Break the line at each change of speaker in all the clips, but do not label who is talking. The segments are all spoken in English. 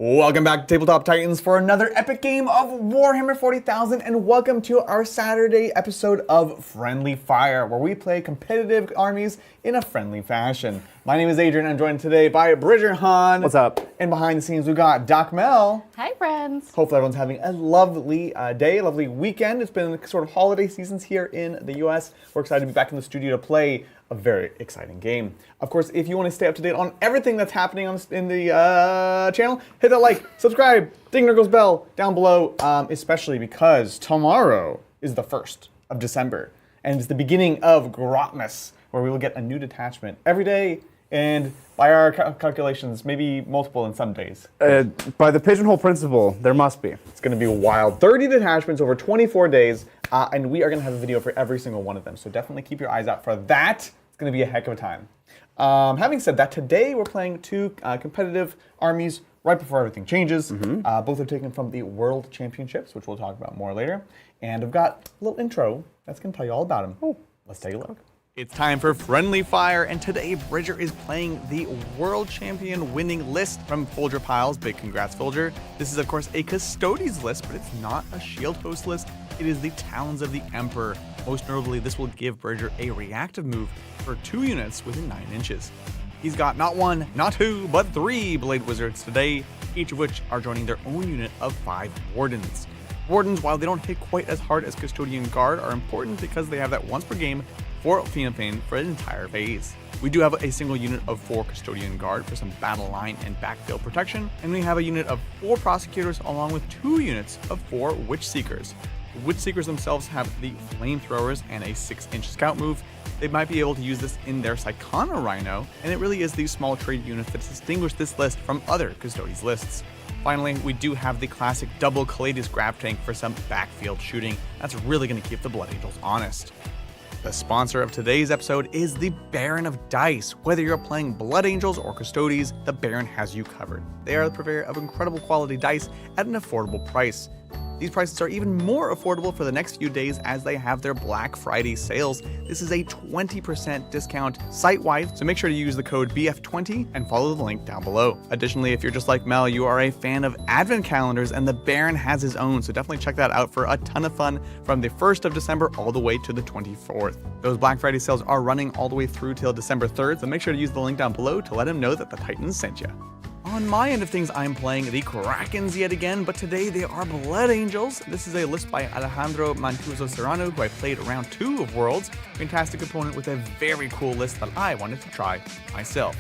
Welcome back to Tabletop Titans for another epic game of Warhammer 40,000, and welcome to our Saturday episode of Friendly Fire, where we play competitive armies in a friendly fashion. My name is Adrian, I'm joined today by Bridger Hahn.
What's up?
And behind the scenes we've got Doc Mel.
Hi, friends.
Hopefully everyone's having a lovely day, a lovely weekend. It's been sort of holiday seasons here in the US. We're excited to be back in the studio to play a very exciting game. Of course, if you want to stay up to date on everything that's happening in the channel, hit that like, subscribe, ding there goes bell down below, especially because tomorrow is the 1st of December, and it's the beginning of Grotmas, where we will get a new detachment every day, and by our calculations, maybe multiple in some days.
By the pigeonhole principle, there must be.
It's going to be wild. 30 detachments over 24 days, and we are going to have a video for every single one of them, so definitely keep your eyes out for that. It's going to be a heck of a time. Having said that, today we're playing two competitive armies right before everything changes. Both are taken from the World Championships, which we'll talk about more later. And I've got a little intro that's going to tell you all about them. Oh, let's take a look. It's time for Friendly Fire, and today Bridger is playing the World Champion winning list from Folger Piles. Big congrats, Folger. This is, of course, a Custodes list, but it's not a Shield Host list. It is the Talons of the Emperor. Most notably, this will give Bridger a reactive move for 2 units within 9 inches. He's got not 1, not 2, but 3 Blade Wizards today, each of which are joining their own unit of 5 Wardens. Wardens, while they don't hit quite as hard as Custodian Guard, are important because they have that once per game for Phoenopane for an entire phase. We do have a single unit of 4 Custodian Guard for some battle line and backfield protection, and we have a unit of 4 Prosecutors along with 2 units of 4 Witch Seekers. The Witch Seekers themselves have the Flamethrowers and a 6-inch scout move. They might be able to use this in their Psychana Rhino, and it really is these small trade units that distinguish this list from other Custodes lists. Finally, we do have the classic double Calades Grab Tank for some backfield shooting. That's really going to keep the Blood Angels honest. The sponsor of today's episode is the Baron of Dice. Whether you're playing Blood Angels or Custodes, the Baron has you covered. They are the purveyor of incredible quality dice at an affordable price. These prices are even more affordable for the next few days as they have their Black Friday sales. This is a 20% discount site-wide, so make sure to use the code BF20 and follow the link down below. Additionally, if you're just like Mel, you are a fan of advent calendars, and the Baron has his own, so definitely check that out for a ton of fun from the 1st of December all the way to the 24th. Those Black Friday sales are running all the way through till December 3rd, so make sure to use the link down below to let him know that the Titans sent you. On my end of things, I'm playing the Krakens yet again, but today they are Blood Angels. This is a list by Alejandro Mancuso Serrano, who I played round 2 of Worlds. Fantastic opponent with a very cool list that I wanted to try myself.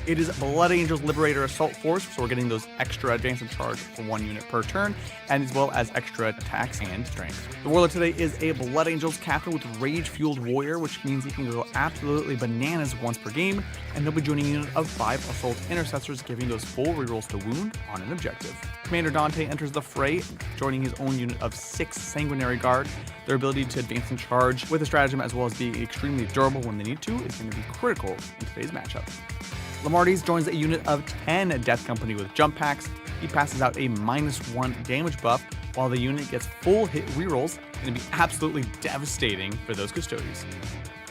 It is Blood Angels Liberator Assault Force, so we're getting those extra advance and charge for 1 unit per turn, and as well as extra attacks and strength. The warlord today is a Blood Angels captain with Rage Fueled Warrior, which means he can go absolutely bananas once per game, and they'll be joining a unit of 5 Assault Intercessors, giving those full rerolls to wound on an objective. Commander Dante enters the fray, joining his own unit of 6 Sanguinary Guard. Their ability to advance and charge with a stratagem, as well as be extremely durable when they need to, is going to be critical in today's matchup. Lamartis joins a unit of 10 Death Company with jump packs. He passes out a -1 damage buff, while the unit gets full hit rerolls, and it'll be absolutely devastating for those Custodes.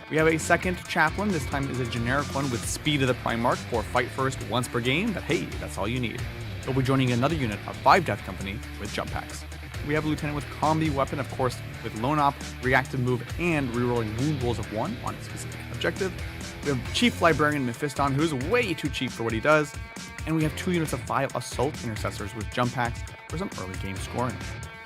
We have a second Chaplain. This time is a generic one with Speed of the Primarch for fight first once per game, but hey, that's all you need. He'll be joining another unit of 5 Death Company with jump packs. We have a Lieutenant with Combi Weapon, of course, with Lone Op, Reactive Move, and rerolling wound rolls of 1 on a specific objective. We have Chief Librarian Mephiston, who's way too cheap for what he does. And we have 2 units of 5 Assault Intercessors with jump packs for some early game scoring.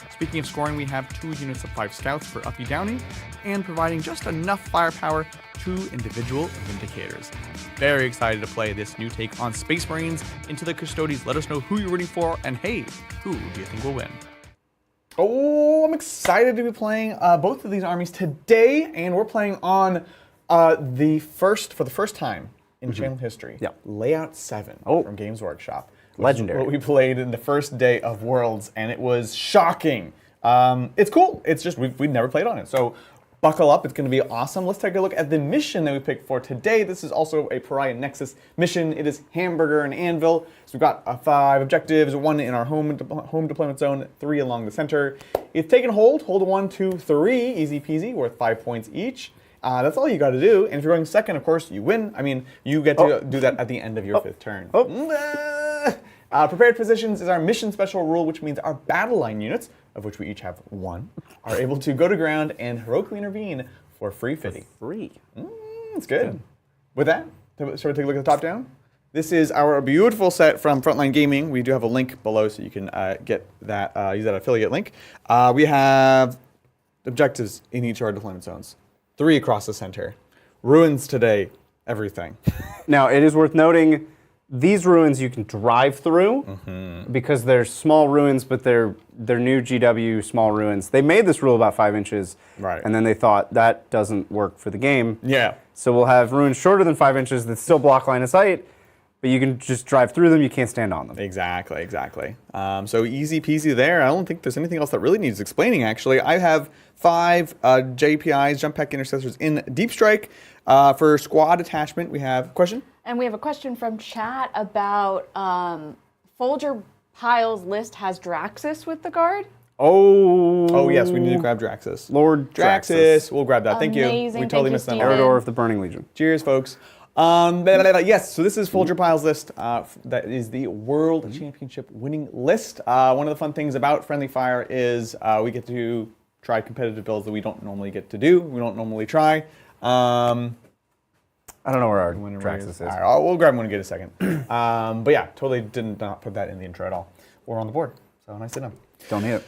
Speaking of scoring, we have 2 units of 5 Scouts for Uppy Downy, and providing just enough firepower, 2 individual Vindicators. Very excited to play this new take on Space Marines. Into the Custodes, let us know who you're rooting for, and hey, who do you think will win? Oh, I'm excited to be playing both of these armies today, and we're playing on for the first time in channel history, Layout 7 from Games Workshop.
Legendary.
What we played in the first day of Worlds, and it was shocking. It's cool. It's just, we've never played on it. So buckle up. It's going to be awesome. Let's take a look at the mission that we picked for today. This is also a Pariah Nexus mission. It is Hamburger and Anvil. So we've got 5 objectives, 1 in our home deployment zone, 3 along the center. It's taken hold. Hold 1, 2, 3. Easy peasy, worth 5 points each. That's all you got to do. And if you're going second, of course, you win. I mean, you get to do that at the end of your 5th turn. Prepared positions is our mission special rule, which means our battle line units, of which we each have one, are able to go to ground and heroically intervene for free fitting.
Free.
It's good. With that, shall we take a look at the top down? This is our beautiful set from Frontline Gaming. We do have a link below so you can get that, use that affiliate link. We have objectives in each of our deployment zones. 3 across the center. Ruins today, everything.
Now, it is worth noting, these ruins you can drive through because they're small ruins, but they're new GW small ruins. They made this rule about 5 inches,
Right.
and then they thought that doesn't work for the game.
Yeah.
So we'll have ruins shorter than 5 inches that still block line of sight, but you can just drive through them, you can't stand on them.
Exactly. So easy peasy there. I don't think there's anything else that really needs explaining, actually. I have 5 JPIs, Jump Pack Intercessors, in Deep Strike. For squad attachment, we have... Question?
And we have a question from chat about Folger Pile's list has Draxus with the guard.
Oh,
yes, we need to grab Draxus.
Lord
Draxus. We'll grab that. Thank you.
Amazing.
We totally
Thank you,
missed that
Steven.
one.
Eridor of the Burning Legion.
Cheers, folks. Yes, so this is Folger Pile's list. That is the World Championship winning list. One of the fun things about Friendly Fire is we get to try competitive builds that we don't normally get to do. We don't normally try.
I don't know where our Draxus is.
All right, we'll grab one in a second. But yeah, totally did not put that in the intro at all. We're on the board, so nice to know.
Don't need it.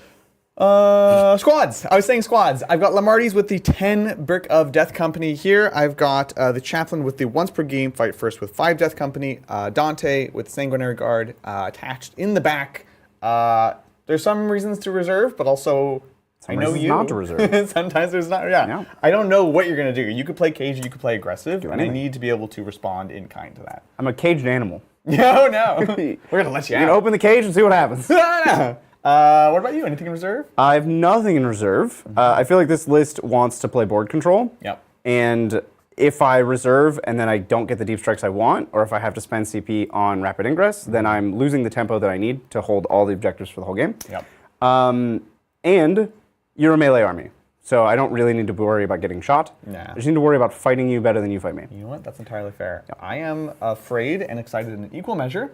Squads. I was saying squads. I've got Lamarty's with the 10 Brick of Death Company here. I've got the Chaplain with the once per game fight first with 5 Death Company. Dante with Sanguinary Guard attached in the back. There's some reasons to reserve, but also I know you.
Not to reserve.
Sometimes there's not. Yeah. I don't know what you're gonna do. You could play cagey. You could play aggressive. And I need to be able to respond in kind to that.
I'm a caged animal.
No. We're gonna let you
You can
out.
open the cage and see what happens.
What about you? Anything in reserve?
I have nothing in reserve. I feel like this list wants to play board control.
Yep.
And if I reserve and then I don't get the deep strikes I want, or if I have to spend CP on rapid ingress, then I'm losing the tempo that I need to hold all the objectives for the whole game.
Yep.
And you're a melee army, so I don't really need to worry about getting shot.
Nah.
I just need to worry about fighting you better than you fight me.
You know what? That's entirely fair. I am afraid and excited in equal measure.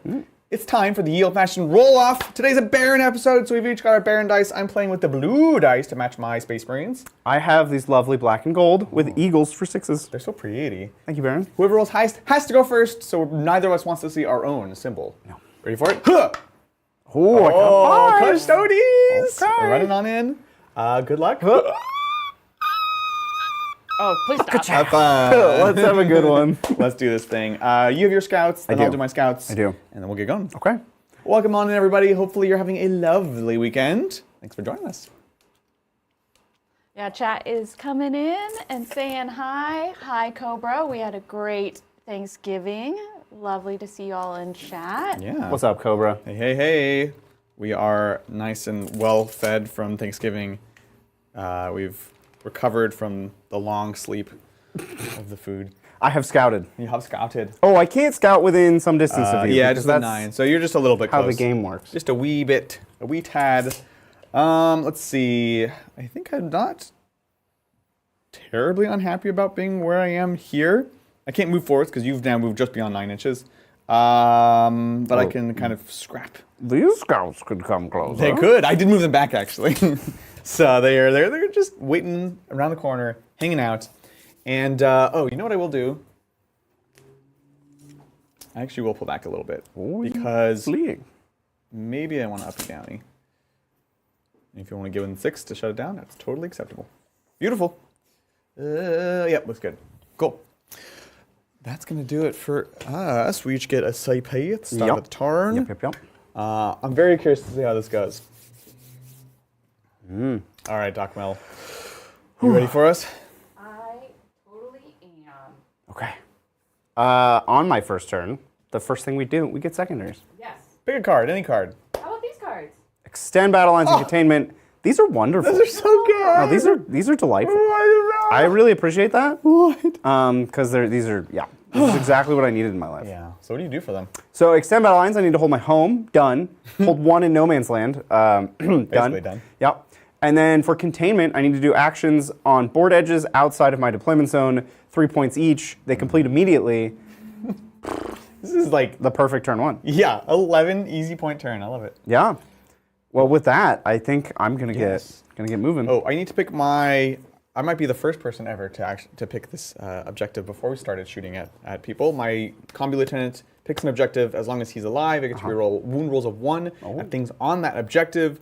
It's time for the Yield Fashion roll-off. Today's a Baron episode, so we've each got our Baron dice. I'm playing with the blue dice to match my Space Marines.
I have these lovely black and gold with eagles for 6s.
They're so pretty.
Thank you, Baron.
Whoever rolls highest has to go first, so neither of us wants to see our own symbol. No. Ready for it? Huh!
Oh, I got 5.
Custodes!
Okay.
We're running on in. Good luck.
Oh, please stop.
Have fun.
Let's have a good one.
Let's do this thing. You have your scouts, then I'll do my scouts.
I do.
And then we'll get going.
Okay.
Welcome on in, everybody. Hopefully you're having a lovely weekend. Thanks for joining us.
Yeah, chat is coming in and saying hi. Hi, Cobra. We had a great Thanksgiving. Lovely to see you all in chat.
Yeah.
What's up, Cobra?
Hey. We are nice and well fed from Thanksgiving. We've recovered from the long sleep of the food.
I have scouted.
You have scouted.
Oh, I can't scout within some distance of you.
Yeah,
because
just a 9. So you're just a little bit
how
close.
the game works.
Just a wee bit, a wee tad. Let's see. I think I'm not terribly unhappy about being where I am here. I can't move forwards because you've now moved just beyond 9 inches. But I can kind of scrap.
These scouts could come closer.
They could. I did move them back actually. So they're just waiting around the corner, hanging out. And you know what I will do? I actually will pull back a little bit because
Fleeing.
maybe I want to up you downy. If you want to give them 6 to shut it down, that's totally acceptable. Beautiful. Yep, looks good. Cool. That's going to do it for us. We each get a Saipai at the start of the turn.
Yep.
I'm very curious to see how this goes. All right, Doc Mel. You ready for us?
I totally am.
Okay. On my first turn, the first thing we do, we get secondaries.
Yes.
Pick a card, any card.
How about these cards?
Extend battle lines and containment. These are wonderful.
Those are so good.
No, these are delightful. I really appreciate that.
What?
Because this is exactly what I needed in my life.
Yeah. So what do you do for them?
So extend battle lines, I need to hold my home, done. Hold 1 in no man's land,
Basically
done.
done.
Yep. And then for containment, I need to do actions on board edges outside of my deployment zone, 3 points each. They complete immediately.
This is like,
The perfect turn 1.
yeah, 11 easy point turn. I love it.
Yeah. Well, with that, I think I'm gonna
Yes.
get moving.
Oh, I need to pick my. I might be the first person ever to pick this objective before we started shooting at people. My combi lieutenant picks an objective as long as he's alive. I get to reroll wound rolls of 1 at things on that objective.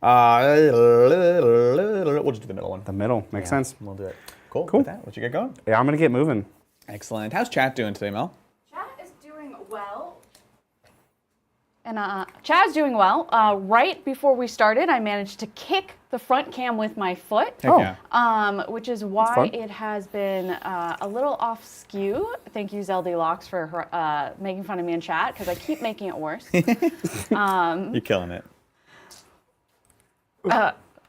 We'll just do the middle one.
The middle makes sense.
We'll do it. Cool.
Cool.
With that, what you get going?
Yeah, I'm gonna get moving.
Excellent. How's chat doing today, Mel?
Chat is doing well. And Chad's doing well. Right before we started, I managed to kick the front cam with my foot.
Heck yeah.
Which is why
fun.
it has been a little off skew. Thank you, Zeldy Locks, for making fun of me in chat, because I keep making it worse.
You're killing it.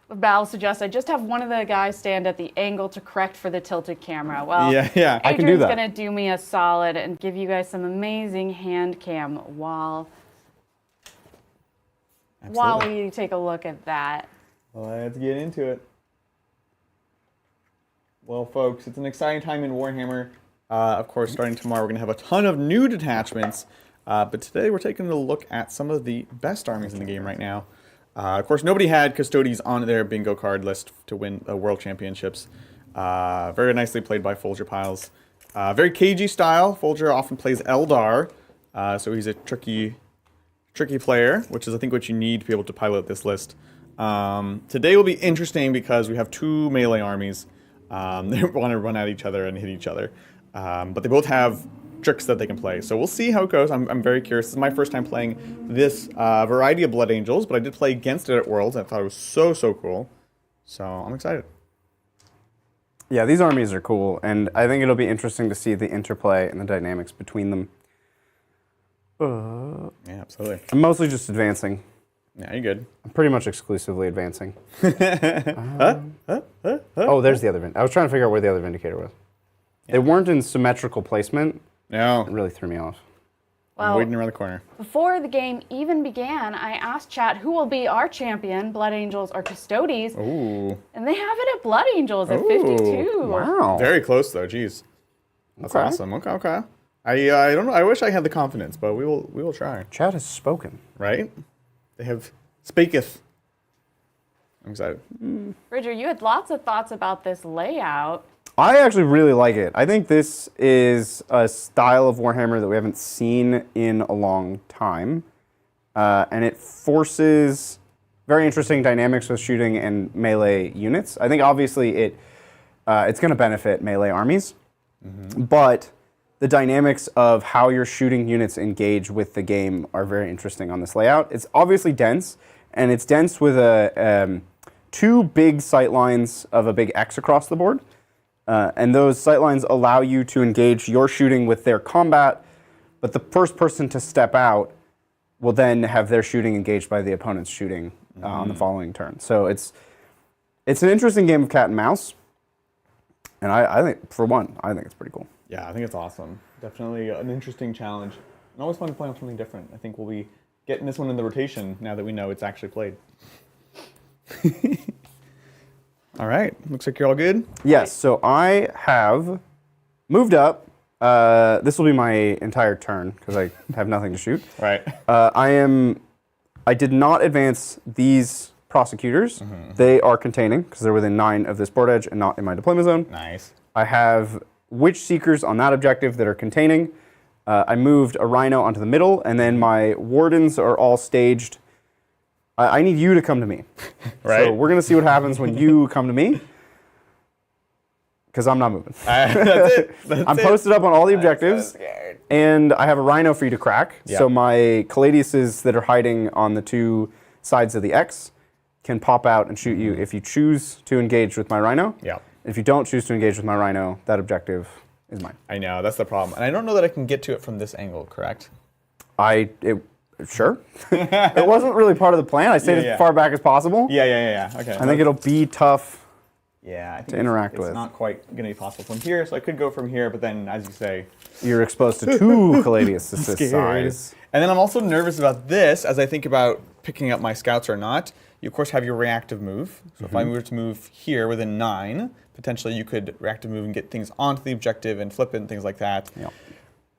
Val suggests I just have one of the guys stand at the angle to correct for the tilted camera. Well,
Yeah.
I can do that.
Adrian's going to do me a solid and give you guys some amazing hand cam while we take a look at that.
Let's get into it. Well, folks, it's an exciting time in Warhammer. Of course, starting tomorrow, we're going to have a ton of new detachments. But today, we're taking a look at some of the best armies in the game right now. Of course, nobody had Custodes on their bingo card list to win World Championships. Very nicely played by Folger Piles. Very cagey style. Folger often plays Eldar, so he's a tricky player, which is, I think, what you need to be able to pilot this list. Today will be interesting because we have 2 melee armies. They want to run at each other and hit each other. But they both have tricks that they can play. So we'll see how it goes. I'm very curious. This is my first time playing this variety of Blood Angels, but I did play against it at Worlds. I thought it was so cool. So I'm excited.
Yeah, these armies are cool, and I think it'll be interesting to see the interplay and the dynamics between them.
Yeah, absolutely.
I'm mostly just advancing.
Yeah, you're good.
I'm pretty much exclusively advancing. Oh, there's the other I was trying to figure out where the other Vindicator was. They weren't in symmetrical placement.
No,
It really threw me off.
I'm
Well,
waiting around the corner.
before the game even began, I asked chat who will be our champion, Blood Angels or Custodes,
Ooh,
and they have it at Blood Angels at
Ooh,
52.
Wow.
very close though. Jeez, that's
Okay.
awesome. Okay. I don't know. I wish I had the confidence, but we will try.
Chat has spoken.
Right? They have speaketh. I'm excited.
Bridger, you had lots of thoughts about this layout.
I actually really like it. I think this is a style of Warhammer that we haven't seen in a long time. And it forces very interesting dynamics with shooting and melee units. I think obviously it's going to benefit melee armies. But the dynamics of how your shooting units engage with the game are very interesting on this layout. It's obviously dense, and it's dense with 2 big sight lines of a big X across the board. And those sightlines allow you to engage your shooting with their combat, but the first person to step out will then have their shooting engaged by the opponent's shooting on the following turn. So it's an interesting game of cat and mouse, and I think, for one, I think it's pretty cool.
Yeah, I think it's awesome. Definitely an interesting challenge. And always fun to play on something different. I think we'll be getting this one in the rotation now that we know it's actually played. All right, looks like you're all good.
Yes, so I have moved up. This will be my entire turn because I have nothing to shoot.
Right.
I did not advance these prosecutors. They are containing because they're within 9 of this board edge and not in my deployment zone.
Nice.
I have Witch Seekers on that objective that are containing. I moved a Rhino onto the middle, and then my Wardens are all staged. I need you to come to me.
Right.
So we're going to see what happens when you come to me, because I'm not moving.
That's it.
I'm posted up on all the objectives, and I have a Rhino for you to crack.
Yeah.
So my Caladiuses that are hiding on the 2 sides of the X can pop out and shoot you if you choose to engage with my Rhino.
Yeah.
If you don't choose to engage with my Rhino, that objective is mine.
I know, that's the problem. And I don't know that I can get to it from this angle, correct?
Sure. It wasn't really part of the plan. I stayed as far back as possible.
Yeah. Okay.
I think it'll be tough.
Yeah, I think
to interact with.
It's not quite going to be possible from here, so I could go from here, but then, as you say,
You're exposed to 2 Caladius this size.
And then I'm also nervous about this as I think about picking up my scouts or not. You, of course, have your reactive move. So if I were to move here within 9, potentially you could reactive move and get things onto the objective and flip it and things like that.
Yeah.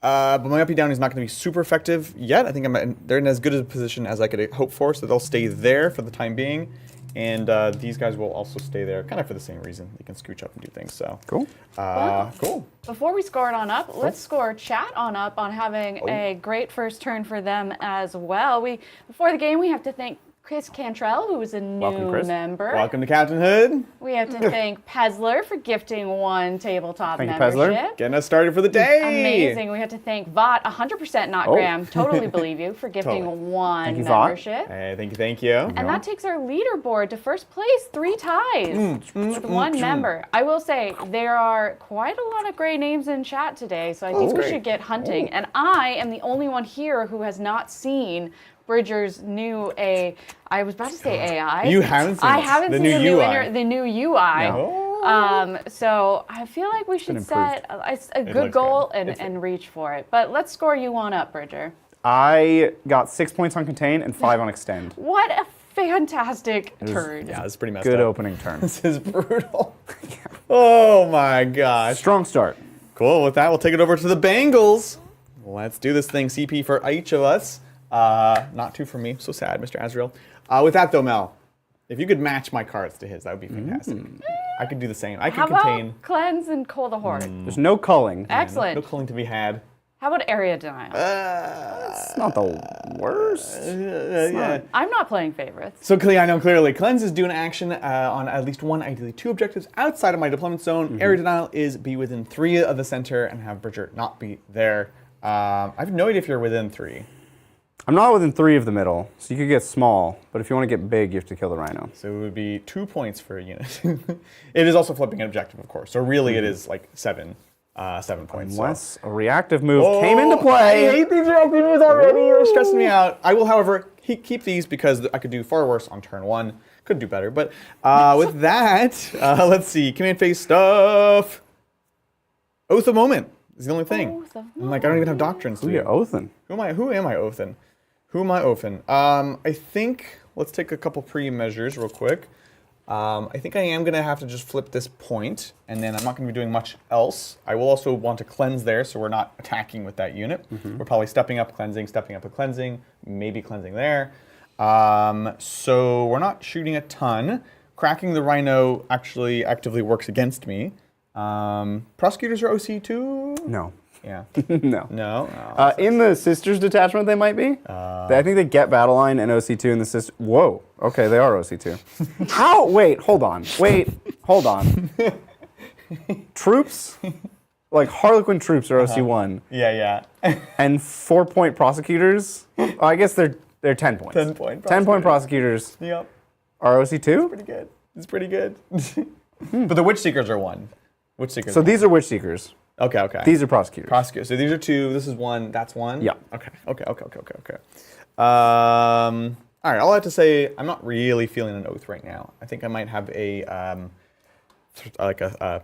But my uppy down is not going to be super effective yet. I think they're in as good a position as I could hope for, so they'll stay there for the time being. And these guys will also stay there, kind of for the same reason. They can scooch up and do things. So
Cool.
Cool.
Before we score it on up, let's score chat on up on having a great first turn for them as well. Before the game, we have to thank Chris Cantrell, who is a new member.
Welcome to Captain Hood.
We have to thank Pezler for gifting 1 tabletop
Thank you,
membership.
Pezler.
Getting us started for the day.
Amazing. We have to thank Vought, 100% not Graham, totally believe you, for gifting 1
Thank you, Vought.
membership.
Hey, thank you.
And that takes our leaderboard to first place, 3 ties with 1 member. I will say there are quite a lot of great names in chat today, so I think we should get hunting. And I am the only one here who has not seen Bridger's new I was about to say AI.
You haven't seen
I haven't
the
seen
new
the
UI.
the new UI.
No.
So I feel like we should set a good
looks
goal
good.
and reach for it. But let's score you on up, Bridger.
I got 6 points on contain and 5 on extend.
What a fantastic turn.
Yeah, this is pretty messed
Good
up.
opening turn.
This is brutal. Oh my gosh.
Strong start.
Cool. With that, we'll take it over to the Bengals. Let's do this thing. CP for each of us. Not 2 for me. So sad, Mr. Azrael. With that, though, Mel, if you could match my cards to his, that would be fantastic. I could do the same. I could
How
contain.
about cleanse and cold the horde?
There's no culling.
Excellent.
No culling to be had.
How about area denial?
It's not the worst.
Yeah.
I'm not playing favorites.
So I know clearly, cleanse is do an action on at least 1, ideally 2 objectives outside of my deployment zone. Area denial is be within 3 of the center and have Bridger not be there. I have no idea if you're within 3.
I'm not within 3 of the middle, so you could get small, but if you want to get big, you have to kill the rhino.
So it would be 2 points for a unit. It is also flipping an objective, of course. So really, it is like 7 points.
Unless a reactive move came into play.
I hate these reactive moves already. You're stressing me out. I will, however, keep these because I could do far worse on turn 1. Could do better, but with that, let's see. Command phase stuff. Oath of Moment is the only thing.
Oath of
I'm like, I don't even have doctrines to
Who
do.
you oathin'?
Who am I oathin'? Who am I oathin'? I think, let's take a couple pre-measures real quick. I think I am going to have to just flip this point, and then I'm not going to be doing much else. I will also want to cleanse there, so we're not attacking with that unit. We're probably stepping up with cleansing, maybe cleansing there. So we're not shooting a ton. Cracking the rhino actually actively works against me. Prosecutors are OC too?
No.
Yeah.
No.
No?
In the Sisters detachment, they might be. I think they get Battle Line and OC2 in the Sisters. Whoa. Okay, they are OC2. How? Wait, hold on. Troops, like Harlequin troops are OC1.
Yeah.
And 4-point prosecutors, I guess they're 10 points.
10-point
prosecutors
Yep.
are OC2?
Pretty good. It's pretty good. But the Witch Seekers are 1. Witch Seekers.
So these are Witch Seekers.
Okay.
These are prosecutors.
Prosecutors. So these are 2. This is 1. That's 1.
Yeah.
Okay. All right. All I have to say, I'm not really feeling an oath right now. I think I might have a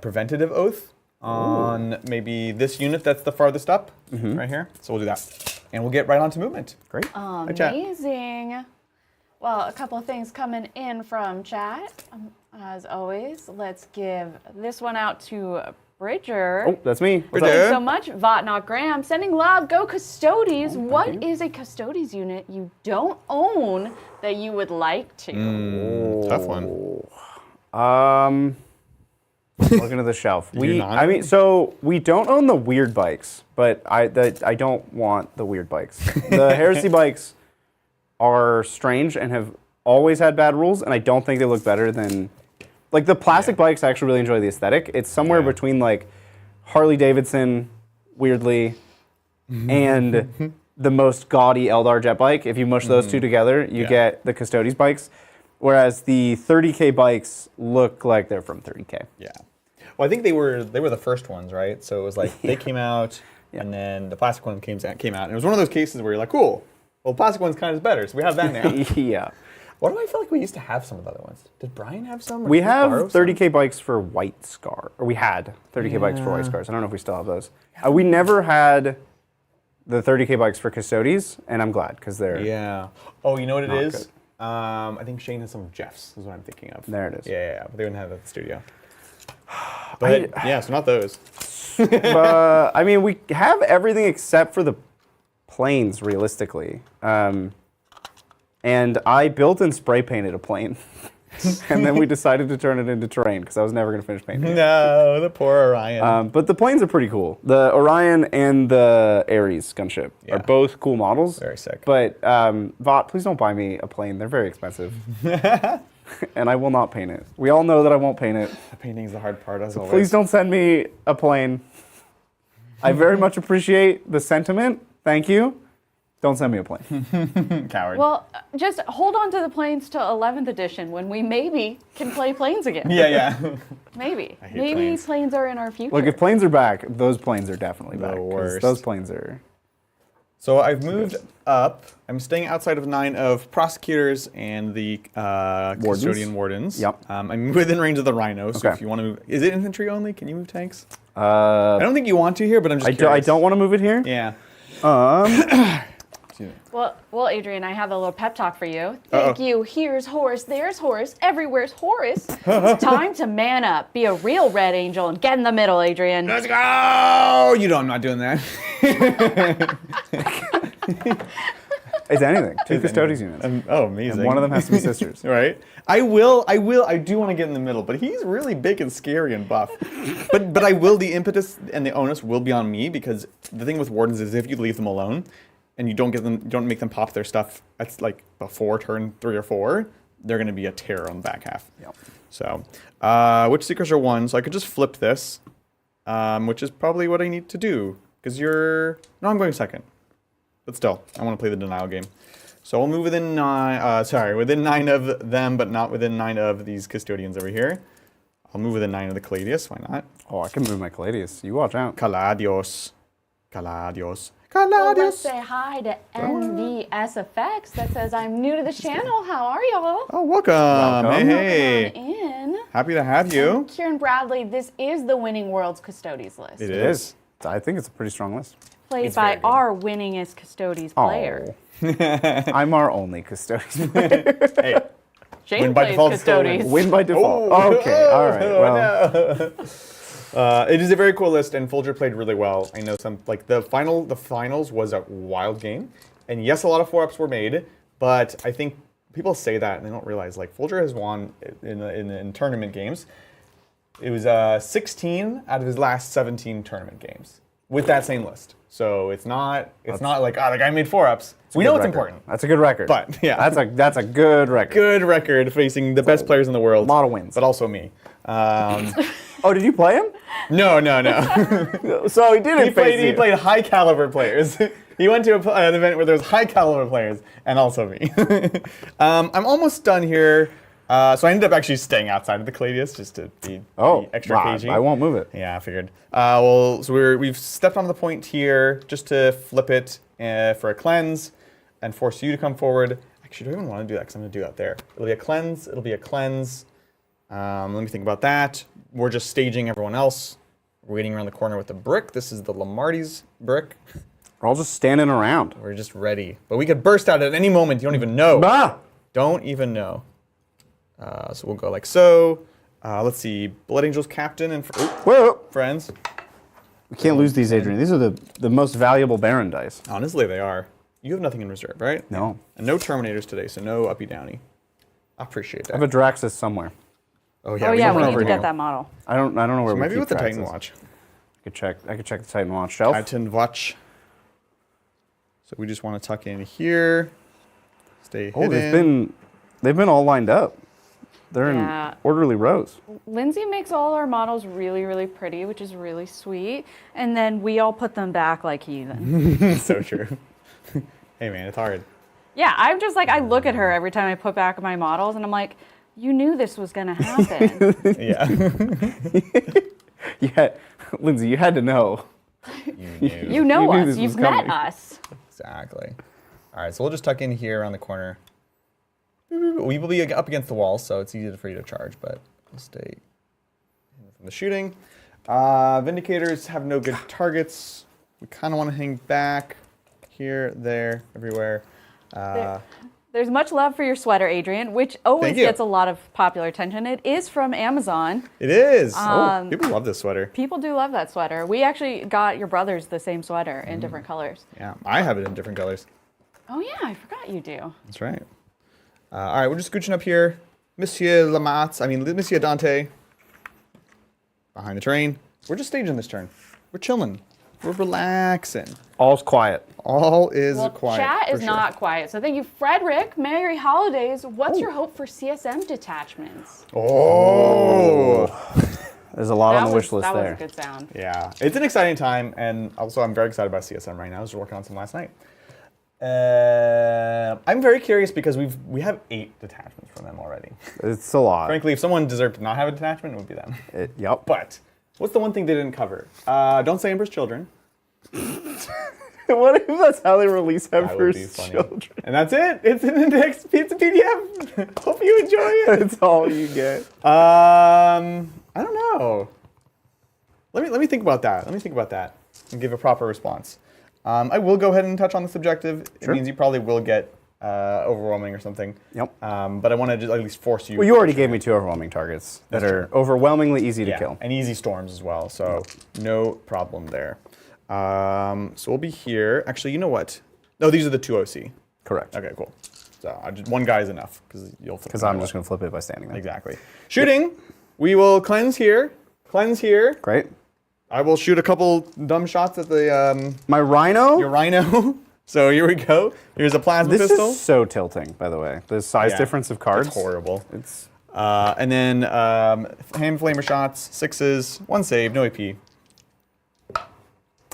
preventative oath on maybe this unit that's the farthest up right here. So we'll do that, and we'll get right on to movement.
Great.
Hi, chat.
Amazing. Well, a couple of things coming in from chat. As always, let's give this one out to Bridger.
Oh, that's me. What's
Bridger.
up?
Thank you so much, Vought Not Graham. Sending love. Go Custodes. What is a Custodes unit you don't own that you would like to?
Tough one.
Looking at the shelf.
do not?
We don't own the weird bikes, but I don't want the weird bikes. The heresy bikes are strange and have always had bad rules, and I don't think they look better than. Like the plastic bikes, I actually really enjoy the aesthetic. It's somewhere between like Harley Davidson, weirdly, and the most gaudy Eldar jet bike. If you mush those 2 together, you get the Custodes bikes. Whereas the 30K bikes look like they're from 30K.
Yeah. Well, I think they were the first ones, right? So it was like they came out, and then the plastic one came out, and it was one of those cases where you're like, cool. Well, the plastic one's kind of better, so we have that now.
Yeah.
Why do I feel like we used to have some of the other ones? Did Brian have some?
We have 30K bikes for White Scar, or we had 30K bikes for White Scars. I don't know if we still have those. We never had the 30K bikes for Custodes, and I'm glad because they're
Oh, you know what it is?
good.
I think Shane has some of Jeff's. Is what I'm thinking of.
There it is.
Yeah. But they wouldn't have it at the studio. But so not those.
I mean, we have everything except for the planes, realistically. And I built and spray painted a plane. And then we decided to turn it into terrain because I was never going to finish painting it.
No, the poor Orion.
But the planes are pretty cool. The Orion and the Ares gunship are both cool models.
Very sick.
But Vought, please don't buy me a plane. They're very expensive. And I will not paint it. We all know that I won't paint it.
The painting's the hard part, as always.
Please don't send me a plane. I very much appreciate the sentiment. Thank you. Don't send me a plane.
Coward.
Well, just hold on to the planes till 11th edition when we maybe can play planes again.
yeah.
Maybe.
I hate
Maybe
planes.
planes are in our future.
Look, if planes are back, those planes are definitely
The
back. 'cause
worst.
Those planes are...
So I've moved up. I'm staying outside of 9 of prosecutors and the custodian wardens.
Yep.
I'm within range of the rhino, so
Okay.
if you want to move... Is it infantry only? Can you move tanks?
I
I don't think you want to here, but I'm just curious.
don't want to move it here.
Yeah.
Well, Adrian, I have a little pep talk for you. Thank you. Here's Horus, there's Horus, everywhere's Horus. It's time to man up, be a real Red Angel, and get in the middle, Adrian.
Let's go! You know I'm not doing that.
It's anything. 2 Custodes units.
Oh, amazing.
And one of them has to be sisters.
Right? I do want to get in the middle, but he's really big and scary and buff. but I will, the impetus and the onus will be on me, because the thing with wardens is if you leave them alone and you don't make them pop their stuff that's like before turn 3 or 4, they're going to be a terror on the back half.
Yep.
So, which seekers are 1? So I could just flip this, which is probably what I need to do, because no, I'm going 2nd. But still, I want to play the denial game. So I'll move within 9 of them, but not within 9 of these custodians over here. I'll move within 9 of the Caladius, why not?
Oh, I can move my Caladius. You watch out.
Caladios.
So let's say hi to NVSFX that says, I'm new to the channel. How are y'all?
Oh, welcome. Hey.
Come on in.
Happy to have you.
Kieran Bradley, this is the Winning Worlds Custodes list.
It
It is. I think it's a pretty strong list.
Played
It's
by
very good.
our winningest Custodes player.
Oh. I'm our only Custodes.
Hey.
Shane
Win by
plays
default, still
Custodes.
Win by default.
Oh.
Okay, all right. Well,
It is a very cool list, and Folger played really well. I know the finals was a wild game, and yes, a lot of 4-ups were made, but I think people say that and they don't realize Folger has won in tournament games. It was 16 out of his last 17 tournament games with that same list. So it's not like, the guy made 4-ups. We know it's important.
That's a good record.
But, yeah.
That's a good record.
Good record facing the best players in the world.
A lot of wins.
But also me.
Oh, did you play him?
No.
So he didn't
He played high caliber players. He went to an event where there was high caliber players, and also me. I'm almost done here. So I ended up actually staying outside of the Caladius just to be extra cagey.
I won't move it.
Yeah, I figured. So we've stepped on the point here just to flip it for a cleanse and force you to come forward. Actually, do I even want to do that? Because I'm going to do that there. It'll be a cleanse. Let me think about that. We're just staging everyone else. We're waiting around the corner with the brick. This is the Lamarty's brick.
We're all just standing around.
We're just ready. But we could burst out at any moment. You don't even know.
Ah!
Don't even know. So we'll go like so. Let's see. Blood Angels captain and
Whoa!
friends.
We can't lose these, Adrian. These are the most valuable Baron dice.
Honestly, they are. You have nothing in reserve, right?
No.
And no Terminators today, so no uppy downy. I appreciate
I
that.
have a Draxus somewhere.
Oh
Oh yeah, we
have
need
one
to
over
get that model.
I don't know where we
Maybe
keep
with the
Draxus.
Titan Watch.
I could check the Titan Watch shelf.
Titan Watch. So we just want to tuck in here. Stay hidden.
they've been all lined up. They're
Yeah.
in orderly rows.
Lindsay makes all our models really, really pretty, which is really sweet. And then we all put them back like heathen.
So true. Hey man, it's hard.
Yeah, I'm just like, I look at her every time I put back my models and I'm like, you knew this was gonna happen.
Yeah.
Yeah, Lindsay, you had to know.
You knew.
You know
You knew
us,
this
you've
was
met
coming.
us.
Exactly. All right, so we'll just tuck in here around the corner. We will be up against the wall, so it's easy for you to charge, but we'll stay from the shooting. Vindicators have no good targets. We kind of want to hang back here, there, everywhere.
There's much love for your sweater, Adrian, which always
Thank you.
gets a lot of popular attention. It is from Amazon.
It is. People love this sweater.
People do love that sweater. We actually got your brothers the same sweater in different colors.
Yeah, I have it in different colors.
Oh yeah, I forgot you do.
That's right. All right, we're just scooching up here. Monsieur Dante. Behind the train. We're just staging this turn. We're chilling. We're relaxing.
All's quiet.
All is
Well,
quiet.
chat
for
is
sure.
not quiet. So thank you, Frederick. Merry holidays. What's your hope for CSM detachments?
Oh.
There's a lot on the wish list
that
there.
was a good sound.
Yeah, it's an exciting time, and also I'm very excited about CSM right now. I was working on some last night. I'm very curious because we have 8 detachments from them already.
It's a lot.
Frankly, if someone deserved to not have a detachment, it would be them.
Yep.
But what's the one thing they didn't cover? Don't say Emperor's Children.
What if that's how they release
That would be
Emperor's
funny.
Children?
And that's it. It's an index. It's a PDF. Hope you enjoy it.
That's all you get.
I don't know. Let me think about that. And give a proper response. I will go ahead and touch on the subjective.
Sure.
It means you probably will get overwhelming or something.
Yep.
But I want to just at least force you.
Well, you already gave me 2 overwhelming targets that are overwhelmingly easy to kill.
And easy storms as well. So no problem there. So we'll be here. Actually, you know what? No, these are the 2 OC.
Correct.
Okay, cool. So one guy is enough because you'll.
Because I'm just going to flip it by standing there.
Exactly. Shooting. We will cleanse here. Cleanse here.
Great.
I will shoot a couple dumb shots at the
My Rhino?
your rhino. So here we go. Here's a plasma
This
pistol.
is so tilting, by the way. The size
Yeah.
difference of cards.
It's horrible.
It's
And then hand flamer shots, 6s, 1 save, no AP.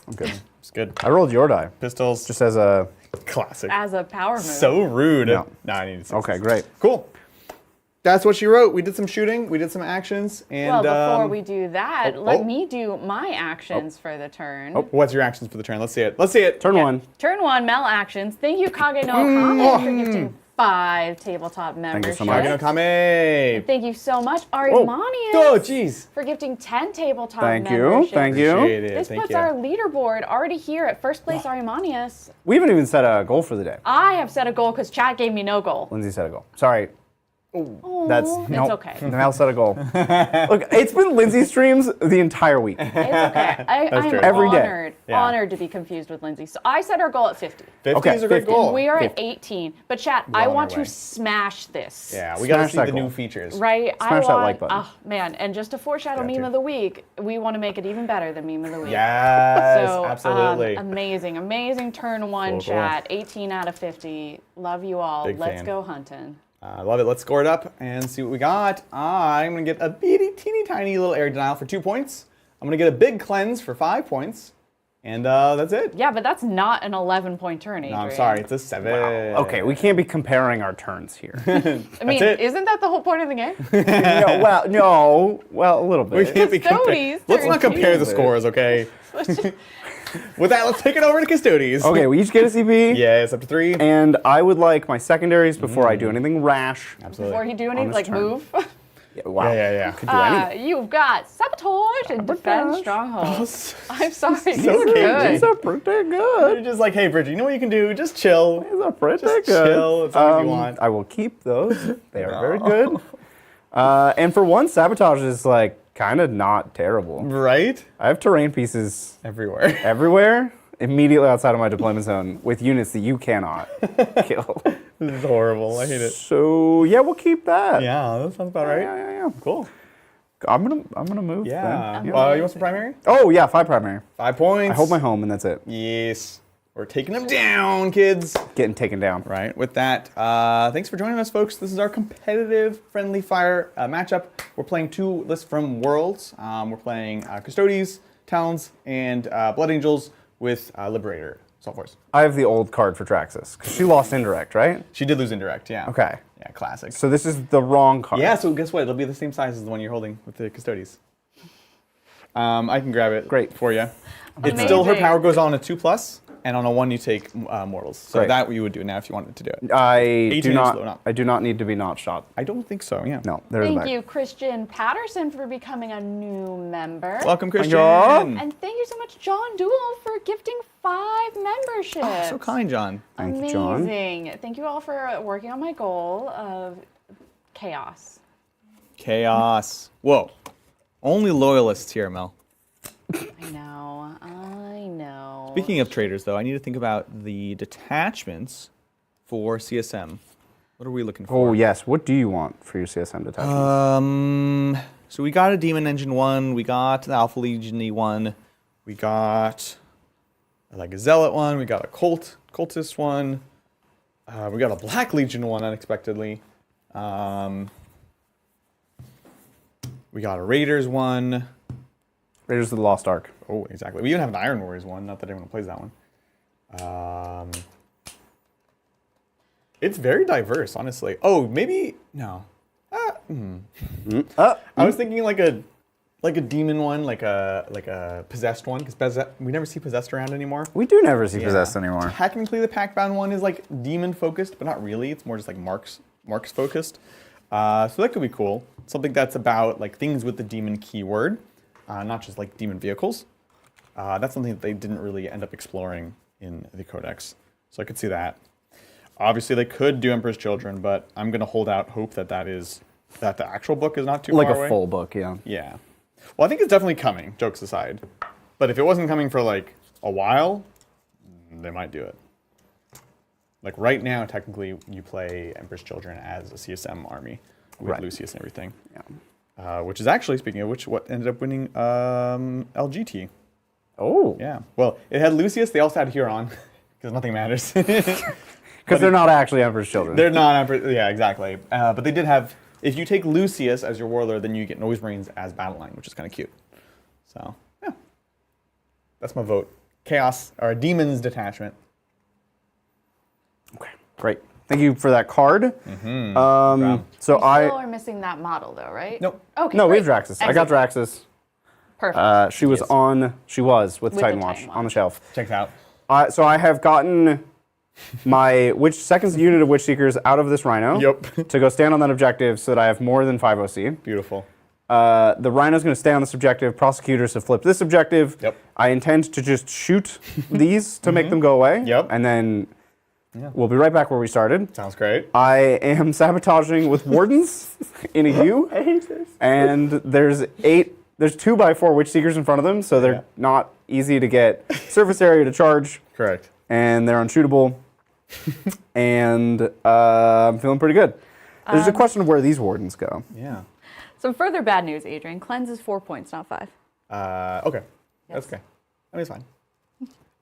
I'm good.
It's good.
I rolled your die.
Pistols,
Just as a...
classic.
As a power move.
So rude.
No.
Nah, I needed 6s.
Okay, great.
Cool. That's what she wrote. We did some shooting. We did some actions. And
Well, before we do that,
oh.
let me do my actions for the turn.
what's your actions for the turn? Let's see it. Let's see it.
Turn 1.
Turn 1, Mel actions. Thank you, Kage no Akame, for gifting 5 tabletop memberships.
you so much.
Kage no Kame.
Thank you so much, Ari
Oh,
Manius,
jeez.
for gifting 10 tabletop
Thank you.
memberships.
Thank you.
Appreciate it.
This
Thank
puts
you.
our leaderboard already here at first place, Ari Manius.
We haven't even set a goal for the day.
I have set a goal because chat gave me no goal.
Lindsay set a goal. Sorry. That's
It's
nope.
okay.
Mel set a goal. Look, it's been Lindsay streams the entire week.
It's okay. I am
true.
Every day.
honored,
Yeah.
honored to be confused with Lindsay. So I set our goal at 50.
50
Okay,
is a great
50.
goal.
We are at
50.
18. But chat,
We're
I
on
want
our way.
to smash this.
Yeah, we got to
Smash
see
that
the
goal.
new features.
Right?
Smash
I
that
want,
like button.
Oh, man. And just to foreshadow
Got
meme
to.
of the week, we want to make it even better than meme of the week.
Yes,
So,
absolutely.
amazing, amazing turn 1
Cool, cool.
chat. 18 out of 50. Love you all.
Big
Let's
fan.
go hunting.
I love it. Let's score it up and see what we got. I'm going to get a bitty, teeny, tiny little air denial for 2 points. I'm going to get a big cleanse for 5 points. And that's it.
Yeah, but that's not an 11-point turn, Adrian.
No, I'm sorry. It's a 7.
Okay, we can't be comparing our turns here.
I mean,
it.
isn't that the whole point of the game?
no, well, a little
We
bit.
can't be
Custodes,
Let's not compare the
13.
scores, okay? With that, let's take it over to Custodes.
Okay, we each get a CP.
Yes, up to 3.
And I would like my secondaries before I do anything rash.
Absolutely.
Before you do anything,
this
like
turn.
move.
Wow.
Yeah.
Could do anything.
You've got sabotage and defend stronghold. I'm sorry. These
so
are
cute.
good.
These are pretty good.
You're just like, hey, Bridget, you know what you can do? Just chill.
These are pretty
Just
good.
chill as long as you want.
I will keep those. They are very good. And for one, sabotage is like kind of not terrible.
Right?
I have terrain pieces
Everywhere.
everywhere, immediately outside of my deployment zone, with units that you cannot kill.
This is horrible. I hate it.
So yeah, we'll keep that.
Yeah, that sounds about right.
Yeah.
Cool.
I'm gonna move.
Yeah.
Then.
You want some primary?
Oh yeah, 5 primary.
5 points.
I hold my home, and that's it.
Yes. We're taking them down, kids.
Getting taken down.
Right. With that, thanks for joining us, folks. This is our competitive friendly fire matchup. We're playing 2 lists from Worlds. We're playing Custodes, Talons, and Blood Angels with Liberator. Assault Force.
I have the old card for Traxxas because she lost indirect, right?
She did lose indirect, yeah.
Okay.
Yeah, classic.
So this is the wrong card.
Yeah, so guess what? It'll be the same size as the one you're holding with the Custodes. I can grab it
Great.
for you. It's still, her
Amazing.
power goes on a 2+, and on a 1 you take mortals. So
Great.
that you would do now if you wanted to do it.
I
18
do
inch
not.
slow, not.
I do not need to be not shot.
I don't think so. Yeah.
No, there is
Thank you, Christian Patterson, for becoming a new member.
Welcome, Christian.
you.
And thank you so much, John Dool, for gifting 5 memberships.
Oh, so kind, John.
Thank you, John.
Amazing. Thank you all for working on my goal of chaos.
Chaos. Whoa. Only loyalists here, Mel.
I know.
Speaking of traders, though, I need to think about the detachments for CSM. What are we looking for?
Oh yes. What do you want for your CSM detachments?
So we got a Demon Engine one. We got the Alpha Legion one. We got like a Zealot one. We got a Cultist one. We got a Black Legion one unexpectedly. We got a Raiders one.
Raiders of the Lost Ark.
Oh, exactly. We even have an Iron Warriors one. Not that everyone plays that one. It's very diverse, honestly. Oh, maybe no. I was thinking like a demon one, like a possessed one, because we never see possessed around anymore.
We do never see possessed anymore.
Technically, the pack-bound one is like demon focused, but not really. It's more just like marks focused. So that could be cool. Something that's about like things with the demon keyword, not just like demon vehicles. That's something that they didn't really end up exploring in the Codex. So I could see that. Obviously, they could do Emperor's Children, but I'm going to hold out hope that the actual book is not too
Like
far
a
away.
full book, yeah.
Yeah. Well, I think it's definitely coming, jokes aside. But if it wasn't coming for like a while, they might do it. Like right now, technically, you play Emperor's Children as a CSM army with
Right.
Lucius and everything.
Yeah.
Which is actually, speaking of which, what ended up winning LGT.
Oh.
Yeah. Well, it had Lucius. They also had Huron, because nothing matters.
Because they're not actually Emperor's Children.
They're not Emperor. Yeah, exactly. But they did have. If you take Lucius as your warlord, then you get Noise Marines as battle line, which is kind of cute. So yeah, that's my vote. Chaos or Demons detachment.
Okay, great. Thank you for that card.
Wow.
So
We still are missing that model, though, right?
Nope.
Okay.
no, we
great.
have Draxus. I got
Excellent.
Draxus.
Perfect.
She was with
the
Titan
Titan
Watch
Watch.
on the shelf.
Check it out.
So I have gotten my second unit of Witch Seekers out of this Rhino.
Yep.
To go stand on that objective so that I have more than 5 OC.
Beautiful.
The Rhino's going to stay on this objective. Prosecutors have flipped this objective.
Yep.
I intend to just shoot these to make them go away.
Yep.
And then we'll be right back where we started.
Sounds great.
I am sabotaging with Wardens in a U.
I hate this.
And there's 2x4 Witch Seekers in front of them, so they're not easy to get surface area to charge.
Correct.
And they're unshootable. And I'm feeling pretty good. There's a question of where these Wardens go.
Yeah.
Some further bad news, Adrian. Cleanse is 4 points, not 5.
Okay. That's okay. I mean, it's fine.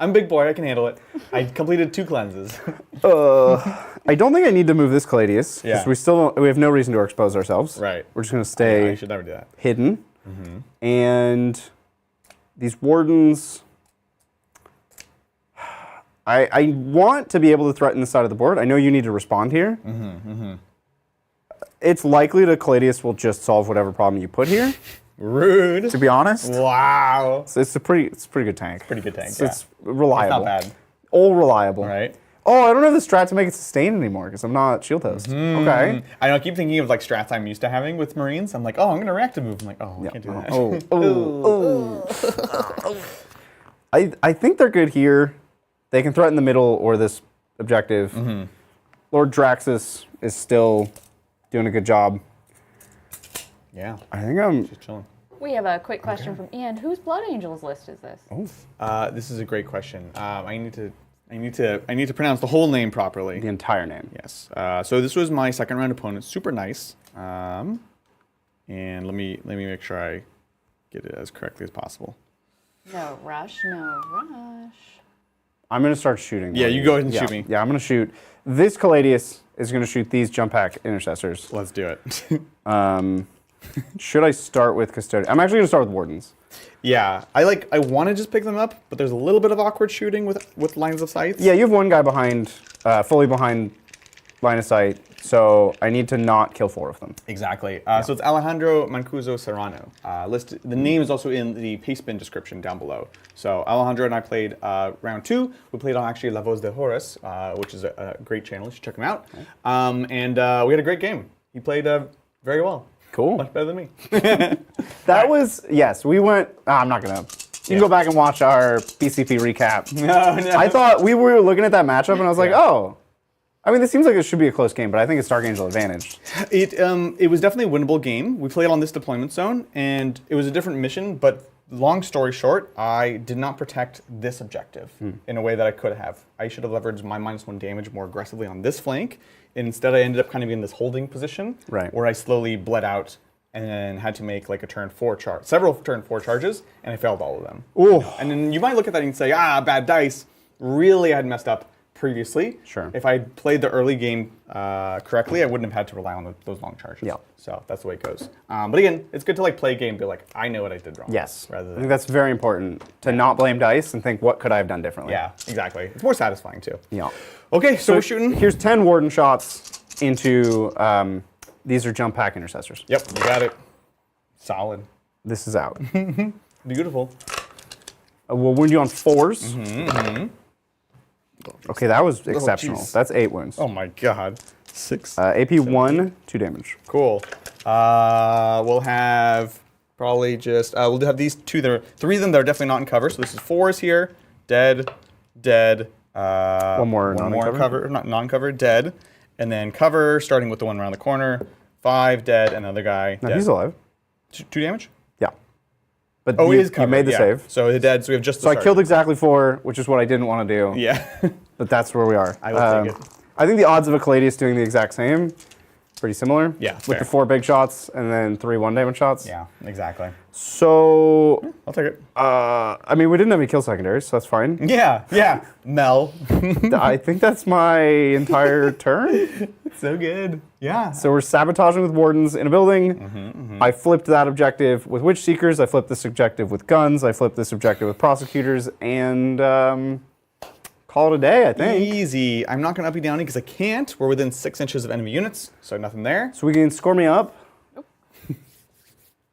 I'm a big boy. I can handle it. I completed 2 cleanses.
I don't think I need to move this Caladius,
Yeah.
because we have no reason to expose ourselves.
Right.
We're just going to stay
I should never do that.
hidden. And these Wardens, I want to be able to threaten the side of the board. I know you need to respond here. It's likely that Caladius will just solve whatever problem you put here,
Rude.
to be honest.
Wow.
So it's a pretty good tank.
Pretty good tank.
It's reliable.
It's not bad.
All reliable.
Right.
Oh, I don't have the strat to make it sustain anymore because I'm not shield host. Okay.
I know. I keep thinking of like strats I'm used to having with Marines. I'm like, oh, I'm gonna react to move. I'm like, oh, I can't do that.
I think they're good here. They can threaten the middle or this objective. Lord Draxus is still doing a good job.
Yeah.
I think I'm.
Just chilling.
We have a quick question from Ian. Whose Blood Angels list is this?
This is a great question. I need to pronounce the whole name properly.
The entire name.
Yes. So this was my second round opponent. Super nice. And let me make sure I get it as correctly as possible.
No rush, no rush.
I'm going to start shooting.
Yeah, you go ahead and shoot me.
Yeah, I'm going to shoot. This Caladius is going to shoot these jump pack intercessors.
Let's do it.
Should I start with Custodes? I'm actually going to start with Wardens.
Yeah. I want to just pick them up, but there's a little bit of awkward shooting with lines of sight.
Yeah, you have one guy behind, fully behind line of sight, so I need to not kill 4 of them.
Exactly. So it's Alejandro Mancuso Serrano. The name is also in the pastebin description down below. So Alejandro and I played round 2. We played on actually La Voz de Horus, which is a great channel. You should check him out. And we had a great game. He played very well.
Cool.
Much better than me.
That was, yes, we went, I'm not going to. You can go back and watch our PCP recap.
No.
I thought we were looking at that matchup and I was like, oh. I mean, this seems like it should be a close game, but I think it's Dark Angel advantage.
It was definitely a winnable game. We played on this deployment zone, and it was a different mission, but long story short, I did not protect this objective in a way that I could have. I should have leveraged my -1 damage more aggressively on this flank. Instead, I ended up kind of in this holding position, where I slowly bled out and then had to make like a turn 4 charge, several turn 4 charges, and I failed all of them.
Ooh.
And then you might look at that and say, bad dice. Really, I had messed up previously.
Sure.
If I played the early game correctly, I wouldn't have had to rely on those long charges.
Yeah.
So that's the way it goes. But again, it's good to like play a game and be like, I know what I did wrong.
Yes.
Rather
I
than
think that's very important to not blame dice and think, what could I have done differently?
yeah, exactly. It's more satisfying too.
Yeah.
Okay, so we're shooting.
Here's 10 Warden shots into, these are jump pack intercessors.
Yep, you got it. Solid.
This is out.
Beautiful.
We'll wound you on 4s. Okay, that was exceptional.
Geez.
That's 8 wounds.
Oh my god. 6.
AP 1, 2 damage.
Cool. We'll have probably just, we'll have these 2 there. 3 of them that are definitely not in cover. So this is 4s here. Dead.
One more
cover, not non-cover, dead. And then cover, starting with the one around the corner. 5 dead, another guy.
No,
dead.
he's alive.
2 damage?
Yeah. But
Oh,
you,
he is covered.
you made the save.
So the dead, so we have just the
So I
start.
killed exactly 4, which is what I didn't want to do.
Yeah.
But that's where we are.
I will take it.
I think the odds of a Caladius doing the exact same, pretty similar.
Yeah,
With
fair.
the 4 big shots and then 3 1 damage shots.
Yeah, exactly.
So,
I'll take it.
I mean, we didn't have any kill secondaries, so that's fine.
Yeah. Mel.
I think that's my entire turn.
So good. Yeah.
So we're sabotaging with wardens in a building. I flipped that objective with witch seekers. I flipped this objective with guns. I flipped this objective with prosecutors, and call it a day, I think.
Easy. I'm not going to up you down because I can't. We're within 6 inches of enemy units, so nothing there.
So we can score me up.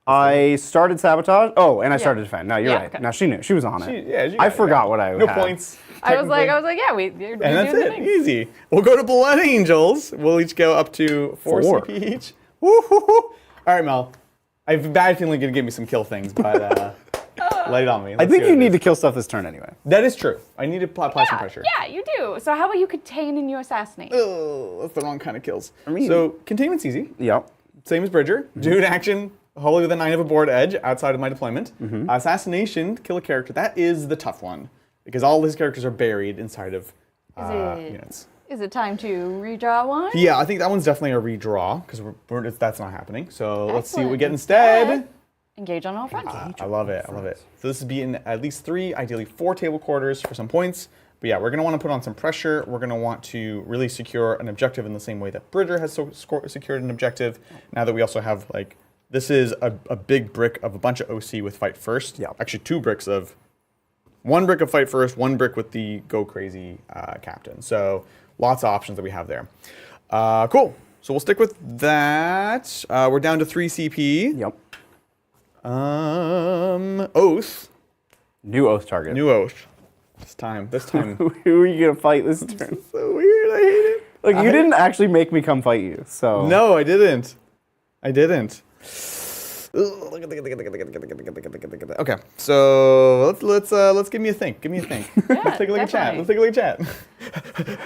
I started sabotage. Oh, and I started defend. No, you're right.
okay.
Now she knew. She was on it.
She
I
got it,
forgot what I
No
had.
points.
I was like,
technically.
yeah, you're
And that's
doing the
it.
thing.
Easy. We'll go to Blood Angels. We'll each go up to 4
4.
CP each. Woo-hoo-hoo. All right, Mel. I have a bad feeling you're going to give me some kill things, but lay it on me.
I think you need to kill stuff this turn anyway.
That is true. I need to apply some pressure.
Yeah, you do. So how about you contain and you assassinate?
Oh, that's the wrong kind of kills.
mean-
So containment's easy.
Yep.
Same as Bridger. Dude action, wholly within 9 of a board edge outside of my deployment. Assassination, kill a character. That is the tough one because all his characters are buried inside of units.
Is it time to redraw one?
Yeah, I think that one's definitely a redraw because that's not happening. So let's see what we get instead.
Engage on all fronts.
I love it. I love it. So this would be in at least 3, ideally 4 table quarters for some points. But yeah, we're going to want to put on some pressure. We're going to want to really secure an objective in the same way that Bridger has secured an objective. Now that we also have, like, this is a big brick of a bunch of OC with Fight First.
Yeah.
Actually, 2 bricks of, 1 brick of Fight First, 1 brick with the Go Crazy captain. So lots of options that we have there. Cool. So we'll stick with that. We're down to 3 CP.
Yep.
Oath.
New oath target.
New oath. This time.
Who are you gonna fight this turn?
So weird. I hate it.
Look, you didn't actually make me come fight you, so.
No, I didn't. Okay, so let's give me a think. Let's take a look at chat.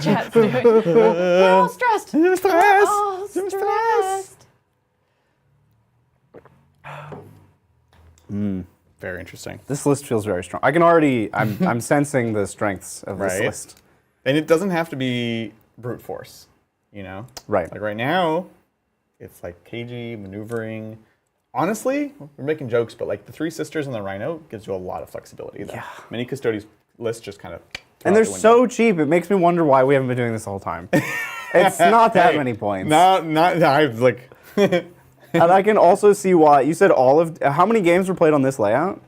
Chat's doing. We're all stressed.
Stress.
We're all stressed.
Very interesting.
This list feels very strong. I can already, I'm sensing the strengths of this
Right.
list.
And it doesn't have to be brute force, you know?
Right.
Like right now, it's like KG, maneuvering. Honestly, we're making jokes, but like the 3 sisters and the rhino gives you a lot of flexibility.
Yeah.
Many Custodes lists just kind of.
And they're so cheap, it makes me wonder why we haven't been doing this the whole time. It's not that
Hey,
many points.
I've like.
And I can also see why. You said all of, how many games were played on this layout?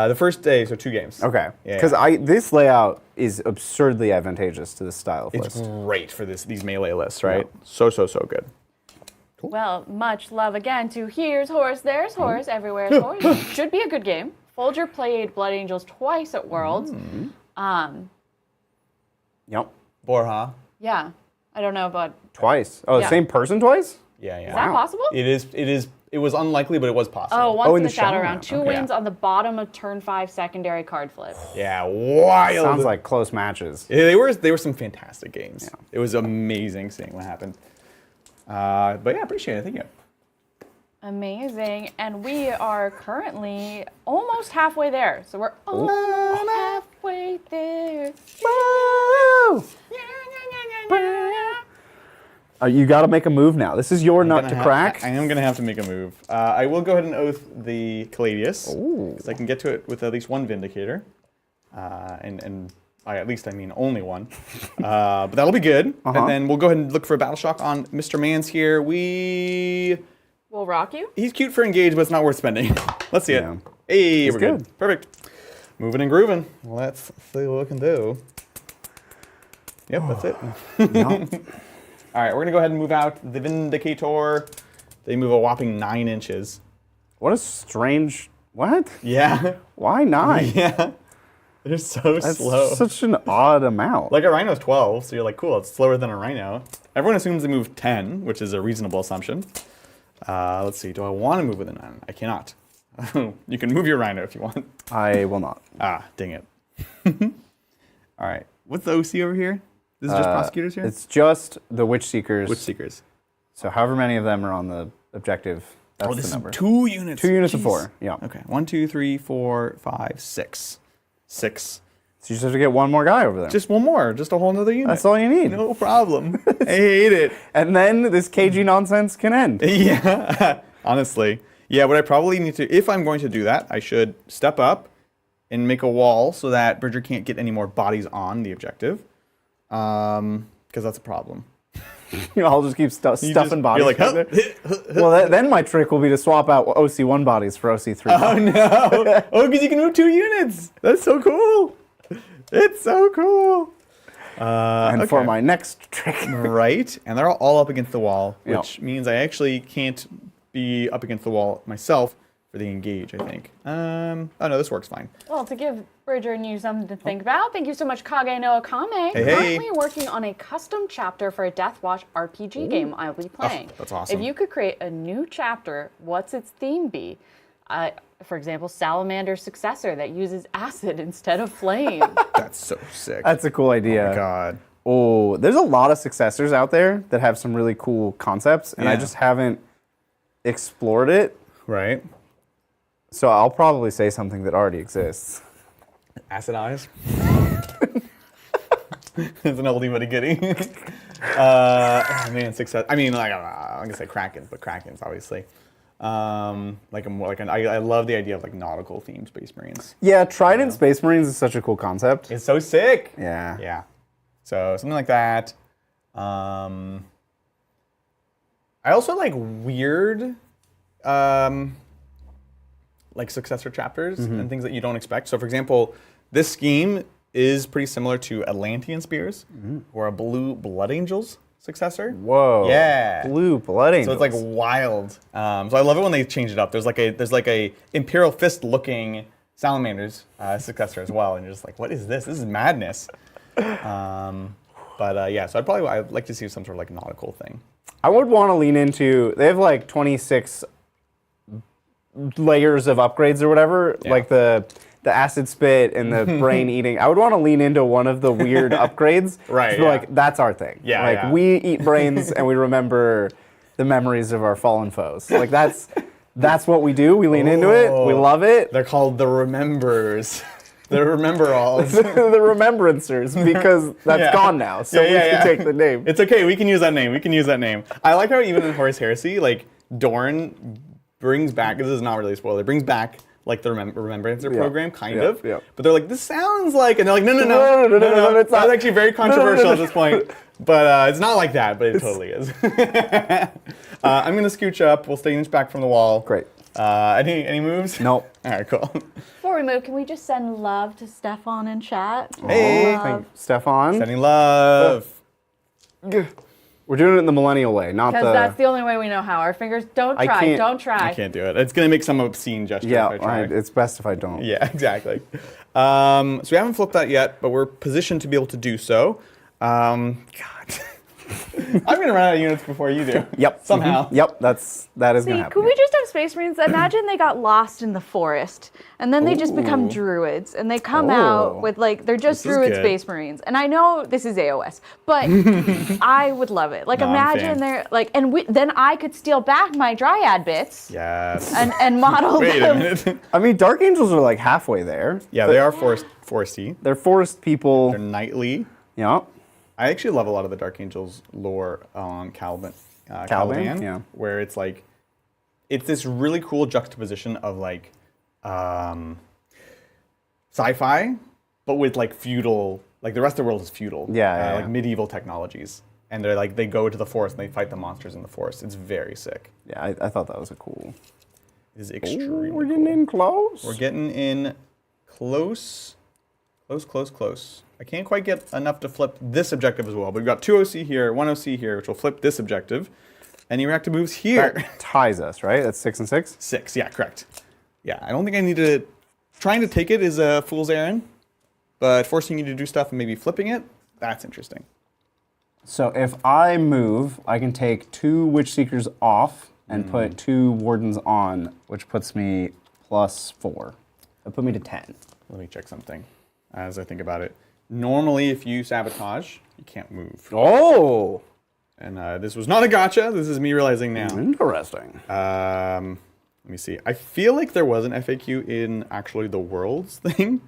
The first day, so 2 games.
Okay.
Yeah.
Because this layout is absurdly advantageous to this style of
It's
list.
great for these melee lists, right? So good.
Well, much love again to here's horse, there's horse, everywhere's horse. Should be a good game. Folger played Blood Angels twice at Worlds.
Yep.
Borja.
Yeah, I don't know about.
Twice. Oh,
Yeah.
the same person twice?
Yeah.
Is that possible?
It was unlikely, but it was possible.
Oh, once
Oh,
in the shadow round. 2
Okay.
wins on the bottom of turn 5 secondary card flip.
Yeah, wild.
Sounds like close matches.
Yeah, they were some fantastic games.
Yeah.
It was amazing seeing what happened. But yeah, appreciate it. Thank you.
Amazing. And we are currently almost halfway there. So we're almost halfway there.
Woo! You got to make a move now. This is your nut to crack.
I am going to have to make a move. I will go ahead and oath the Caladius, because I can get to it with at least 1 Vindicator. And at least I mean only 1. But that'll be good. And then we'll go ahead and look for a Battle Shock on Mr. Mans here.
We'll rock you.
He's cute for engage, but it's not worth spending. Let's see
Yeah.
it. Hey,
He's
we're good.
good.
Perfect. Moving and grooving. Let's see what we can do. Yep, that's it.
Yep.
All right, we're gonna go ahead and move out the Vindicator. They move a whopping 9 inches.
What a strange... What?
Yeah.
Why 9?
Yeah. They're so
That's
slow.
such an odd amount.
Like a rhino's 12, so you're like, cool, it's slower than a rhino. Everyone assumes they move 10, which is a reasonable assumption. Let's see, do I want to move with a 9? I cannot. You can move your rhino if you want.
I will not.
Ah, dang it. All right, what's the OC over here? This is just prosecutors here?
It's just the Witch Seekers.
Witch Seekers.
So however many of them are on the objective, that's
This
the
is
number.
2 units.
2 units of
Jeez.
4, yeah.
Okay, 1, 2, 3, 4, 5, 6. 6.
So you just have to get 1 more guy over there.
Just 1 more, just a whole nother unit.
That's all you need.
No problem. I hate it.
And then this cagey nonsense can end.
Yeah, honestly. Yeah, what I probably need to, if I'm going to do that, I should step up and make a wall so that Bridger can't get any more bodies on the objective. Because that's a problem.
I'll just keep stuffing bodies.
You're like,
right there. Well, then my trick will be to swap out OC1 bodies for OC3
oh
bodies.
no! Oh, because you can move 2 units. That's so cool. It's so cool.
And for my next trick.
Right, and they're all up against the wall,
Yep.
which means I actually can't be up against the wall myself for the engage, I think. Oh no, this works fine.
Well, to give Bridger and you something to think about, thank you so much, Kage no Akame.
Hey, hey.
Currently working on a custom chapter for a Death Watch RPG game I'll be playing.
that's awesome.
If you could create a new chapter, what's its theme be? For example, Salamander's successor that uses acid instead of flame.
That's so sick.
That's a cool idea.
Oh my god.
Oh, there's a lot of successors out there that have some really cool concepts, and I
Yeah.
just haven't explored it.
Right?
So I'll probably say something that already exists.
Acid eyes. It's an oldie but a goodie. Oh man, success. I mean, like I'm gonna say Krakens, but Krakens obviously. I love the idea of like nautical themed Space Marines.
Yeah, Trident Space Marines is such a cool concept.
It's so sick.
Yeah.
Yeah. So something like that. I also like weird, like successor chapters and things that you don't expect. So for example, this scheme is pretty similar to Atlantean Spears, or a Blue Blood Angels successor.
Whoa.
Yeah.
Blue Blood Angels.
So it's like wild. So I love it when they change it up. There's like a Imperial Fist looking Salamander's successor as well, and you're just like, what is this? This is madness. Yeah, so I'd like to see some sort of like nautical thing.
I would want to lean into, they have like 26 layers of upgrades or whatever,
Yeah.
like the acid spit and the brain eating. I would want to lean into one of the weird upgrades.
Right,
To be
yeah.
like, that's our thing.
Yeah,
Like,
yeah.
we eat brains and we remember the memories of our fallen foes. Like, that's what we do. We lean into it. We love it.
They're called the Remembers. The Remember-alls.
The Remembrancers, because that's
Yeah.
gone now. So we can take the name.
It's okay, we can use that name. I like how even in Horus Heresy, like, Dorn brings back, this is not really a spoiler, brings back like the Remembrancer program, kind of.
Yeah.
But they're like, this sounds like, and they're like, no,
No, it's not.
That's actually very controversial at this point. But it's not like that, but it totally is. I'm going to scooch up. We'll stay an inch back from the wall.
Great.
Any moves?
Nope.
All right, cool.
Before we move, can we just send love to Stefan in chat?
Hey.
Love.
Stefan.
Sending love.
We're doing it in the millennial way, not the...
Because that's the only way we know how. Our fingers, don't try.
I can't do it. It's going to make some obscene gesture
Yeah,
if I try.
it's best if I don't.
Yeah, exactly. So we haven't flipped that yet, but we're positioned to be able to do so. God. I'm going to run out of units before you do.
Yep.
Somehow.
Yep, that is going to happen.
Could we just have Space Marines? Imagine they got lost in the forest, and then they just become druids, and they come out with, like, they're just druid Space Marines. And I know this is AOS, but I would love it. Like, imagine they're, like, and then I could steal back my Dryad bits.
Yes.
And model
Wait
them.
a minute.
I mean, Dark Angels are, like, halfway there.
Yeah, they are foresty.
They're forest people.
They're knightly.
Yeah.
I actually love a lot of the Dark Angels lore on Caliban,
yeah.
where it's like, it's this really cool juxtaposition of like sci-fi, but with like feudal, like the rest of the world is feudal.
Yeah,
like medieval technologies. And they're like, they go to the forest and they fight the monsters in the forest. It's very sick.
Yeah, I thought that was a cool...
It is extremely
We're getting in close.
We're getting in close. Close. I can't quite get enough to flip this objective as well. But we've got 2 OC here, 1 OC here, which will flip this objective. Any reactive moves here.
That ties us, right? That's 6 and 6?
6, yeah, correct. Yeah, I don't think I need to... Trying to take it is a fool's errand. But forcing you to do stuff and maybe flipping it, that's interesting.
So if I move, I can take 2 Witch Seekers off and put 2 Wardens on, which puts me +4. That put me to 10.
Let me check something as I think about it. Normally, if you sabotage, you can't move.
Oh!
And this was not a gotcha. This is me realizing now.
Interesting.
Let me see. I feel like there was an FAQ in actually the Worlds thing,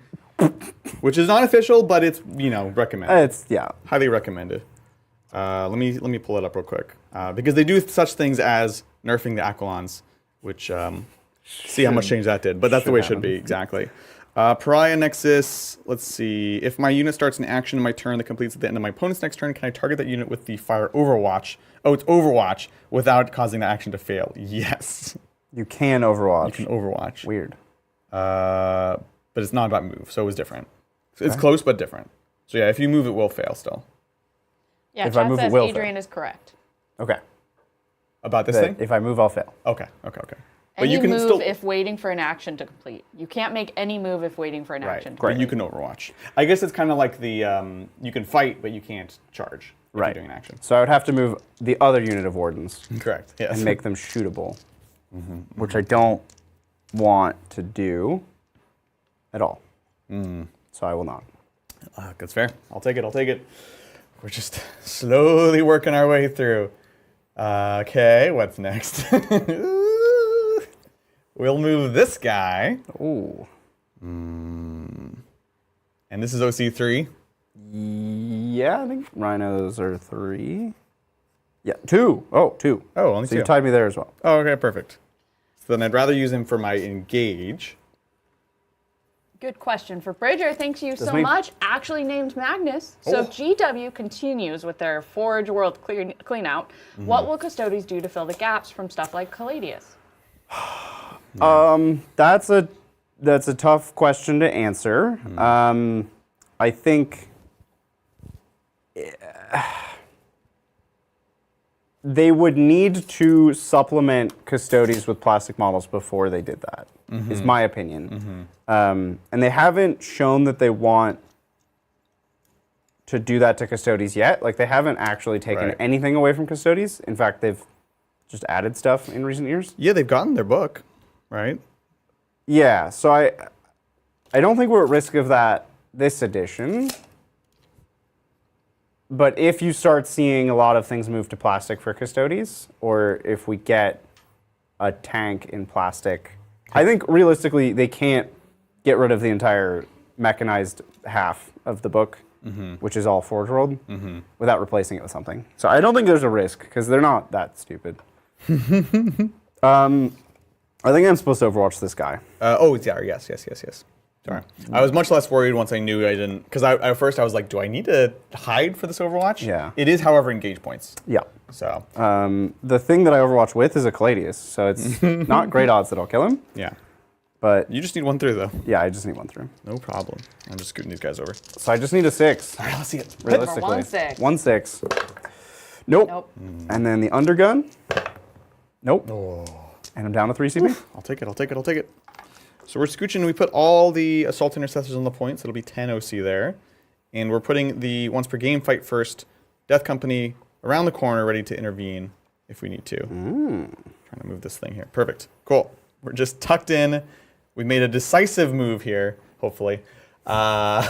which is not official, but it's, you know, recommended.
It's, yeah.
Highly recommended. Let me pull it up real quick. Because they do such things as nerfing the Aquilons, which, see how much change that did. But that's the way it should be, exactly. Pariah Nexus, let's see. If my unit starts an action in my turn that completes at the end of my opponent's next turn, can I target that unit with the Fire Overwatch? Oh, it's Overwatch without causing the action to fail. Yes.
You can Overwatch.
You can Overwatch.
Weird.
But it's not about move, so it was different. It's close, but different. So yeah, if you move, it will fail still.
Yeah,
If I
chat
move, it
says
will
Adrian is correct.
Okay.
About this
That
thing?
if I move, I'll fail.
Okay. But
Any
you can
move
still...
if waiting for an action to complete. You can't make any move if waiting for an action to
But
complete.
you can Overwatch. I guess it's kind of like the, you can fight, but you can't charge if you're doing an action.
So I would have to move the other unit of Wardens
Correct, yes.
and make them shootable, which I don't want to do at all. So I will not.
That's fair. I'll take it. We're just slowly working our way through. Okay, what's next? We'll move this guy.
Ooh.
And this is OC3.
Yeah, I think rhinos are 3. Yeah, 2. Oh, 2.
Oh, only
so
2.
you tied me there as well.
Oh, okay, perfect. So then I'd rather use him for my engage.
Good question for Bridger. Thank you so
me-
much. Actually named Magnus. So if GW continues with their Forge World clean out, what will Custodes do to fill the gaps from stuff like Caladius?
That's a tough question to answer. I think they would need to supplement Custodes with plastic models before they did that, is my opinion. And they haven't shown that they want to do that to Custodes yet. Like, they haven't actually taken anything away from Custodes. In fact, they've just added stuff in recent years.
Yeah, they've gotten their book, right?
Yeah, so I don't think we're at risk of that this edition. But if you start seeing a lot of things move to plastic for Custodes, or if we get a tank in plastic, I think realistically they can't get rid of the entire mechanized half of the book, which is all Forge World, without replacing it with something. So I don't think there's a risk, because they're not that stupid. I think I'm supposed to Overwatch this guy.
Oh, yeah, yes. Sorry. Sorry. I was much less worried once I knew I didn't, because at first I was like, do I need to hide for this Overwatch?
Yeah.
It is, however, engage points.
Yeah.
So.
The thing that I Overwatch with is a Caladius, so it's not great odds that I'll kill him.
Yeah.
But
You just need 1 through, though.
yeah, I just need 1 through.
No problem. I'm just scooting these guys over.
So I just need a 6.
All right, let's see it.
Realistically.
1/6.
1/6. Nope.
Nope.
And then the undergun. Nope.
Oh.
And I'm down to 3 CP.
I'll take it, I'll take it, I'll take it. So we're scooching, we put all the Assault Intercessors on the points, it'll be 10 OC there. And we're putting the once per game fight first, Death Company around the corner, ready to intervene if we need to. Trying to move this thing here. Perfect. Cool. We're just tucked in. We made a decisive move here, hopefully. So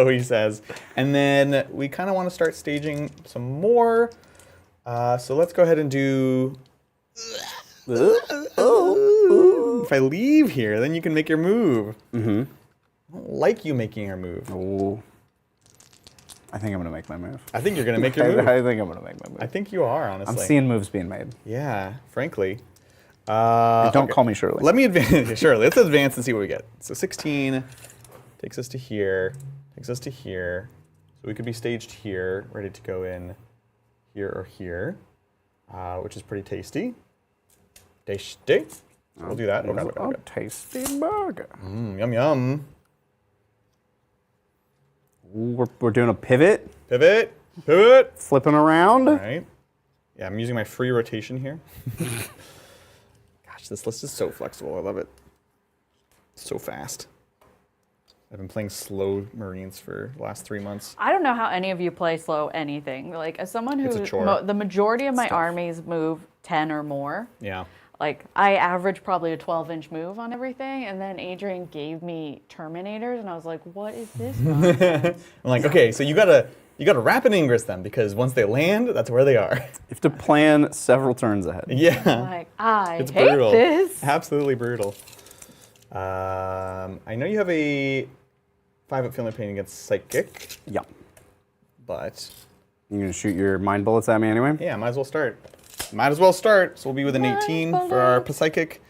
he says. And then we kind of want to start staging some more. So let's go ahead and do... If I leave here, then you can make your move. I don't like you making your move.
Oh. I think I'm going to make my move.
I think you're going to make your move.
I think I'm going to make my move.
I think you are, honestly.
I'm seeing moves being made.
Yeah, frankly.
Don't call me Shirley.
Let me advance. Shirley, let's advance and see what we get. So 16 takes us to here, takes us to here. So we could be staged here, ready to go in here or here, which is pretty tasty. Tasty. So we'll do that. Okay, okay, okay.
Tasty burger.
Yum, yum.
Ooh, we're doing a pivot.
Pivot. Pivot.
Flipping around.
All right. Yeah, I'm using my free rotation here. Gosh, this list is so flexible. I love it. So fast. I've been playing slow Marines for the last 3 months.
I don't know how any of you play slow anything. Like, as someone who
It's a chore.
the majority of my
tough.
armies move 10 or more.
Yeah.
Like, I average probably a 12-inch move on everything, and then Adrian gave me Terminators, and I was like, what is this nonsense?
I'm like, okay, so you gotta rapid ingress them, because once they land, that's where they are.
You have to plan several turns ahead.
Yeah.
Like, I
It's
hate
brutal.
this.
Absolutely brutal. I know you have a 5-up feeling pain against Psychic,
Yeah.
but
You're going to shoot your mind bullets at me anyway?
yeah, might as well start. Might as well start. So we'll be with an 18 for our Psychic.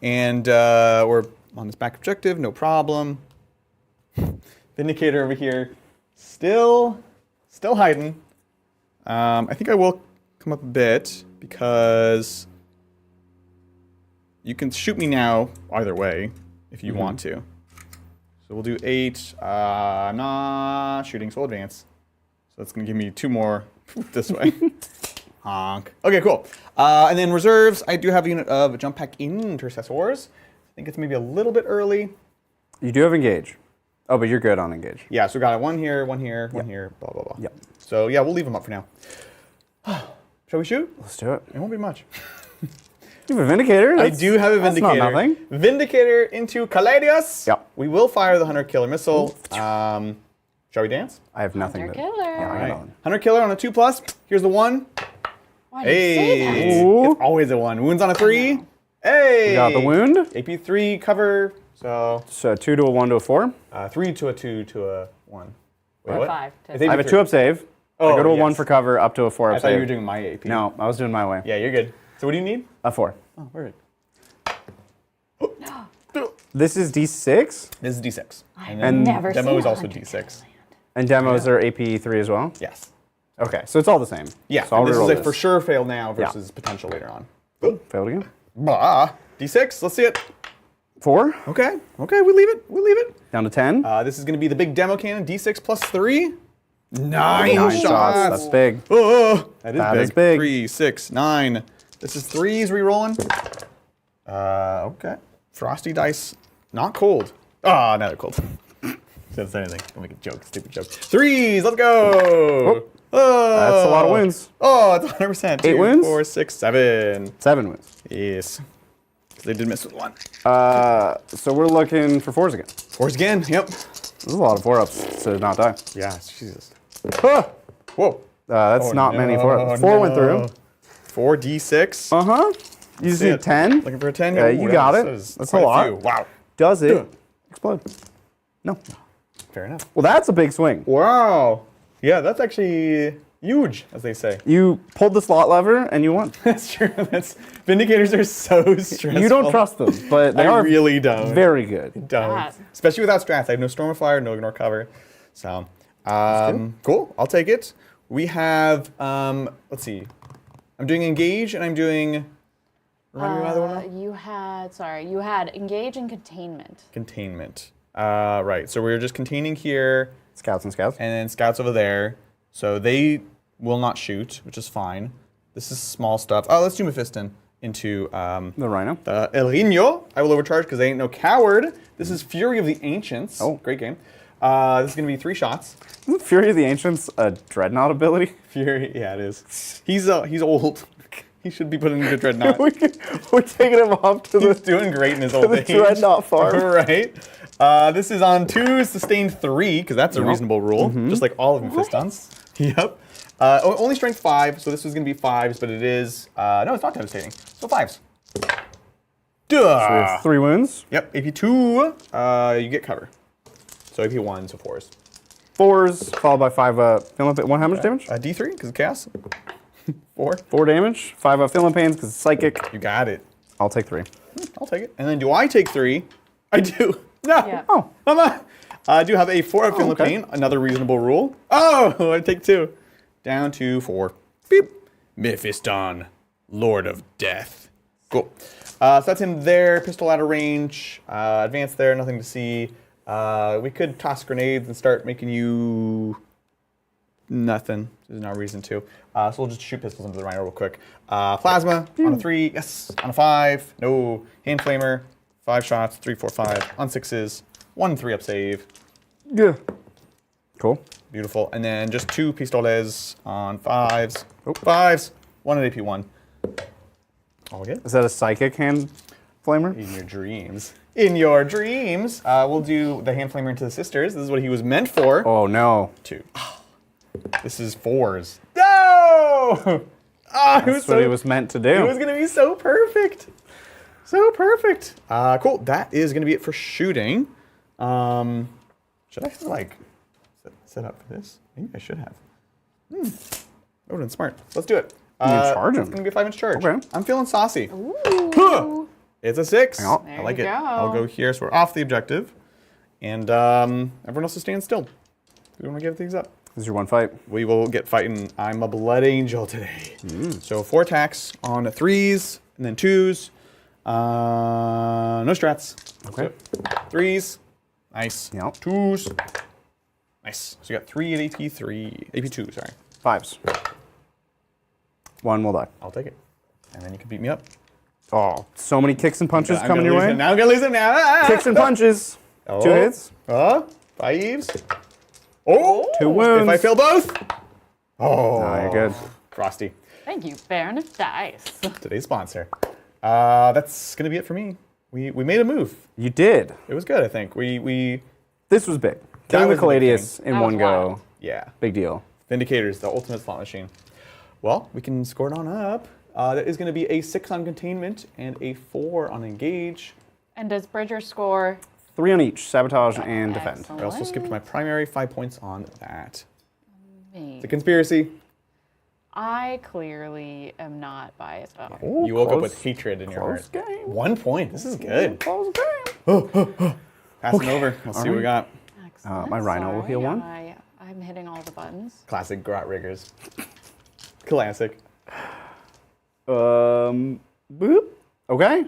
And we're on this back objective, no problem. Vindicator over here, still hiding. I think I will come up a bit because you can shoot me now either way if you want to. So we'll do 8. I'm not shooting, so we'll advance. So that's going to give me 2 more this way. Honk. Okay, cool. And then reserves, I do have a unit of jump pack intercessors. I think it's maybe a little bit early.
You do have engage. Oh, but you're good on engage.
Yeah, so we got 1 here, 1 here, 1 here, blah, blah, blah.
Yep.
So yeah, we'll leave them up for now. Shall we shoot?
Let's do it.
It won't be much.
You have a Vindicator?
I do have a Vindicator.
That's not nothing.
Vindicator into Caladius.
Yep.
We will fire the Hunter Killer Missile. Shall we dance?
I have nothing
Hunter
to...
Killer.
Yeah, I got
All right.
nothing.
Hunter Killer on a 2+. Here's the 1.
Why do you say that?
Hey,
Ooh.
it's always a 1. Wounds on a 3. Hey.
You got the wound.
AP3 cover. So
So 2 to a 1 to a 4.
3 to a 2 to a 1. Wait,
Or
what?
5 to-
It's
I have a
AP3.
2-up save.
Oh,
I go to a 1
yes.
for cover, up to a 4-up
I
save.
thought you were doing my AP.
No, I was doing my way.
Yeah, you're good. So what do you need?
A 4.
Oh, we're good.
This is D6,
This is D6.
I've
then
never
demo
seen
is
a
also
Hunter
D6.
Killer.
and demos are AP3 as well.
Yes.
Okay, so it's all the same.
Yeah,
so I'll
and this is
reroll
a for sure fail now versus potential later on.
Failed again.
Bah. D6, let's see it.
4,
Okay, we leave it. We leave it.
down to 10.
This is going to be the big demo cannon, D6 plus 3. 9
9
shots.
shots. That's big.
Oh, that
That is big.
3, 6, 9. This is 3s re-rolling. Okay. Frosty dice, not cold. Ah, now they're cold. Don't say anything. Don't make a joke, stupid joke. 3s, let's go. Oh,
That's a lot of wins.
Oh, it's 100%.
8 wins?
4, 6, 7.
7 wins.
Yes. They did miss with 1.
So we're looking for 4s again.
4s again, yep.
This is a lot of 4-ups to not die.
Yeah, Jesus. Ah! Whoa.
That's
Oh,
not many
no,
4-ups. 4 went through.
4d6.
Uh-huh. You just need 10.
Looking for a 10?
Yeah, you got it. That's a lot.
Wow.
Does it explode? No.
Fair enough.
Well, that's a big swing.
Wow. Yeah, that's actually Huge, as they say.
You pulled the slot lever and you won.
That's true. Vindicators are so stressful.
You don't trust them, but they
I
are
really don't.
very good.
Don't. Especially without strats. I have no Storm of Fire, no Ignore Cover. So, cool. I'll take it. We have, let's see. I'm doing Engage and I'm doing, remind me of the other one?
You had Engage and Containment.
Containment. Right, so we're just containing here.
Scouts and scouts.
And then scouts over there. So they will not shoot, which is fine. This is small stuff. Oh, let's do Mephiston into
The Rhino.
El Rino. I will overcharge because they ain't no coward. This is Fury of the Ancients.
Oh.
Great game. This is going to be 3 shots.
Isn't Fury of the Ancients a Dreadnought ability?
Fury, yeah, it is. He's old. He should be put into Dreadnought.
We're taking him off to
He's
the
doing great in his old age.
Dreadnought farm.
Right. This is on 2, sustained 3, because that's a reasonable rule, just like all of Mephistons. Yep. Only strength 5, so this is going to be 5s, but it is... no, it's not devastating. So 5s. Duh!
So we have 3 wounds.
Yep, AP 2, you get cover. So AP 1, so 4s.
4s, followed by 5 filament. How much damage?
D3, because of chaos. 4.
4 damage. 5 filament pains, because it's psychic.
You got it.
I'll take 3.
I'll take it. And then do I take 3? I do. No.
Yeah.
Oh.
Mama. I do have a 4 of Filament
okay.
Pain, another reasonable rule. Oh, I take 2. Down to 4. Beep. Mephiston, Lord of Death. Cool. So that's him there. Pistol out of range. Advance there, nothing to see. We could toss grenades and start making you nothing. There's no reason to. So we'll just shoot pistols into the Rhino real quick. Plasma on a 3. Yes. On a 5. No. Hand Flamer. 5 shots. 3, 4, 5. On 6s. 1 3-up save.
Yeah. Cool.
Beautiful. And then just 2 pistoles on 5s.
Oh.
5s. 1 at AP 1. All good.
Is that a psychic hand flamer?
In your dreams. In your dreams. We'll do the hand flamer into the sisters. This is what he was meant for.
Oh, no.
2. This is 4s. No!
That's what it was meant to do.
It was going to be so perfect. So perfect. Cool. That is going to be it for shooting. Should I have, like, set up for this? Maybe I should have. That would have been smart. Let's do it.
You can charge him.
It's going to be a 5-inch charge.
Okay.
I'm feeling saucy.
Ooh.
It's a 6.
Hang on.
I
There
like
you
it.
go.
I'll go here, so we're off the objective. And everyone else is staying still. We want to give things up.
This is your 1 fight.
We will get fighting. I'm a blood angel today. So 4 attacks on 3s and then 2s. No strats.
Okay.
So 3s. Nice.
Yep.
2s. Nice. So you got 3 at AP3. AP2, sorry.
5s. 1 will die.
I'll take it. And then you can beat me up.
Oh, so many kicks and punches
I'm
coming
gonna
your
lose
way.
him now. I'm going to lose him now. Ah!
Kicks and punches.
Oh.
2 hits.
5s. Oh!
2 wounds.
If I fail both. Oh.
Oh, you're good.
Frosty.
Thank you, Baron of Dice.
Today's sponsor. That's going to be it for me. We made a move.
You did.
It was good, I think. We
This was big. Killing the
was the big
Caladius in
That
one
was
go.
wild.
yeah.
Big deal.
Vindicators, the ultimate slot machine. Well, we can score it on up. That is going to be a 6 on containment and a 4 on engage.
And does Bridger score?
3 on each. Sabotage and defend.
Excellent.
I also skipped my primary 5 points on that.
Me.
The conspiracy.
I clearly am not biased at all.
Ooh,
You woke up
close-
with hatred in your
close
heart.
game.
1 point. This is good.
Close game.
Passing over. Let's see what we got.
Excellent.
my Rhino will heal
Sorry,
one.
I'm hitting all the buttons.
Classic Grot Riggers. Classic.
Boop. Okay.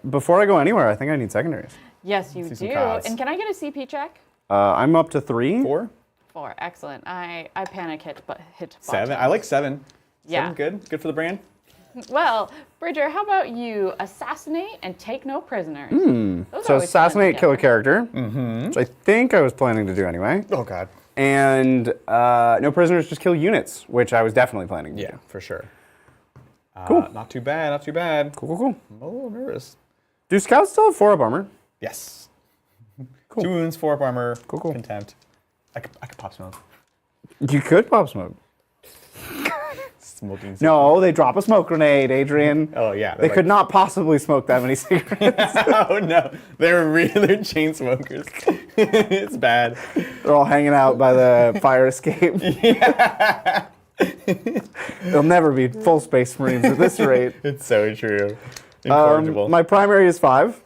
Before I go anywhere, I think I need secondaries.
Yes, you
see some
do.
cards.
And can I get a CP check?
I'm up to 3.
4?
4. Excellent. I panic hit
7.
button.
I like 7.
Yeah.
7 good. Good for the brand.
Well, Bridger, how about you assassinate and take no prisoners? Those are
So
always fun
assassinate, kill a
together.
character, which I think I was planning to do anyway.
Oh, God.
And no prisoners, just kill units, which I was definitely planning to
Yeah,
do.
for sure.
Cool.
Not too bad. Not too bad.
Cool, cool, cool.
I'm a little nervous.
Do scouts still have 4-up armor?
Yes.
Cool.
2 wounds, 4 up armor.
Cool, cool.
Contempt. I could pop smoke.
You could pop smoke.
smoking.
No, they drop a smoke grenade, Adrian.
Oh yeah.
They could not possibly smoke that many cigarettes.
Oh no, they're chain smokers. It's bad.
They're all hanging out by the fire escape.
Yeah.
They'll never be full Space Marines at this rate.
It's so true. Incorrigible.
My primary is 5.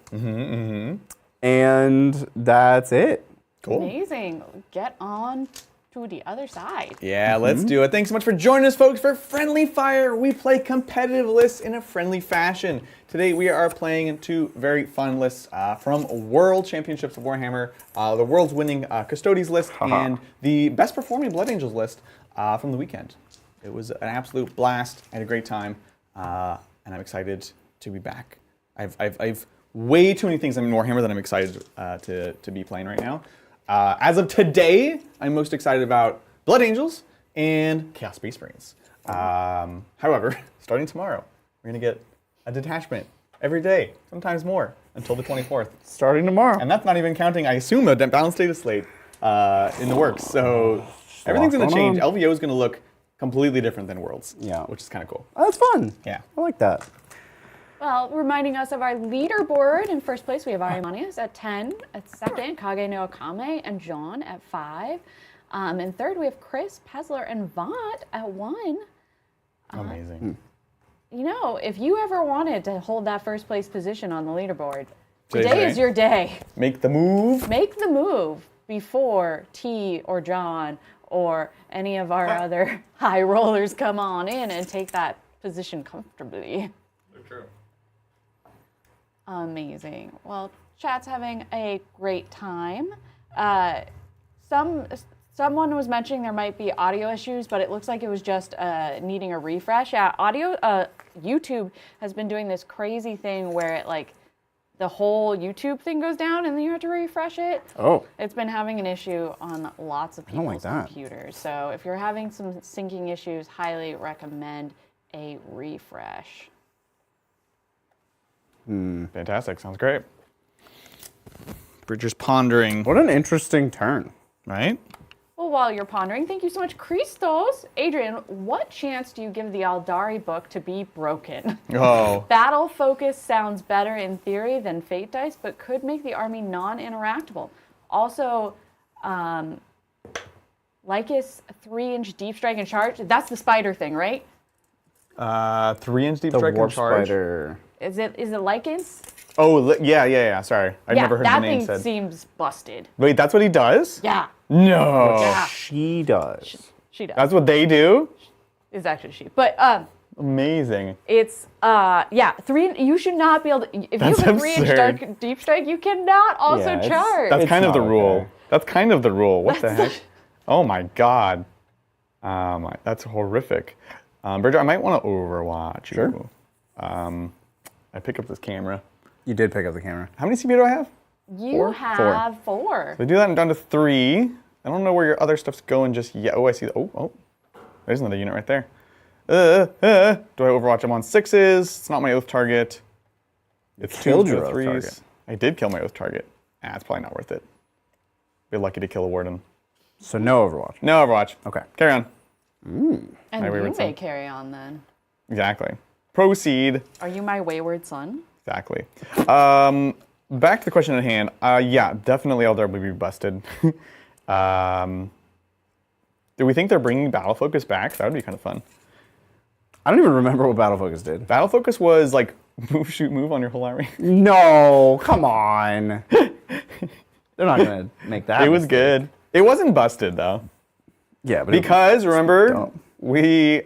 And that's it.
Cool.
Amazing. Get on to the other side.
Yeah, let's do it. Thanks so much for joining us, folks, for Friendly Fire. We play competitive lists in a friendly fashion. Today we are playing 2 very fun lists from World Championships of Warhammer, the world's winning Custodes list and the best performing Blood Angels list from the weekend. It was an absolute blast. I had a great time, and I'm excited to be back. I've way too many things in Warhammer that I'm excited to be playing right now. As of today, I'm most excited about Blood Angels and Chaos Space Marines. However, starting tomorrow, we're going to get a detachment every day, sometimes more, until the 24th.
Starting tomorrow.
And that's not even counting, I assume, a balanced data slate in the works. So everything's going to change. LVO is going to look completely different than Worlds, which is kind of cool.
Oh, that's fun.
Yeah.
I like that.
Well, reminding us of our leaderboard, in first place we have Ariamanias at 10, at second Kage no Akame and John at 5, and third we have Chris, Pesler, and Vaught at 1.
Amazing.
You know, if you ever wanted to hold that first place position on the leaderboard,
Today's
today
day.
is your day.
Make the move.
Make the move before T or John or any of our other high rollers come on in and take that position comfortably.
True.
Amazing. Well, chat's having a great time. Someone was mentioning there might be audio issues, but it looks like it was just needing a refresh. Yeah, YouTube has been doing this crazy thing where it the whole YouTube thing goes down and then you have to refresh it.
Oh.
It's been having an issue on lots of
don't like
people's
that.
computers. So if you're having some syncing issues, highly recommend a refresh.
Fantastic. Sounds great. We're just pondering,
What an interesting turn.
right?
Well, while you're pondering, thank you so much, Christos. Adrian, what chance do you give the Aldari book to be broken?
Oh.
Battle focus sounds better in theory than Fate dice, but could make the army non-interactable. Also, Lycus 3-inch deep strike and charge. That's the spider thing, right?
3-inch deep
The
strike
warp
and charge.
spider.
Is it Lycus?
Oh, yeah. Sorry, I've never heard the
that
name
thing
said.
seems busted.
Wait, that's what he does?
Yeah,
No.
Yeah.
She does.
she does.
That's what they do?
It's actually she. But
Amazing.
it's 3. You should not be able to. If
That's
you have a 3-inch
absurd.
deep strike, you cannot also
Yeah, it's-
charge.
That's
It's
kind of the
not
rule.
okay.
That's kind of the rule. What the heck? Oh my god. That's horrific. Bridger, I might want to overwatch you.
Sure.
I pick up this camera.
You did pick up the camera.
How many CP do I have?
You have 4.
So I do that, I'm down to 3. I don't know where your other stuff's going just yet. Oh, I see. Oh. There's another unit right there. Do I overwatch? I'm on 6s. It's not my oath target. It's
killed
2s
your
to
oath
3s.
target.
I did kill my oath target. It's probably not worth it. Be lucky to kill a warden.
So no Overwatch.
No Overwatch.
Okay.
Carry on.
And
My
you
wayward
may
son.
carry on then.
Exactly. Proceed.
Are you my wayward son?
Exactly. Back to the question at hand. Yeah, definitely Eldar will be busted. Do we think they're bringing Battle Focus back? That would be kind of fun.
I don't even remember what Battle Focus did.
Battle Focus was like move, shoot, move on your whole army.
No, come on. They're not going to make that.
It was
mistake.
good. It wasn't busted though.
Yeah, but
Because remember,
dumb.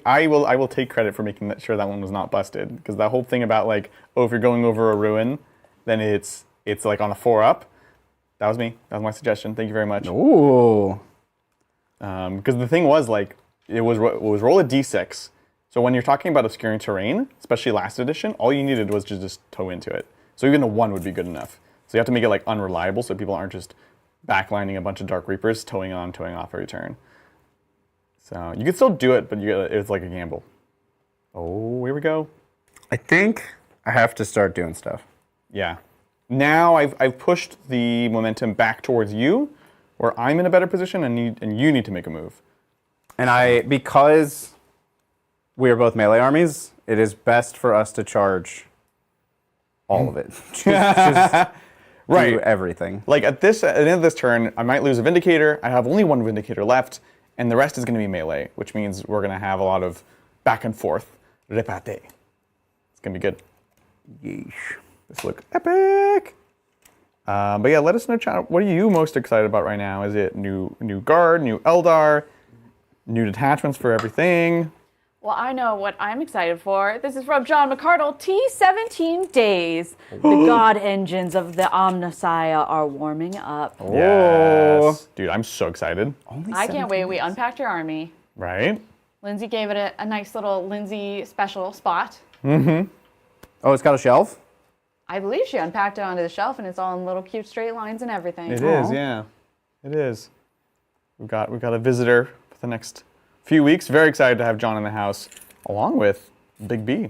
I will take credit for making sure that one was not busted. Because that whole thing about like, oh, if you're going over a ruin, then it's like on a 4-up. That was me. That was my suggestion. Thank you very much.
Ooh.
Because the thing was like, it was roll a d6. So when you're talking about obscuring terrain, especially last edition, all you needed was to just toe into it. So even a 1 would be good enough. So you have to make it like unreliable so people aren't just backlining a bunch of Dark Reapers, towing on, towing off every turn. So you could still do it, but it's like a gamble. Oh, here we go.
I think I have to start doing stuff.
Yeah. Now I've pushed the momentum back towards you, where I'm in a better position and you need to make a move.
And because we are both melee armies, it is best for us to charge all of it. just
Right.
do everything.
Like at the end of this turn, I might lose a Vindicator. I have only one Vindicator left, and the rest is going to be melee, which means we're going to have a lot of back and forth. Repate. It's going to be good.
Yeesh.
This look epic. But yeah, let us know, chat. What are you most excited about right now? Is it new guard, new Eldar, new detachments for everything?
Well, I know what I'm excited for. This is from John McCardle. T17 days. The god engines of the Omnissiah are warming up.
Yes. Dude, I'm so excited.
Only
I can't wait.
17
We unpacked your army.
Right?
Lindsay gave it a nice little Lindsay special spot.
Oh, it's got a shelf?
I believe she unpacked it onto the shelf, and it's all in little cute straight lines and everything.
It is, yeah. It is. We've got a visitor for the next few weeks. Very excited to have John in the house, along with Big B.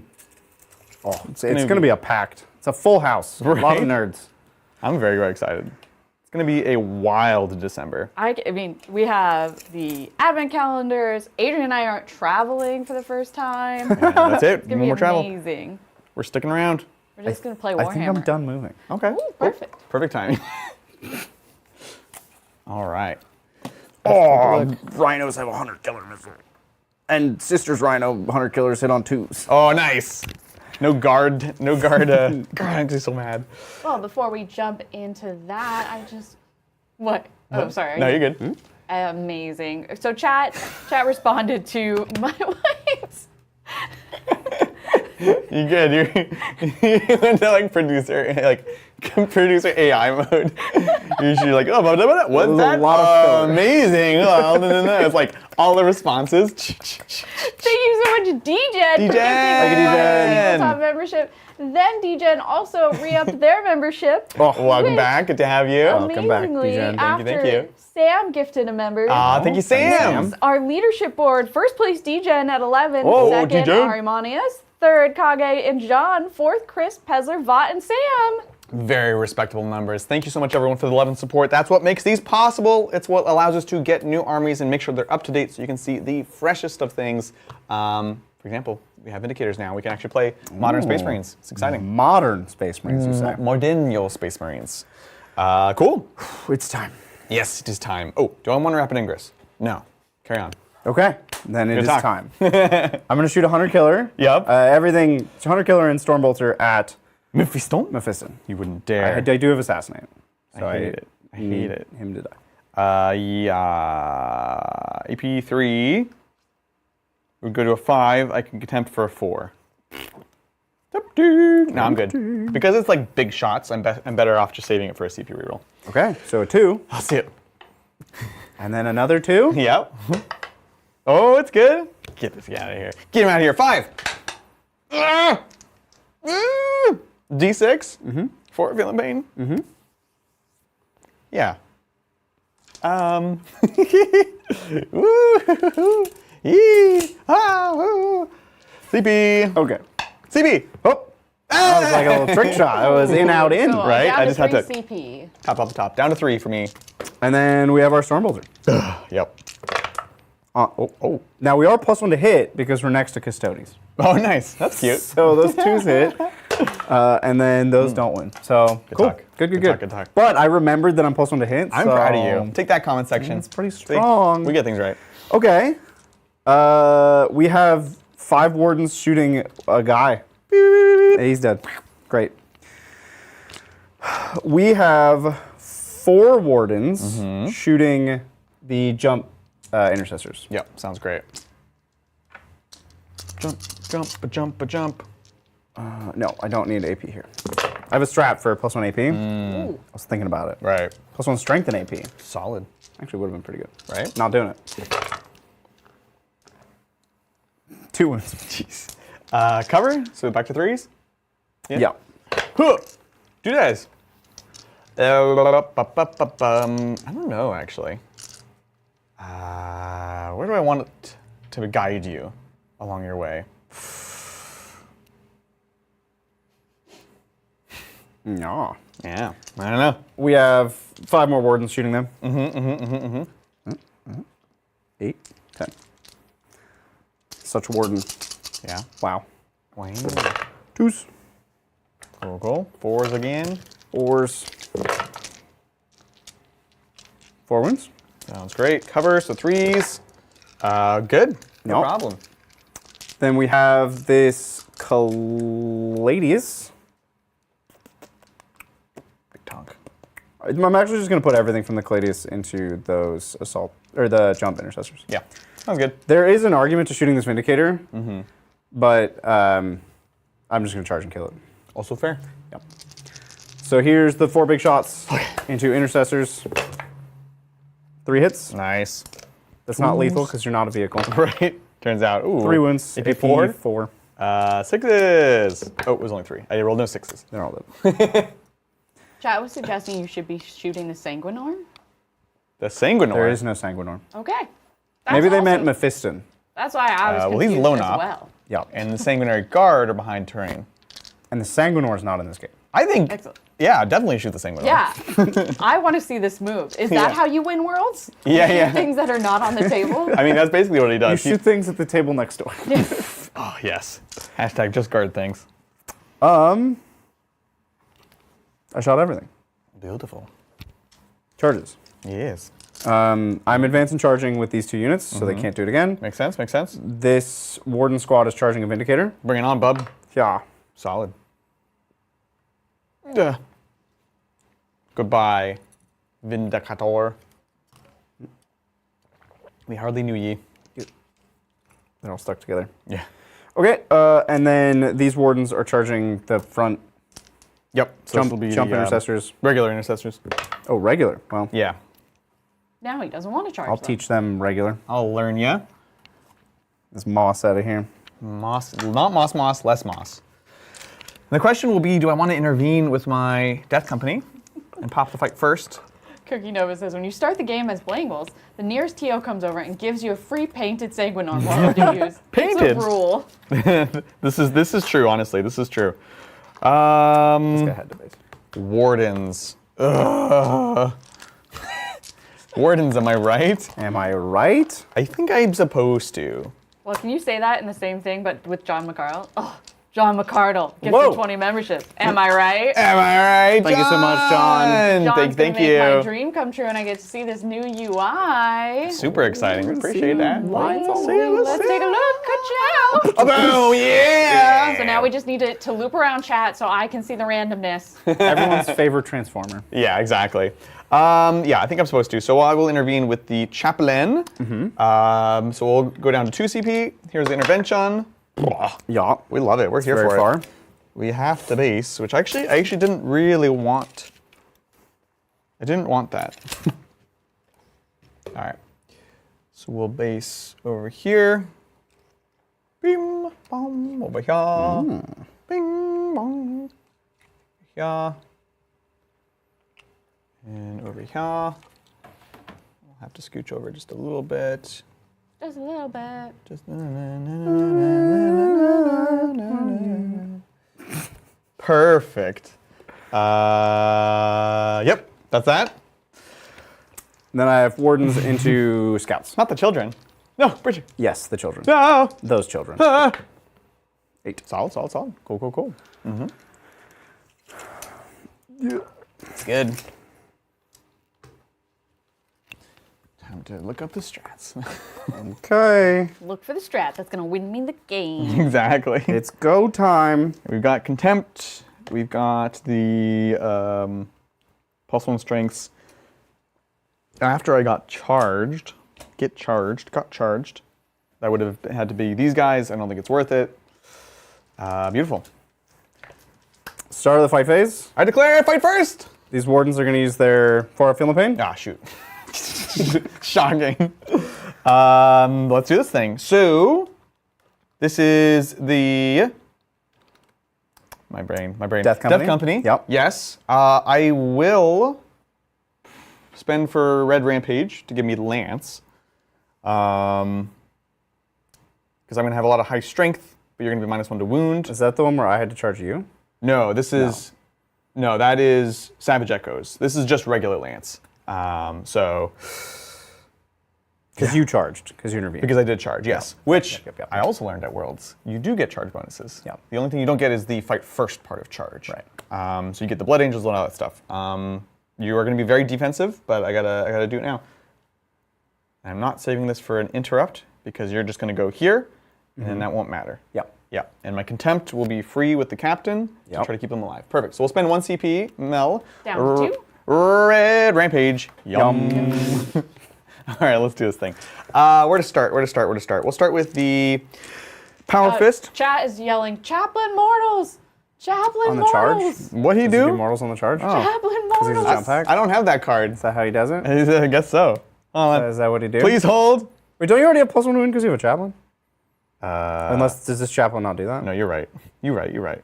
Oh, it's going to be a packed. It's a full house. A lot of
Right?
nerds.
I'm very, very excited. It's going to be a wild December.
I mean, we have the advent calendars. Adrian and I aren't traveling for the first time.
And that's it.
It's
No
gonna
more
be
travel.
amazing.
We're sticking around.
We're just gonna play Warhammer.
I think I'm done moving.
Okay.
Ooh, perfect.
Perfect timing. All right.
Oh, rhinos have a 100 killer missile. And Sister's Rhino 100 killers hit on 2s.
Oh, nice. No guard. God, I'm actually so mad.
Well, before we jump into that, I just what? Oh, sorry.
No, you're good.
Amazing. So chat responded to my wife's.
You good? You went to like producer AI mode. Usually like, oh, what's that?
There's a lot of filler.
Amazing. It's like all the responses.
Thank you so much, DGen.
DGen.
For
Thank you, DGen.
Top membership. Then DGen also re-upped their membership.
Welcome back. Good to have you.
Welcome back,
Amazingly,
DGen.
after
Thank you.
Sam gifted a member.
Thank you, Sam.
Our leadership board, first place DGen at 11,
Whoa,
second
DGen.
Arimanius, third Kage and John, fourth Chris, Pezler, Vought, and Sam.
Very respectable numbers. Thank you so much, everyone, for the love and support. That's what makes these possible. It's what allows us to get new armies and make sure they're up to date so you can see the freshest of things. For example, we have indicators now. We can actually play modern Space Marines. It's exciting.
Modern Space Marines, you say.
Modernio Space Marines. Cool.
It's time.
Yes, it is time. Oh, do I want to Rapid Ingress? No. Carry on.
Okay, then it is
talk.
time. I'm going to shoot a 100 killer.
Yep.
Everything, 100 killer and Stormbolter at
Mephiston?
Mephiston.
You wouldn't dare.
I do have Assassinate. So
I hate it. I hate
need
it.
him to die.
Yeah. EP3 would go to a 5. I can attempt for a 4. No, I'm good. Because it's like big shots, I'm better off just saving it for a CP reroll.
Okay, so a 2.
I'll see it.
And then another 2.
Yep. Oh, it's good. Get this guy out of here. Get him out of here. 5. D6. For feeling pain. Yeah. Woo. Yee. Ah, woo. CP.
Okay.
CP.
Oh, that was like a little trick shot. It was in, out, in.
So,
Right,
down
I
to
just had
3
to-
CP.
Top off the top. Down to 3 for me.
And then we have our Stormbolter.
Yep.
Oh. Now we are +1 to hit because we're next to Custodes.
Oh, nice. That's cute.
So those 2s hit, and then those don't win. So cool.
talk.
Good.
Good talk.
But I remembered that I'm +1 to hit.
I'm proud of you. Take that comment section.
It's pretty
See?
strong.
We get things right.
Okay. We have 5 wardens shooting a guy. He's dead. Great. We have 4 wardens shooting the jump intercessors.
Yep, sounds great. Jump.
No, I don't need AP here. I have a strat for +1 AP.
Ooh.
I was thinking about it.
Right.
+1 strength and AP.
Solid.
Actually, would have been pretty good.
Right?
Not doing it. 2 wounds.
Jeez. Cover, so back to 3s.
Yeah.
Huh. Do this. I don't know, actually. Where do I want it to guide you along your way?
No.
Yeah, I don't know.
We have 5 more wardens shooting them. 8, 10. Such warden.
Yeah.
Wow.
Wayne.
2s.
Cool, cool. 4s again.
4s. 4 wounds.
Sounds great. Cover, so 3s. Good. No
Nope.
problem.
Then we have this Caladius.
Big tonk.
I'm actually just going to put everything from the Caladius into those assault or the jump intercessors.
Yeah. Sounds good.
There is an argument to shooting this Vindicator, but I'm just going to charge and kill it.
Also fair.
Yep. So here's the 4 big shots into intercessors. 3 hits.
Nice.
That's not lethal because you're not a vehicle.
Right. Turns out, ooh.
3 wounds.
AP 4.
4.
6s. Oh, it was only 3. I rolled no 6s.
They're all dead.
Chat was suggesting you should be shooting the Sanguinor.
The Sanguinor.
There is no Sanguinor.
Okay.
Maybe they
also-
meant Mephiston.
That's why I was
well,
confused
he's lone
as
op.
well.
Yeah.
And the Sanguinary Guard are behind terrain.
And the Sanguinor is not in this game.
I think,
Excellent.
yeah, definitely shoot the Sanguinor.
Yeah. I want to see this move. Is that
Yeah.
how you win worlds?
Yeah,
You shoot
yeah.
Things that are not on the table?
I mean, that's basically what he
You
does.
shoot things at the table next door.
Oh, yes. Hashtag just guard things.
I shot everything.
Beautiful.
Charges.
Yes.
I'm advancing charging with these 2 units, so they can't do it again.
Makes sense, makes sense.
This Warden squad is charging a Vindicator.
Bring it on, bub.
Yeah.
Solid. Ugh. Goodbye, Vindicator. We hardly knew ye.
They're all stuck together.
Yeah.
Okay, and then these Wardens are charging the front
Yep. So this will
jump,
be
jump
the,
intercessors.
regular intercessors.
Oh, regular. Well,
Yeah.
Now he doesn't want to charge
I'll
them.
teach them regular.
I'll learn ya.
This moss out of here.
Moss, not moss, less moss. And the question will be, do I want to intervene with my death company and pop the fight first?
Cookie Nova says, when you start the game as Playing Wolves, the nearest TO comes over and gives you a free painted Sanguinor model to use.
Painted?
It's a rule.
This is true, honestly. This is true.
This guy had to base.
Wardens. Ugh. Wardens, am I right?
Am I right?
I think I'm supposed to.
Well, can you say that in the same thing, but with John McCardle? Oh, John McCardle gets
Whoa.
you 20 memberships. Am I right?
Am I right,
Thank you so much, John.
John's
Thank
gonna make my
you.
dream come true, and I get to see this new UI.
Super exciting. We appreciate that.
Lights all
Let's take a look. Ka-chow.
Oh, yeah!
So now we just need to loop around chat so I can see the randomness.
Everyone's favorite Transformer.
Yeah, exactly. Yeah, I think I'm supposed to. So I will intervene with the chaplain. So we'll go down to 2 CP. Here's the intervention.
Yeah.
We love it. We're here
Very
for
far.
it. We have to base, which I actually didn't really want. I didn't want that. All right. So we'll base over here. Bing, bong, over here. Bing, bong. Here. And over here. We'll have to scooch over just a little bit.
Just a little bit.
Just perfect. Yep, that's that.
Then I have Wardens into Scouts.
Not the children. No, Bridget.
Yes, the children.
No.
Those children. 8.
Solid, solid, solid. Cool, cool, cool. Yeah. It's good. Time to look up the strats.
Okay.
Look for the strat that's going to win me the game.
Exactly.
It's go time.
We've got Contempt. We've got the Plus 1 Strengths. After I got charged, got charged, that would have had to be these guys. I don't think it's worth it. Beautiful.
Start of the fight phase.
I declare fight first!
These Wardens are going to use their 4 Feel No Pain.
Ah, shoot. Shocking. Let's do this thing. So, this is the... My brain.
Death Company?
Death Company.
Yep.
Yes. I will spend for Red Rampage to give me Lance. Because I'm going to have a lot of high strength, but you're going to be -1 to wound.
Is that the one where I had to charge you?
No, this is... No, that is Savage Echoes. This is just regular Lance. So...
Because you charged, because you intervened.
Because I did charge, yes. Which
Yep.
I also learned at Worlds. You do get charge bonuses.
Yep.
The only thing you don't get is the fight first part of charge.
Right.
So you get the Blood Angels and all that stuff. You are going to be very defensive, but I gotta do it now. I'm not saving this for an interrupt because you're just going to go here, and that won't matter.
Yep.
Yeah, and my contempt will be free with the captain to
Yep.
try to keep them alive. Perfect. So we'll spend 1 CP, Mel.
Down to 2.
Red Rampage. Yum. All right, let's do this thing. Where to start? We'll start with the Power Fist.
Chat is yelling, Chaplain Mortals! Chaplain
On the charge?
Mortals!
What'd he
Does he
do?
do mortals on the charge?
Chaplain
Is he
Mortals!
just jump pack?
I don't have that card.
Is that how he does it?
I guess so. Hold on.
Is that what he do?
Please hold.
Wait, don't you already have +1 to win because you have a chaplain? Unless, does this chaplain not do that?
No, you're right. You're right.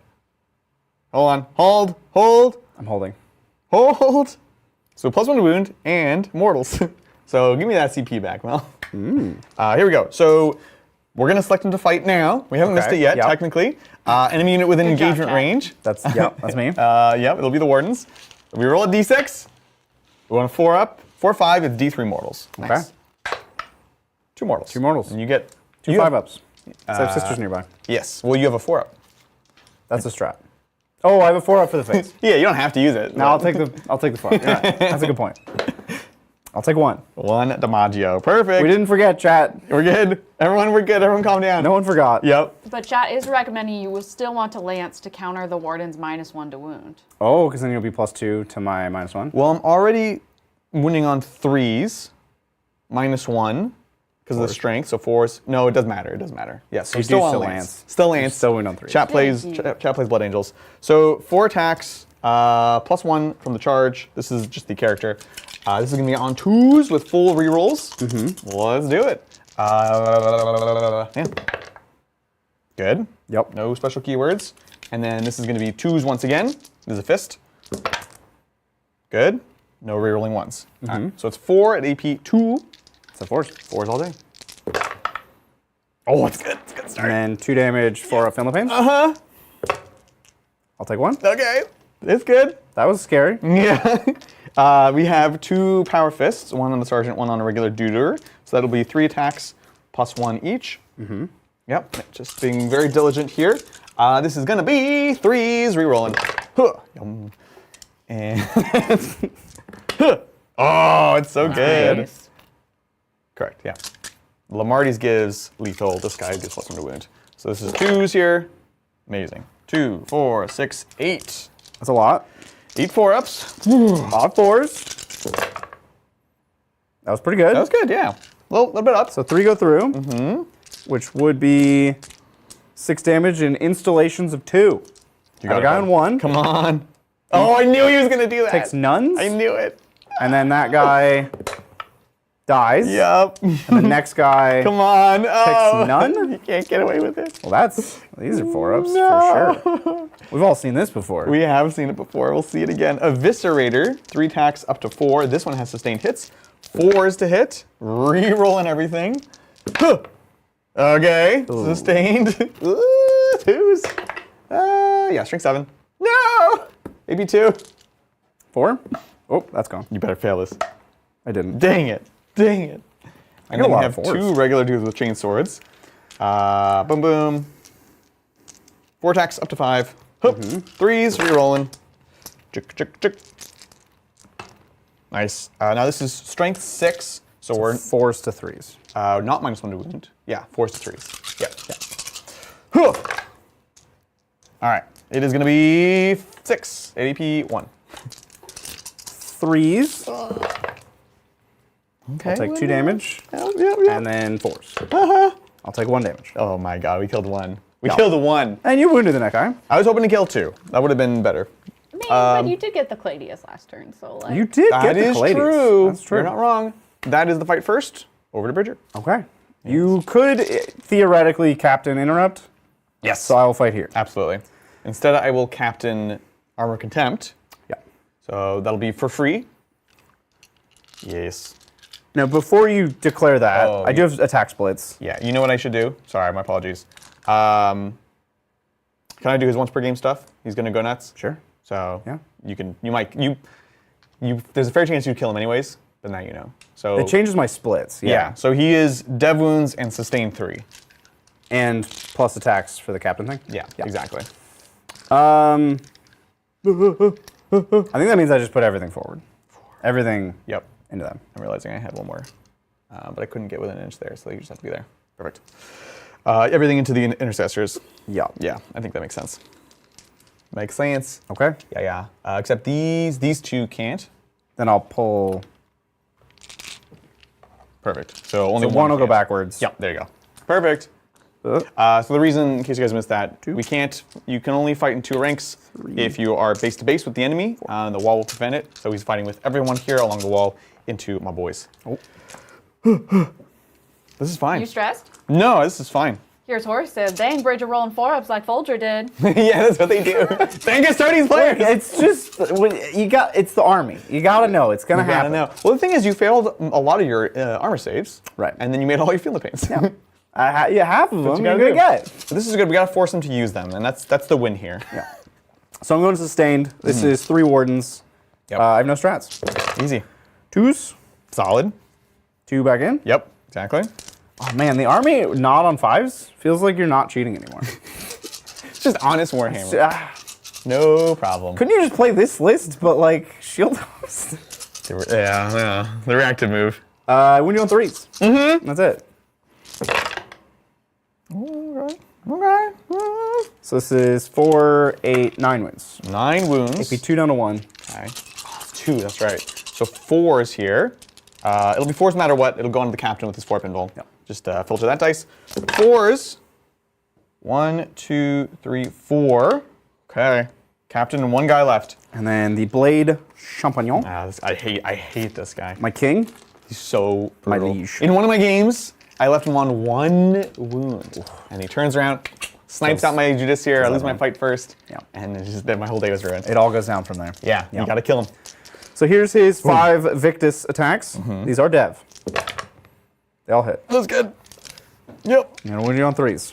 Hold on. Hold.
I'm holding.
Hold. So +1 to wound and mortals. So give me that CP back, Mel. Here we go. So we're going to select him to fight now. We haven't missed it yet,
Yep.
technically. Enemy unit within
Good job,
engagement
Chad.
range.
That's me.
Yep, it'll be the Wardens. We roll a D6. We want a 4 up. 4, 5, it's D3 mortals. Nice. 2 mortals.
2 mortals.
And you get...
2
you have-
5-ups. So I have sisters nearby.
Yes. Well, you have a 4 up.
That's a strat. Oh, I have a 4-up for the face.
Yeah, you don't have to use it.
No, I'll take the 4-up. You're right. That's a good point. I'll take 1.
1 DiMaggio. Perfect.
We didn't forget, chat.
We're good. We're good. Everyone calm down.
No one forgot.
Yep.
But chat is recommending you will still want to lance to counter the Warden's -1 to wound.
Oh, because then you'll be +2 to my -1.
Well, I'm already winning on 3s. -1. Because of the strength, so 4s. No, it doesn't matter. Yes, so
You
still
do
on
still
Lance.
Lance.
Still Lance.
Still win on 3s.
Chat plays Blood Angels. So 4 attacks, +1 from the charge. This is just the character. This is going to be on 2s with full rerolls. Let's do it. Yeah. Good.
Yep.
No special keywords. And then this is going to be 2s once again. This is a fist. Good. No rerolling ones. All right. So it's 4 at AP 2.
It's a 4s.
4s all day. Oh, it's good. It's a good start.
And then 2 damage for Family Pains.
Uh-huh.
I'll take 1.
Okay. It's good.
That was scary.
Yeah. We have 2 Power Fists, 1 on the Sergeant, 1 on a regular Duder. So that'll be 3 attacks +1 each. Yep. Just being very diligent here. This is going to be 3s rerolling. Yum. And oh, it's so good.
Nice.
Correct, yeah. Lamarty's gives lethal. This guy gives +1 to wound. So this is 2s here. Amazing. 2, 4, 6, 8.
That's a lot.
8 4-ups.
A lot of 4s. That was pretty good.
That was good, yeah. Little bit up.
So 3 go through, which would be 6 damage in installations of 2.
You
I have a guy on 1.
Come on. Oh, I knew he was going to do that.
Takes nuns.
I knew it.
And then that guy dies.
Yep.
And the next guy
Come on. Oh.
none?
You can't get away with it.
Well, these are 4-ups for sure. We've all seen this before.
We have seen it before. We'll see it again. Eviscerator. 3 attacks up to 4. This one has sustained hits. 4s to hit. Reroll and everything. Huh. Okay. Sustained. 2s. Yeah, strength 7. No! Maybe 2.
4? Oh, that's gone.
You better fail this.
I didn't.
Dang it. And
got
then
a
we
lot
have
of
2
4s.
regular dudes with chain swords. Boom, boom. 4 attacks up to 5. Hoop. 3s, rerolling. Chick, chick, chick. Nice. Now this is strength 6, so we're
4s to 3s.
not -1 to wound. Yeah, 4s to 3s. Yeah. Whew. All right. It is going to be 6 at AP 1.
3s.
Okay.
I'll take 2 damage.
Yep.
And then 4s. I'll take 1 damage.
Oh my god, we killed 1. We killed 1.
And you wounded the next guy.
I was hoping to kill 2. That would have been better.
Man, but you did get the Cladius last turn, so like.
You did get
That
the
is
Caladius.
true.
That's true.
You're not wrong. That is the fight first. Over to Bridger.
Okay. You could theoretically captain interrupt.
Yes.
So I will fight here.
Absolutely. Instead, I will captain Armor Contempt.
Yeah.
So that'll be for free. Yes.
Now, before you declare that,
Oh,
I do have attack splits.
Yeah. You know what I should do? Sorry, my apologies. Can I do his once per game stuff? He's gonna go nuts.
Sure.
So
Yeah.
you can. You might. You. There's a fair chance you'd kill him anyways. but now you know. So
It changes my splits.
yeah. So he is dev wounds and sustain 3.
And plus attacks for the captain thing?
Yeah, exactly.
I think that means I just put everything forward. Everything
Yep.
into them.
I'm realizing I had one more, but I couldn't get within an inch there, so you just have to be there. Perfect. Everything into the intercessors.
Yeah.
Yeah, I think that makes sense. Makes sense.
Okay.
Yeah. Except these two can't.
Then I'll pull.
Perfect. So only
One will go
can't.
backwards.
Yep, there you go. Perfect. So the reason, in case you guys missed that, you can only fight in 2 ranks. If you are base to base with the enemy, the wall will prevent it. So he's fighting with everyone here along the wall into my boys. Oh. This is fine.
You stressed?
No, this is fine.
Here's Horace said, dang, Bridger rolling 4-ups like Folger did.
Yeah, that's what they do. Thank Custodes players.
It's just it's the army. You gotta know it's gonna happen.
Know. Well, the thing is, you failed a lot of your armor saves,
right?
And then you made all your field paints.
Yeah. Half of them you're gonna get.
So this is good. We gotta force them to use them, and that's the win here.
Yeah. So I'm going to sustained. This is 3 wardens.
Yep.
I have no strats.
Easy.
2s.
Solid.
2 back in.
Yep. Exactly.
Oh man, the army not on 5s feels like you're not cheating anymore.
It's just honest Warhammer. No problem.
Couldn't you just play this list, but like shield host?
Yeah. The reactive move.
I win you on 3s. Mm-hmm. That's it.
Okay.
So this is 4, 8, 9 wins.
9 wounds.
AP 2 down to 1.
Okay. 2, that's right. So 4 is here. It'll be 4s no matter what. It'll go onto the captain with his 4-pin.
Yep.
Just filter that dice. 4s. 1, 2, 3, 4. Okay. Captain and 1 guy left.
And then the blade champignon.
I hate this guy.
My king.
He's so brutal.
My liege.
In one of my games, I left him on 1 wound. And he turns around, snipes out my Justiciar, I lose my fight first.
Yeah.
And it's just, my whole day was ruined.
It all goes down from there.
Yeah, you gotta kill him.
So here's his 5 Victus attacks. These are dev. They all hit.
That's good. Yep.
And win you on 3s.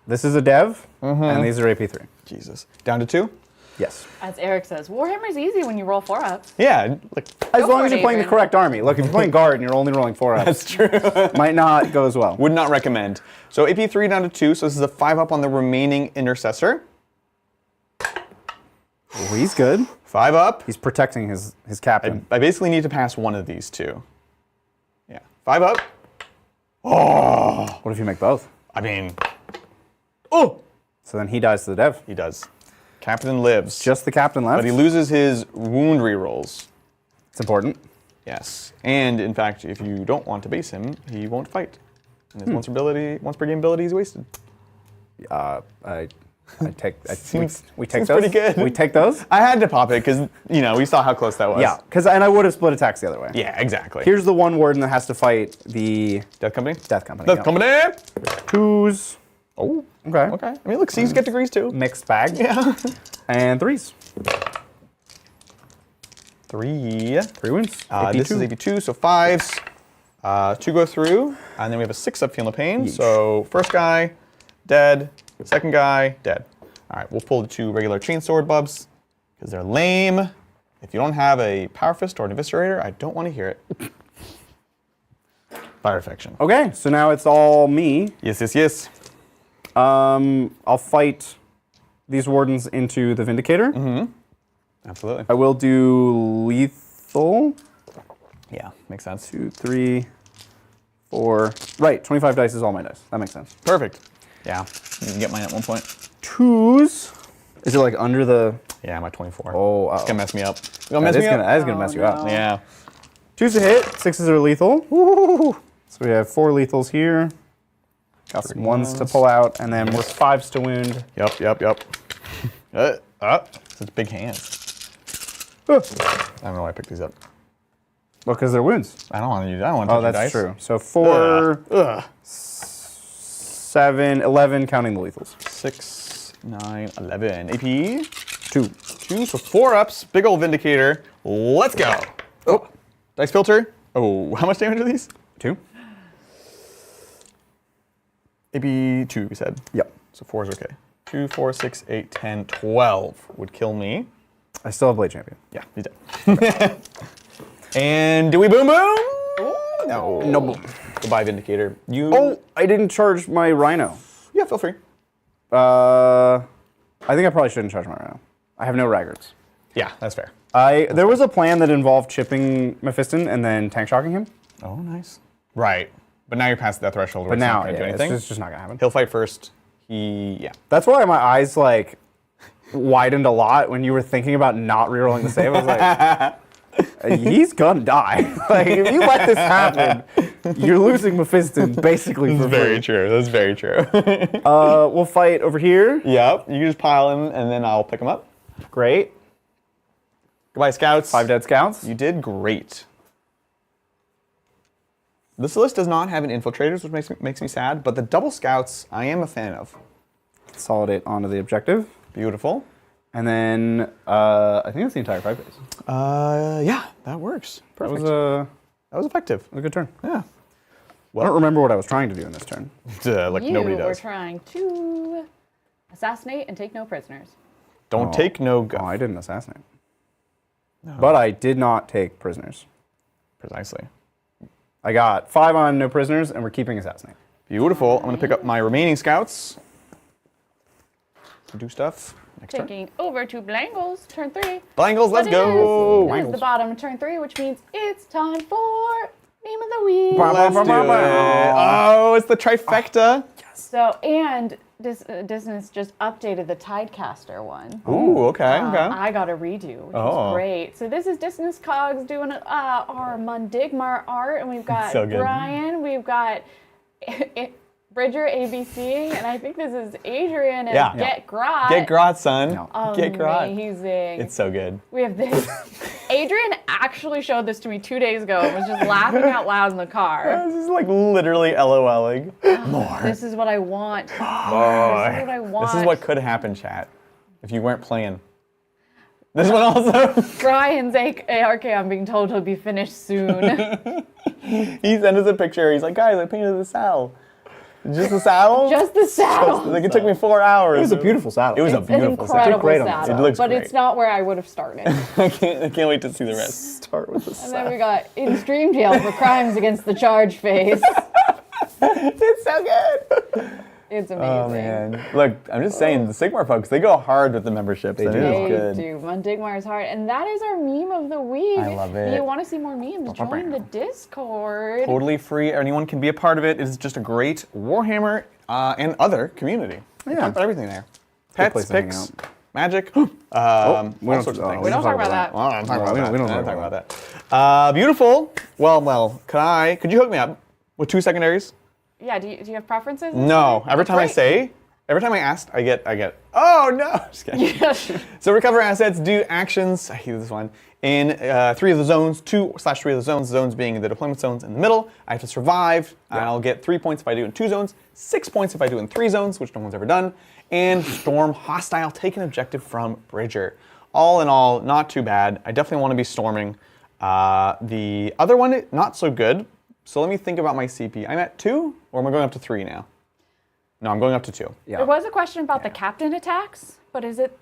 This is a dev, and these are AP 3.
Jesus. Down to 2?
Yes.
As Eric says, Warhammer's easy when you roll 4-ups.
Yeah. Like,
As long
for
as
it,
you're playing the
Adrian.
correct army. Look, if you're playing guard and you're only rolling 4 ups,
that's true.
might not go as well.
Would not recommend. So AP 3 down to 2, so this is a 5-up on the remaining intercessor.
Oh, he's good.
5 up.
He's protecting his captain.
I basically need to pass one of these 2. Yeah. 5 up. Oh.
What if you make both?
I mean. Oh.
So then he dies to the dev.
He does. Captain lives.
Just the captain left.
But he loses his wound rerolls.
It's important.
Yes. And in fact, if you don't want to base him, he won't fight. And his once per game ability is wasted.
we take
Seems
those.
pretty good.
We take those.
I had to pop it because, we saw how close that was.
Yeah, and I would have split attacks the other way.
Yeah, exactly.
Here's the one warden that has to fight the
Death Company?
Death Company.
Death
yeah.
Company!
2s.
Oh.
Okay.
Okay. I mean, look, C's get degrees too.
Mixed bag.
Yeah.
And 3s.
3.
3 wins.
This is AP2, so 5s. 2 go through, and then we have a 6-up Field of Pain.
Yeesh.
So first guy, dead. Second guy, dead. All right, we'll pull the 2 regular chainsword bubs because they're lame. If you don't have a Power Fist or an Eviscerator, I don't want to hear it. Fire Affection.
Okay, so now it's all me.
Yes.
I'll fight these wardens into the Vindicator.
Absolutely.
I will do lethal.
Yeah, makes sense.
2, 3, 4. Right, 25 dice is all my dice. That makes sense.
Perfect. Yeah, you can get mine at one point.
2s. Is it like under the?
Yeah, my 24.
Oh,
It's gonna mess me up.
that is gonna mess you up.
no.
Yeah.
2s to hit. 6s are lethal. Woo. So we have 4 lethals here. Got some 1s to pull out, and then we're 5s to wound.
Yep. Such big hands. I don't know why I picked these up.
Well, because they're wounds.
I don't want to use. I don't want to
Oh,
touch
that's
your
true.
dice.
So 4,
Ugh.
7, 11, counting the lethals.
6, 9, 11. AP
2.
2, so 4 ups. Big old Vindicator. Let's go. Oh, dice filter. Oh, how much damage are these?
2.
AP 2, we said.
Yep.
So 4 is okay. 2, 4, 6, 8, 10, 12 would kill me.
I still have Blade Champion.
Yeah, you did. And do we boom boom? No.
No boom.
Goodbye, Vindicator. You.
Oh, I didn't charge my Rhino.
Yeah, feel free.
I think I probably shouldn't charge my Rhino. I have no Raggards.
Yeah, that's fair.
There was a plan that involved chipping Mephiston and then tank shocking him.
Oh, nice. Right. But now you're past that threshold where
But
it's
now,
not going to do anything.
it's just not gonna happen.
He'll fight first. Yeah.
That's why my eyes like widened a lot when you were thinking about not rerolling the save. I was like, he's gonna die. Like if you let this happen, you're losing Mephiston basically for
Very
free.
true. That's very true.
We'll fight over here.
Yep. You can just pile him, and then I'll pick him up.
Great.
Goodbye, Scouts.
5 dead scouts.
You did great. This list does not have an infiltrators, which makes me sad, but the double scouts I am a fan of.
Consolidate onto the objective.
Beautiful.
And then I think that's the entire 5 base.
Yeah, that works. Perfect.
That
That was effective.
was a good turn.
Yeah.
I don't remember what I was trying to do in this turn.
Like
You
nobody
were
does.
trying to assassinate and take no prisoners.
Don't take no
Oh,
go.
I didn't assassinate. But I did not take prisoners.
Precisely.
I got 5 on no prisoners, and we're keeping assassinate.
Beautiful. I'm going to pick up my remaining scouts. Do stuff. Next turn.
Taking over to Blangles, turn 3.
Blangles, let's
But
go.
It is the bottom of turn 3, which means it's time for Meme of the Week.
Let's do it. Oh, it's the trifecta.
So, and Dissonance just updated the Tidecaster one.
Ooh, okay, okay.
I got a redo, which is great. So this is Dissonance Cogs doing our Mundigmar art, and we've got
So good.
Brian, we've got Bridger ABCing, and I think this is Adrian and
Yeah.
Get Grot.
Get Grot, son.
No.
Get Grot.
Amazing.
It's so good.
We have this. Adrian actually showed this to me 2 days ago and was just laughing out loud in the car.
This is like literally LOLing. More.
This is what I want.
More.
This is what I want.
This is what could happen, chat, if you weren't playing. This one also.
Brian's ARK, I'm being told he'll be finished soon.
He sent us a picture. He's like, guys, I painted the saddle. Just the saddle?
Just the saddle.
Like, it took me 4 hours.
It was a beautiful saddle.
It was a
It's an
beautiful
incredible
saddle.
great on
saddle.
it.
It looks
but
great.
it's not where I would have started.
I can't wait to see the rest.
Start with the
And
saddle.
then we got in stream jail for crimes against the charge phase.
It's so good.
It's amazing.
Oh, man. Look, I'm just saying, the Sigmar folks, they go hard with the memberships. They
do.
It
They
is good.
do. Mundigmar is hard. And that is our meme of the week.
I love it.
If you want to see more memes, join the Discord.
Totally free. Anyone can be a part of it. It's just a great Warhammer and other community. We
Yeah.
talk about everything there. Pets,
place to hang
picks,
out.
magic,
we
all
don't-
sorts of
oh,
things.
We don't talk about that.
Well, I don't talk about
we
that.
don't- we don't
I
talk
talk about that. Beautiful. Well, could you hook me up with 2 secondaries?
Yeah, do you have preferences?
No. Every time I asked, I get, oh no! Just kidding.
Yes.
So recover assets, do actions, I hate this one, in 3 of the zones, 2/3 of the zones being the deployment zones in the middle. I have to survive, and I'll get 3 points if I do in 2 zones, 6 points if I do in 3 zones, which no one's ever done, and storm hostile, take an objective from Bridger. All in all, not too bad. I definitely want to be storming. The other one, not so good. So let me think about my CP. I'm at 2, or am I going up to 3 now? No, I'm going up to 2.
Yeah.
There was a question about the captain attacks, but is it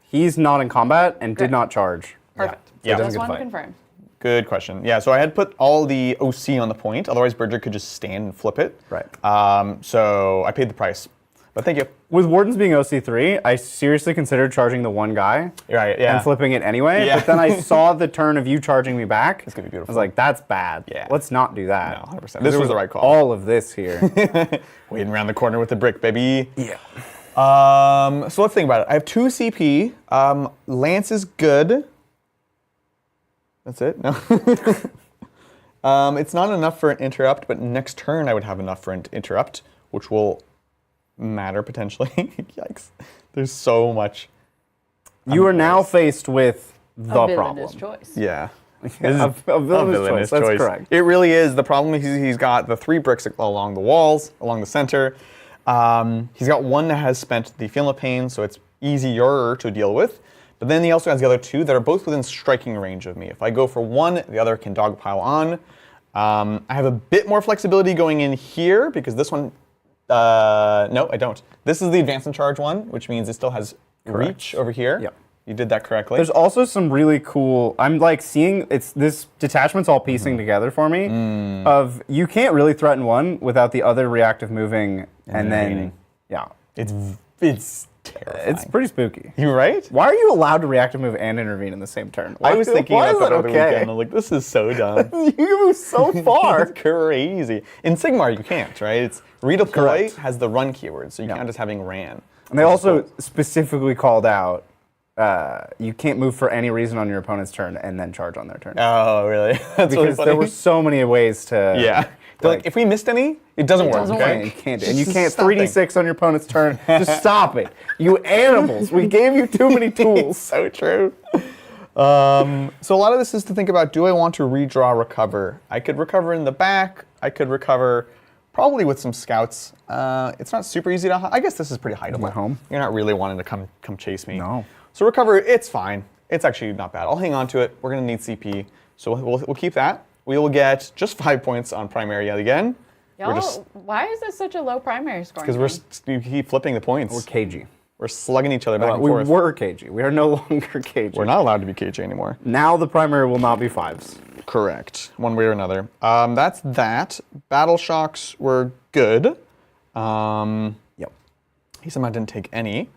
He's not in combat and did
Great.
not charge.
perfect?
Yeah.
Just
doesn't get
wanted to
fight.
confirm.
Good question. Yeah, so I had put all the OC on the point, otherwise Bridger could just stand and flip it.
Right.
So I paid the price. But thank you.
With Wardens being OC3, I seriously considered charging the one guy
Right, yeah.
and flipping it anyway.
Yeah.
But then I saw the turn of you charging me back.
It's gonna be beautiful.
I was like, that's bad.
Yeah.
Let's not do that.
No, 100%. This
There
was the right call.
All of this here.
Waiting around the corner with the brick, baby.
Yeah.
So let's think about it. I have 2 CP. Lance is good. That's it? No. It's not enough for an interrupt, but next turn I would have enough for an interrupt, which will matter potentially. Yikes. There's so much.
You are now faced with the
A
problem.
villainous choice.
Yeah.
A villainous choice. That's correct.
It really is. The problem is he's got the 3 bricks along the walls, along the center. He's got 1 that has spent the Film of Pain, so it's easier to deal with. But then he also has the other 2 that are both within striking range of me. If I go for 1, the other can dogpile on. I have a bit more flexibility going in here because this one, no, I don't. This is the advance and charge one, which means it still has reach over here.
Yep.
You did that correctly.
There's also some really cool. I'm like seeing this detachment's all piecing together for me. Of you can't really threaten one without the other reactive moving, and then
It's terrifying.
it's pretty spooky.
You right?
Why are you allowed to reactive move and intervene in the same turn?
I was thinking
why
about
is
that over the
okay?
weekend. I'm like, this is so dumb.
You move so far.
It's crazy. In Sigmar, you can't, right? It's redeploy
Correct.
has the run keyword, so you can't just having ran.
And they also specifically called out you can't move for any reason on your opponent's turn and then charge on their turn.
Oh, really? That's really
Because
funny.
there were so many ways to.
Yeah. They're like, if we missed any, it doesn't work.
doesn't
Okay?
work.
You can't,
Just
and you can't
stop
3d6 on your opponent's turn. Just stop it. You animals. We gave you too many tools.
So true. So a lot of this is to think about, do I want to redraw recover? I could recover in the back. I could recover probably with some scouts. It's not super easy to I guess this is pretty hideable.
At home?
You're not really wanting to come chase me.
No.
So recover, it's fine. It's actually not bad. I'll hang on to it. We're going to need CP. So we'll keep that. We will get just 5 points on primary yet again.
Y'all, why is this such a low primary score?
Because we keep flipping the points.
We're cagey.
We're slugging each other back and
We
forth.
were cagey. We are no longer cagey.
We're not allowed to be KJ anymore.
Now the primary will not be 5s.
Correct. One way or another. That's that. Battle shocks were good.
Yep.
He somehow didn't take any.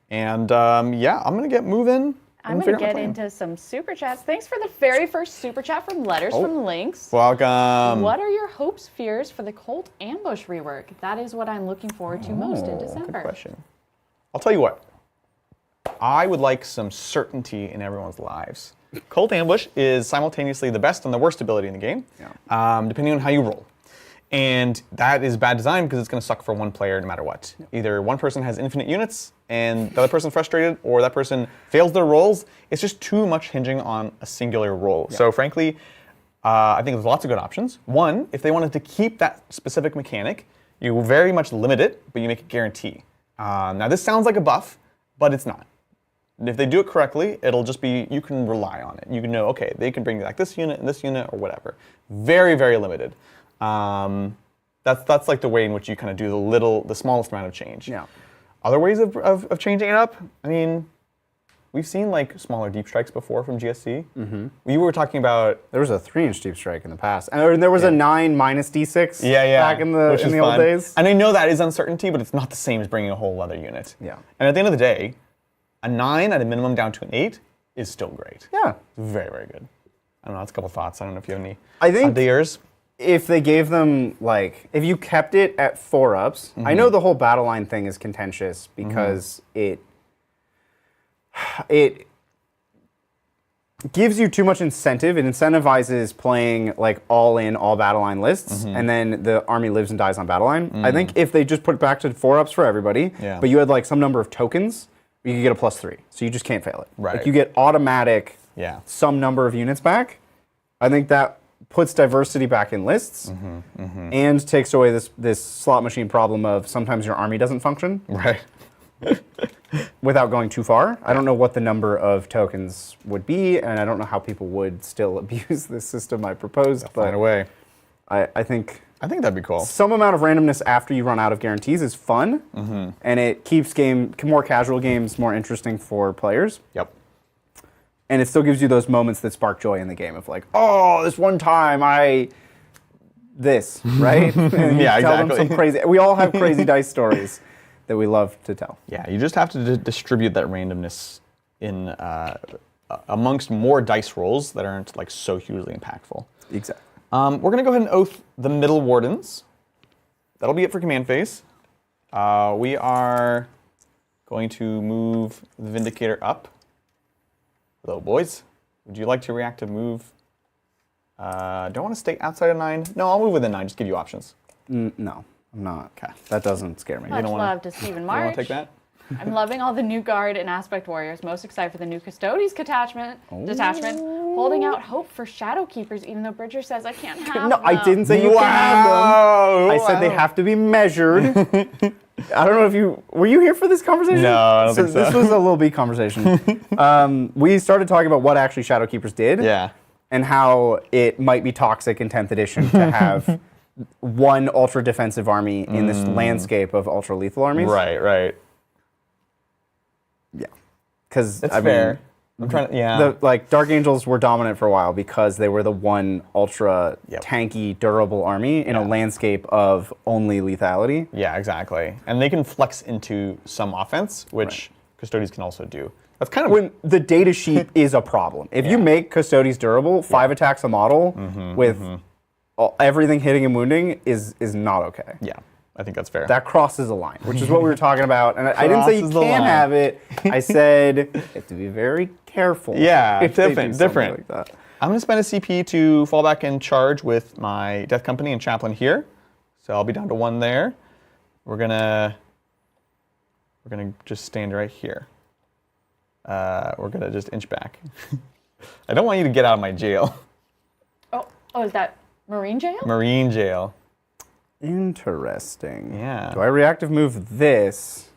And yeah, I'm going to get moving.
I'm going to get into some super chats. Thanks for the very first super chat from Letters from Links.
Welcome.
What are your hopes, fears for the Cult Ambush rework? That is what I'm looking forward to most in
Good
December.
question. I'll tell you what. I would like some certainty in everyone's lives. Cult Ambush is simultaneously the best and the worst ability in the game, depending on how you roll. And that is bad design because it's going to suck for one player no matter what. Either one person has infinite units and the other person's frustrated, or that person fails their rolls. It's just too much hinging on a singular roll. So frankly, I think there's lots of good options. One, if they wanted to keep that specific mechanic, you very much limit it, but you make it guarantee. Now this sounds like a buff, but it's not. And if they do it correctly, it'll just be, you can rely on it. You can know, okay, they can bring back this unit and this unit or whatever. Very, very limited. That's like the way in which you kind of do the smallest amount of change.
Yeah.
Other ways of changing it up, I mean, we've seen like smaller deep strikes before from GSC. We were talking about
There was a 3-inch deep strike in the past. And there was a 9 minus d6 back in the old days.
And I know that is uncertainty, but it's not the same as bringing a whole other unit.
Yeah.
And at the end of the day, a 9 at a minimum down to an 8 is still great.
Yeah.
Very, very good. I don't know, that's a couple thoughts. I don't know if you have any
I think
ideas.
if they gave them, like, if you kept it at 4-ups, I know the whole battle line thing is contentious because it gives you too much incentive. It incentivizes playing, like, all-in, all battle line lists, and then the army lives and dies on battle line. I think if they just put it back to 4-ups for everybody, but you had, like, some number of tokens, you could get a +3. So you just can't fail it.
Right.
Like, you get automatic some number of units back. I think that puts diversity back in lists and takes away this slot machine problem of sometimes your army doesn't function.
Right.
Without going too far. I don't know what the number of tokens would be, and I don't know how people would still abuse this system I proposed. But
Find a way.
I think
that'd be cool.
some amount of randomness after you run out of guarantees is fun, and it keeps more casual games more interesting for players.
Yep.
And it still gives you those moments that spark joy in the game of like, oh, this one time right? And you
Yeah,
tell them
exactly.
some crazy. We all have crazy dice stories that we love to tell.
Yeah, you just have to distribute that randomness in amongst more dice rolls that aren't like so hugely impactful.
Exactly.
We're going to go ahead and oath the middle wardens. That'll be it for command phase. We are going to move the Vindicator up. Hello, boys. Would you like to react to move? Don't want to stay outside of 9. No, I'll move within 9. Just give you options.
No, I'm not.
Okay.
That doesn't scare me.
Much
don't wanna-
love to Stephen
You
March.
want to take that?
I'm loving all the new guard and aspect warriors. Most excited for the new Custodes detachment. Holding out hope for Shadow Keepers, even though Bridger says I can't have
No,
them.
I didn't say you can have them. I said they have to be measured. I don't know if were you here for this conversation?
No, I don't think so.
This was a little B conversation. We started talking about what actually Shadow Keepers did.
Yeah.
And how it might be toxic in 10th edition to have one ultra defensive army in this landscape of ultra lethal armies.
Right.
Yeah. because
That's fair. I'm trying to, yeah.
Dark Angels were dominant for a while because they were the one ultra
Yep.
tanky, durable army in a landscape of only lethality.
Yeah, exactly. And they can flex into some offense, which Custodes can also do. That's kind of
When the data sheet is a problem. If you make Custodes durable, 5 attacks a model with everything hitting and wounding is not okay.
Yeah, I think that's fair.
That crosses a line, which is what we were talking about. And I didn't say you
Crosses the
can't
line.
have it. I said you have to be very careful.
Yeah,
if they do
different.
something like that.
I'm going to spend a CP to fall back and charge with my Death Company and Chaplain here. So I'll be down to 1 there. We're gonna just stand right here. We're gonna just inch back. I don't want you to get out of my jail.
Oh, is that Marine jail?
Marine jail.
Interesting.
Yeah.
Do I reactive move this?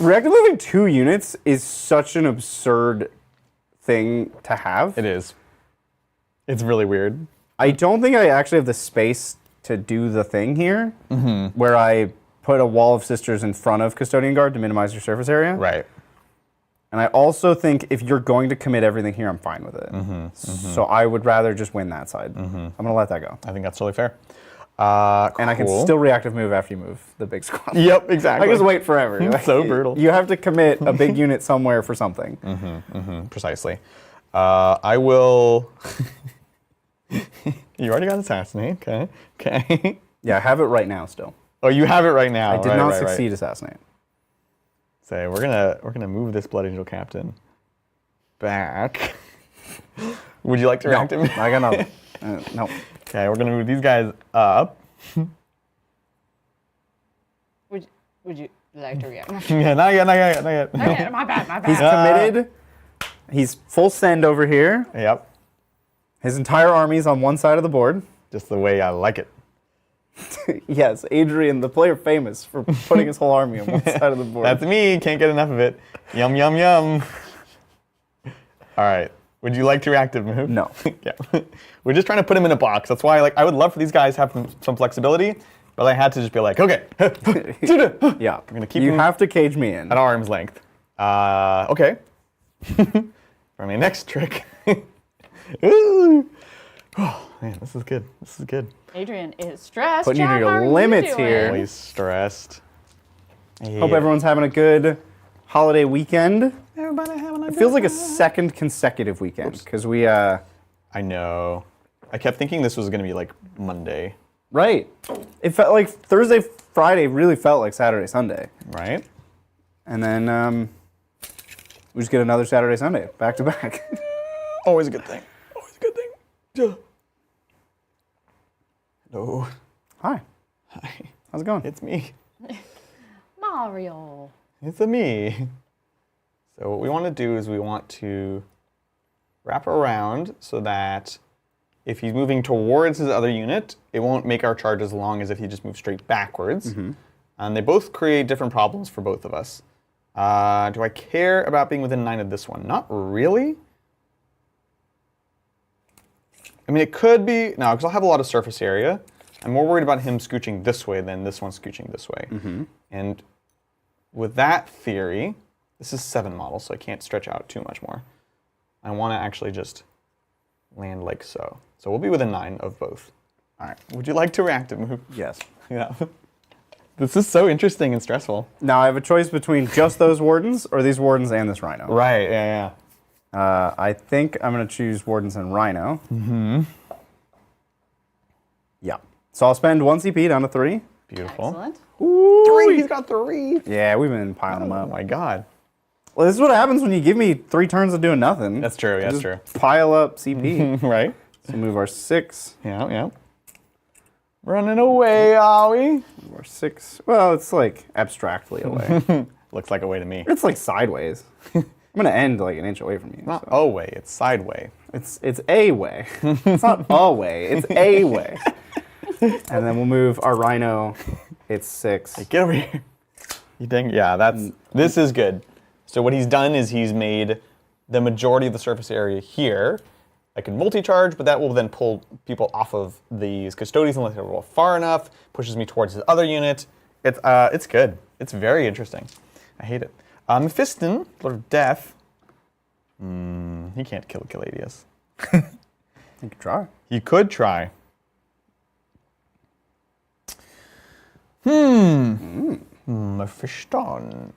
Reactive moving 2 units is such an absurd thing to have.
It is. It's really weird.
I don't think I actually have the space to do the thing here, where I put a wall of sisters in front of Custodian Guard to minimize your surface area.
Right.
And I also think if you're going to commit everything here, I'm fine with it. So I would rather just win that side. I'm going to let that go.
I think that's totally fair.
And I can still reactive move after you move the big squad.
Yep, exactly.
I just wait forever.
So brutal.
You have to commit a big unit somewhere for something.
Precisely. I will. You already got assassinate. Okay. Okay.
Yeah, I have it right now still.
Oh, you have it right now.
I did not succeed assassinate.
Say we're gonna move this Blood Angel Captain back. Would you like to react to me?
I got nothing. No.
Okay, we're gonna move these guys up.
Would you like to react?
Yeah, not yet.
Okay, my bad.
He's committed. He's full send over here.
Yep.
His entire army's on one side of the board.
Just the way I like it.
Yes, Adrian, the player famous for putting his whole army on one side of the board.
That's me. Can't get enough of it. Yum yum yum. All right. Would you like to reactive move?
No.
Yeah. We're just trying to put him in a box. That's why I would love for these guys to have some flexibility, but I had to just be like, okay.
Yeah.
I'm gonna keep
you
him
have to cage me in.
at arm's length. Okay. For my next trick. Ooh. Oh man, this is good. This is good.
Adrian is stressed.
Putting you to
Chad,
your
how are you
limits
doing?
here.
Always stressed.
Hope everyone's having a good holiday weekend.
Everybody having a
It feels like a second consecutive weekend because we
I know. I kept thinking this was gonna be like Monday,
right. It felt like Thursday, Friday really felt like Saturday, Sunday,
right?
and then we just get another Saturday, Sunday back to back.
Always a good thing. Always a good thing. Hello.
Hi.
Hi.
How's it going?
It's me.
Mario.
It's a me. So what we want to do is we want to wrap around so that if he's moving towards his other unit, it won't make our charge as long as if he just moves straight backwards. And they both create different problems for both of us. Do I care about being within 9 of this one? Not really. I mean, it could be, no, because I'll have a lot of surface area. I'm more worried about him scooching this way than this one scooching this way. And with that theory, this is 7 models, so I can't stretch out too much more. I want to actually just land like so. So we'll be within 9 of both. All right. Would you like to reactive move?
Yes.
Yeah. This is so interesting and stressful.
Now I have a choice between just those wardens or these wardens and this rhino.
Right, yeah.
I think I'm going to choose wardens and rhino. Yeah. So I'll spend 1 CP down to 3.
Beautiful.
Excellent.
Ooh,
3, he's got 3.
Yeah, we've been piling them
Oh
up.
my God.
Well, this is what happens when you give me 3 turns of doing nothing.
That's true,
I
that's
just
true.
Pile up CP.
Right?
So move our 6.
Yeah. Running away, are we?
Move our 6. Well, it's like abstractly away.
Looks like a way to me.
It's like sideways. I'm going to end like an inch away from you.
Not
so.
a way, it's sideway.
It's a way. It's not a way. It's a way. And then we'll move our rhino. It's 6.
Get over here. You think? Yeah, this is good. So what he's done is he's made the majority of the surface area here. I can multi-charge, but that will then pull people off of these Custodes unless they're far enough, pushes me towards his other unit, It's good. It's very interesting. I hate it. Mephiston, Lord of Death. He can't kill Caladius.
You could try.
You could try. Mephiston.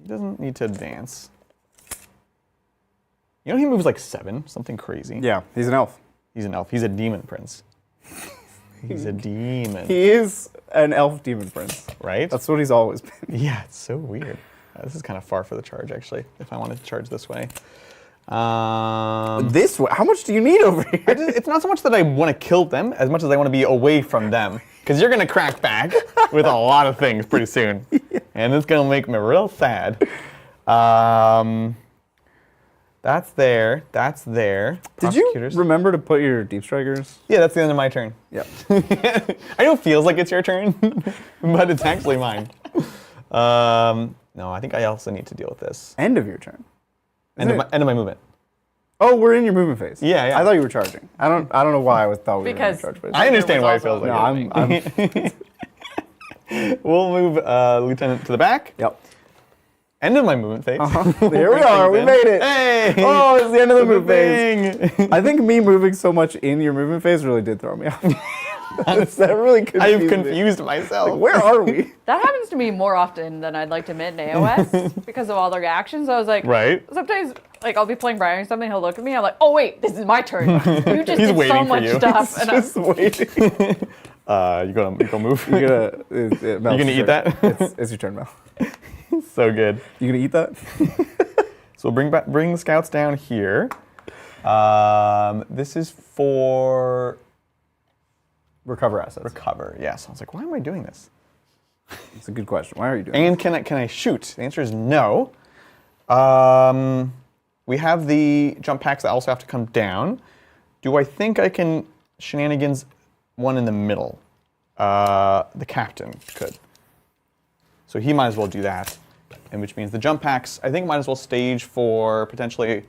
He doesn't need to advance. You know he moves like 7, something crazy.
Yeah, he's an elf.
He's an elf. He's a demon prince. He's a demon.
He is an elf demon prince.
Right?
That's what he's always been.
Yeah, it's so weird. This is kind of far for the charge, actually, if I wanted to charge this way.
This way? How much do you need over here?
It's not so much that I want to kill them as much as I want to be away from them. Because you're going to crack back with a lot of things pretty soon. Yeah. And it's going to make me real sad. That's there. That's there.
Did you remember to put your deep strikers?
Yeah, that's the end of my turn.
Yep.
I know it feels like it's your turn, but it's actually mine. No, I think I also need to deal with this.
End of your turn.
End of my movement.
Oh, we're in your movement phase.
Yeah, yeah.
I thought you were charging. I don't know why I thought we were in charge phase.
I understand why it feels like
it.
I'm We'll move Lieutenant to the back.
Yep.
End of my movement phase.
Here we are. We made it.
Hey!
Oh, it's the end of the movement phase. I think me moving so much in your movement phase really did throw me off. That really confused
I've confused myself.
Like, where are we?
That happens to me more often than I'd like to admit in AOS because of all their actions. I was like,
right?
Sometimes, like, I'll be playing Brian or something, he'll look at me, I'm like, oh wait, this is my turn. You just
He's
did
waiting
so
for
much
you.
stuff.
And just waiting.
You gonna move?
You gonna
eat that?
It's your turn, Mel.
So good.
You gonna eat that?
So we'll bring the scouts down here. This is for
Recover assets.
recover. Yes. I was like, why am I doing this?
It's a good question. Why are you doing
And can I shoot? The answer is no. We have the jump packs that also have to come down. Do I think I can shenanigans one in the middle? The captain could. So he might as well do that. And which means the jump packs, I think, might as well stage for potentially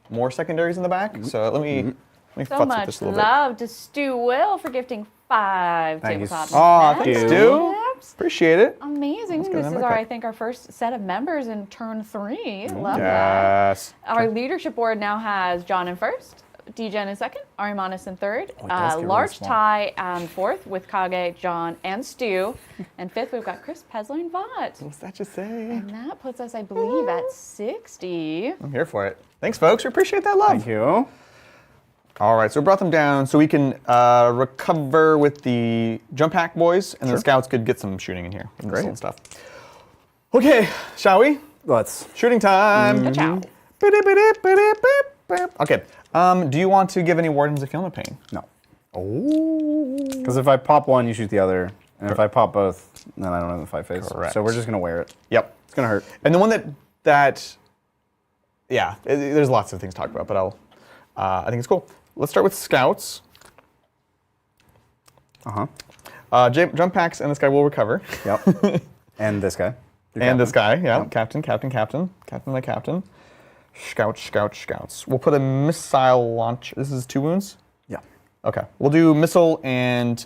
more secondaries in the back. So let me
So
futz with
much
this a little bit.
love to Stu Will for gifting 5
Thank you
tabletop.
Aw,
snaps.
thanks, Stu. Appreciate it.
Amazing.
Let's get
This
that
is
back
our,
up.
I think, our first set of members in turn 3. Love that.
Yes.
Our leadership board now has John in first, Degen in second, Arimanis in third,
it does get really
large
small.
tie on fourth with Kage, John, and Stu. And fifth, we've got Chris, Pesler, and Vought.
What's that just say?
And that puts us, I believe, at 60.
I'm here for it. Thanks, folks. We appreciate that love.
Thank you.
All right, so we brought them down so we can recover with the jump pack boys, and the scouts could get some shooting in here. And
Great.
and stuff. Okay, shall we?
Let's.
Shooting time.
Ka-chow.
Okay. Do you want to give any wardens a killing pain?
No.
Oh.
Because if I pop one, you shoot the other. And if I pop both, then I don't have the fight phase.
Correct.
So we're just going to wear it.
Yep.
It's going to hurt.
And the one that there's lots of things to talk about, but I think it's cool. Let's start with scouts. Jump packs, and this guy will recover.
Yep. And this guy. Your
And this
captain.
guy, yeah.
Yep.
Captain, my captain. Scouts. We'll put a missile launch. This is 2 wounds?
Yeah.
Okay. We'll do missile and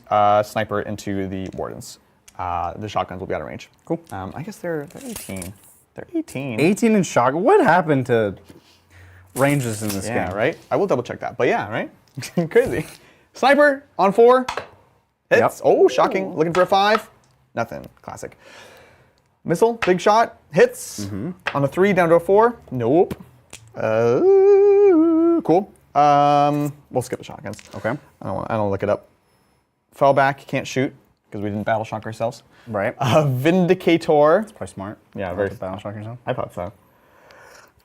sniper into the wardens. The shotguns will be out of range.
Cool.
I guess they're 18. They're 18.
18 in shotgun. What happened to ranges in this
Yeah,
game?
right? I will double check that. But yeah, right? Crazy. Sniper on 4. Hits.
Yep.
Oh, shocking. Looking for a 5. Nothing. Classic. Missile, big shot, hits. On a 3, down to a 4. Nope. Cool. We'll skip the shotguns.
Okay.
I don't want to look it up. Fell back, can't shoot because we didn't battle shock ourselves.
Right.
Vindicator.
Probably smart.
Yeah, very
Battle shock yourself.
I thought so.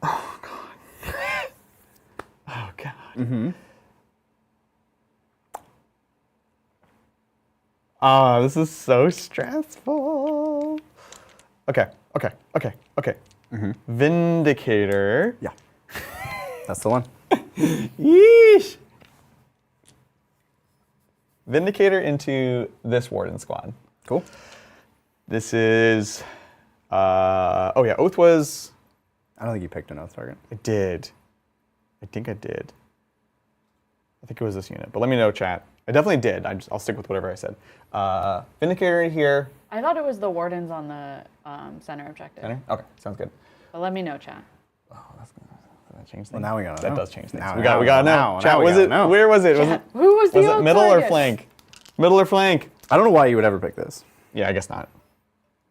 Oh god. Oh god. Ah, this is so stressful. Okay. Vindicator.
Yeah. That's the one.
Yeesh. Vindicator into this warden squad.
Cool.
This is. Oath was.
I don't think you picked an oath target.
I did. I think I did. I think it was this unit, but let me know, chat. I definitely did. I'll stick with whatever I said. Vindicator right here.
I thought it was the wardens on the center objective.
Center? Okay, sounds good.
But let me know, chat.
Oh, that's gonna change things.
Well, now we gotta
That
know.
does change things.
Now-
we got to know.
now
Chat,
we
was
gotta
it?
know.
Where was it? Was it?
Who was the
Was it middle or
target?
flank? Middle or flank?
I don't know why you would ever pick this.
Yeah, I guess not.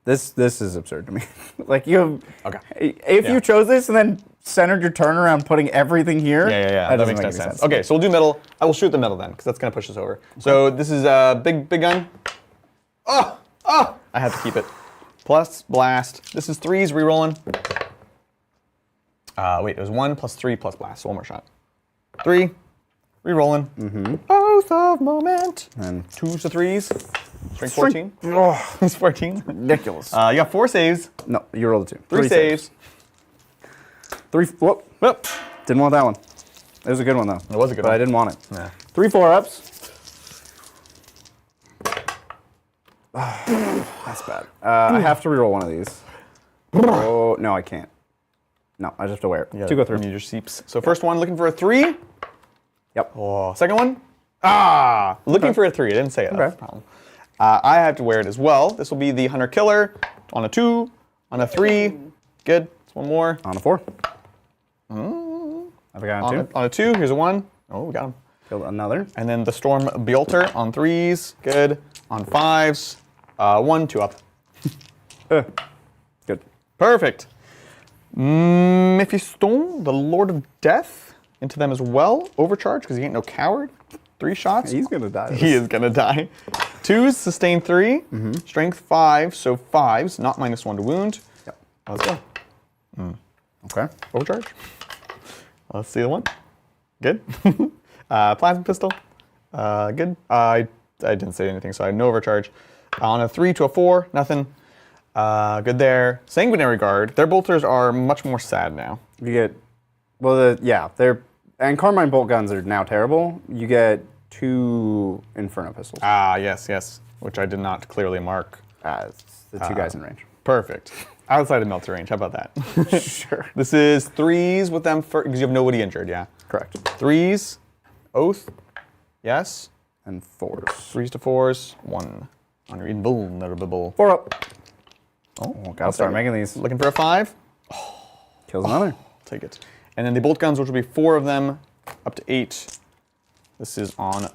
This is absurd to me. Like you have,
Okay.
if
Yeah.
you chose this and then centered your turn around putting everything here.
Yeah. That
doesn't
makes no
make any
sense. Okay, so we'll do middle. I will shoot the middle then, because that's gonna push us over. So this is a big gun. Oh! I have to keep it. Plus blast. This is 3s rerolling. Wait, it was 1 plus 3 plus blast. So one more shot. 3, rerolling. Oath of moment.
And
2s to 3s. Strength 14.
oh,
It's 14.
ridiculous.
You got 4 saves,
No, you rolled a 2.
3 saves.
3. Whoop.
Whoop.
Didn't want that one. It was a good one though.
It was a good
but
one.
I didn't want it.
Yeah.
3 4-ups. That's bad. I have to reroll one of these. Oh no, I can't. No, I just have to wear it.
You
2 go through.
Need your seeps. So first one, looking for a 3.
Yep.
Oh, second one. Looking for a 3. I didn't say it. That's the problem. I have to wear it as well. This will be the Hunter Killer on a 2, on a 3. Good. It's one more.
On a 4. Have I got on 2?
On a 2. Here's a 1. Oh, we got him.
Killed another.
And then the Storm Beolter on 3s. Good. On 5s. 1, 2 up.
Good.
Perfect. Mephiston, the Lord of Death, into them as well. Overcharge, because he ain't no coward. 3 shots.
He's gonna die.
He is gonna die. 2s, sustain 3. Strength 5, so 5s, not -1 to wound.
Yep.
Let's go.
Okay.
Overcharge. Let's see the one. Good. Plasma pistol. Good. I didn't say anything, so I had no overcharge. On a 3 to a 4, nothing. Good there. Sanguinary Guard. Their bolters are much more sad now.
You get, well, they're, and Carmine bolt guns are now terrible. You get 2 Inferno pistols.
Yes. Which I did not clearly mark.
It's the 2 guys in range.
Perfect. Outside of melter range. How about that?
Sure.
This is 3s with them because you have nobody injured. Yeah.
Correct.
3s. Oath. Yes.
And 4s.
3s to 4s. 1. On your invulnerable.
4 up.
Oh,
Gotta start making these.
Looking for a 5.
Kills another.
Take it. And then the bolt guns, which will be 4 of them, up to 8. This is on.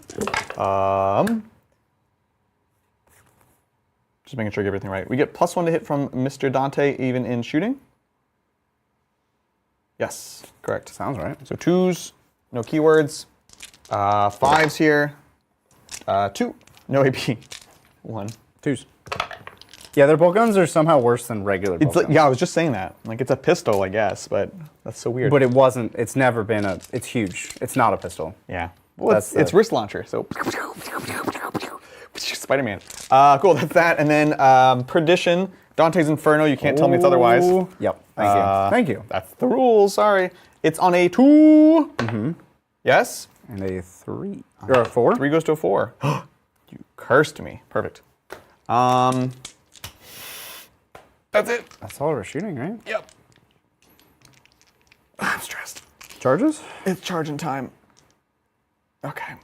Just making sure I get everything right. We get +1 to hit from Mr. Dante, even in shooting. Yes, correct.
Sounds right.
So 2s, no keywords. 5s here. 2, no AP. 1.
2s. Yeah, their bolt guns are somehow worse than regular bolt
It's like,
guns.
yeah, I was just saying that. Like it's a pistol, I guess, but that's so weird.
But it wasn't, it's never been a, it's huge. It's not a pistol.
Yeah. Well,
That's
it's wrist launcher, so Spider-Man. Cool, that's that. And then Perdition, Dante's Inferno. You can't tell me it's otherwise.
Ooh. Yep. Thank you. Thank you.
That's the rules. Sorry. It's on a 2. Yes.
And a 3. Or a 4.
3 goes to a 4. You cursed me. Perfect. That's it.
That's all we're shooting, right?
Yep. I'm stressed.
Charges?
It's charging time. Okay.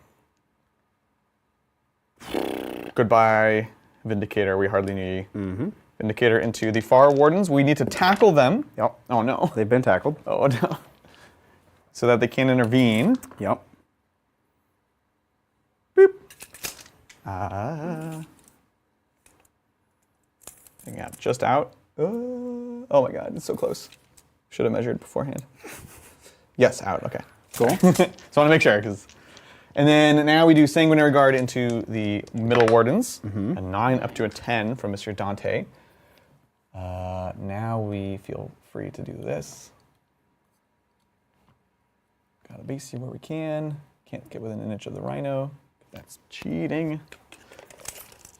Goodbye, Vindicator. We hardly need Vindicator into the Far Wardens. We need to tackle them.
Yep.
Oh, no.
They've been tackled.
Oh, no. So that they can intervene.
Yep.
Boop. Yeah, just out. Oh my god, it's so close. Should have measured beforehand. Yes, out. Okay.
Cool.
So I want to make sure, because. And then now we do Sanguinary Guard into the middle wardens. A 9 up to a 10 from Mr. Dante. Now we feel free to do this. Got a base here where we can. Can't get within an inch of the rhino. That's cheating.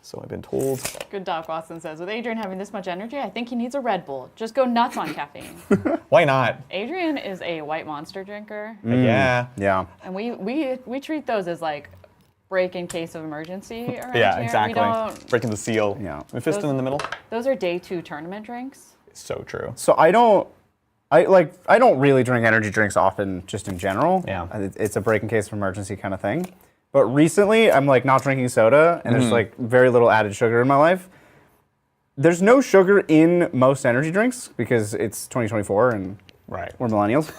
So I've been told.
Good Doc Watson says, with Adrian having this much energy, I think he needs a Red Bull. Just go nuts on caffeine.
Why not?
Adrian is a white monster drinker,
Yeah.
Yeah.
and we treat those as like break in case of emergency around
Yeah,
here.
exactly.
We don't,
Breaking the seal.
Yeah.
Mephiston in the middle.
those are day 2 tournament drinks.
So true.
So I don't really drink energy drinks often, just in general.
Yeah.
It's a break in case of emergency kind of thing. But recently, I'm like not drinking soda, and there's like very little added sugar in my life. There's no sugar in most energy drinks because it's 2024 and
Right.
we're millennials.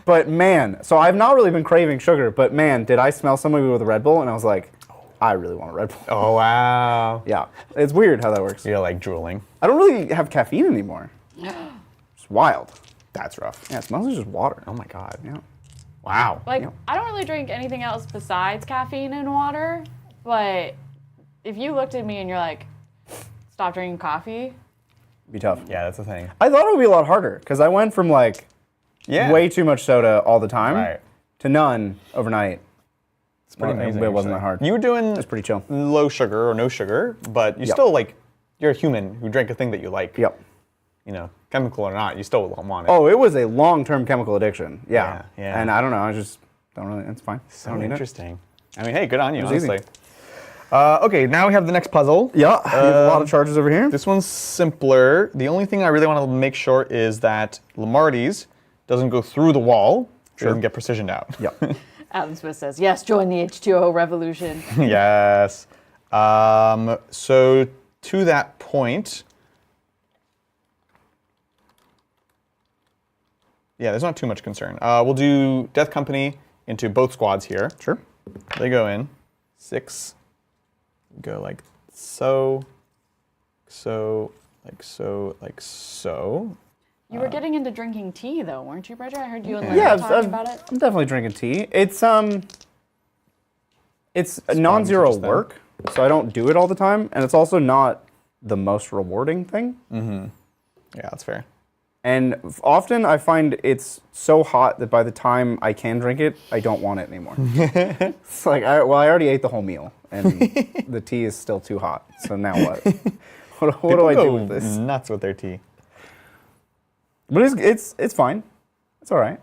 But man, so I've not really been craving sugar, but man, did I smell somebody with a Red Bull and I was like, I really want a Red Bull.
Oh, wow.
Yeah, it's weird how that works.
You're like drooling.
I don't really have caffeine anymore. It's wild.
That's rough.
Yeah, it smells like just water.
Oh my God.
Yeah.
Wow.
Like,
Yeah.
I don't really drink anything else besides caffeine and water, but if you looked at me and you're like, stop drinking coffee,
Be tough.
Yeah, that's the thing.
I thought it would be a lot harder because I went from like
Yeah.
way too much soda all the time
Right.
to none overnight.
It's pretty amazing.
It wasn't that
actually.
hard.
You were doing
It's pretty chill.
low sugar or no sugar, but you still like, you're a human who drank a thing that you like.
Yep.
You know, chemical or not, you still want it.
Oh, it was a long-term chemical addiction. Yeah.
Yeah.
And I don't know. I just don't really. It's fine. I
So
don't need it.
interesting. I mean, hey, good on you,
was easy.
honestly. Okay, now we have the next puzzle.
Yeah. We have a lot of charges over here.
This one's simpler. The only thing I really want to make sure is that Lamarty's doesn't go through the wall. Sure. Doesn't get precisioned out.
Yep.
Adam Smith says, yes, join the H2O revolution.
Yes. So to that point, yeah, there's not too much concern. We'll do Death Company into both squads here.
Sure.
They go in. 6. Go like so, like so, like so.
You were getting into drinking tea, though, weren't you, Bridger? I heard you and
Yeah,
Larry talking about it.
I'm definitely drinking tea. It's non-zero
just then.
work, so I don't do it all the time, and it's also not the most rewarding thing.
Yeah, that's fair.
And often I find it's so hot that by the time I can drink it, I don't want it anymore. It's like, I already ate the whole meal, and the tea is still too hot. So now what? What do I do with this?
Nuts with their tea.
But it's fine. It's all right.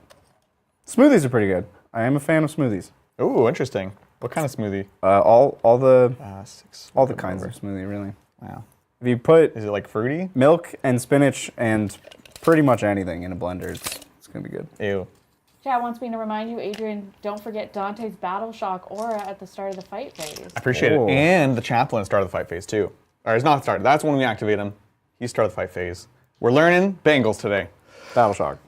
Smoothies are pretty good. I am a fan of smoothies.
Ooh, interesting. What kind of smoothie?
All the
6.
all the kinds of smoothie, really.
Wow.
If you put
Is it like fruity?
milk and spinach and pretty much anything in a blender, it's gonna be good.
Ew.
Chad wants me to remind you, Adrian, don't forget Dante's Battle Shock aura at the start of the fight phase.
I appreciate
Oh.
it. And the chaplain started the fight phase too. Or it's not started. That's when we activate him. He started the fight phase. We're learning Bengals today.
Battle shock.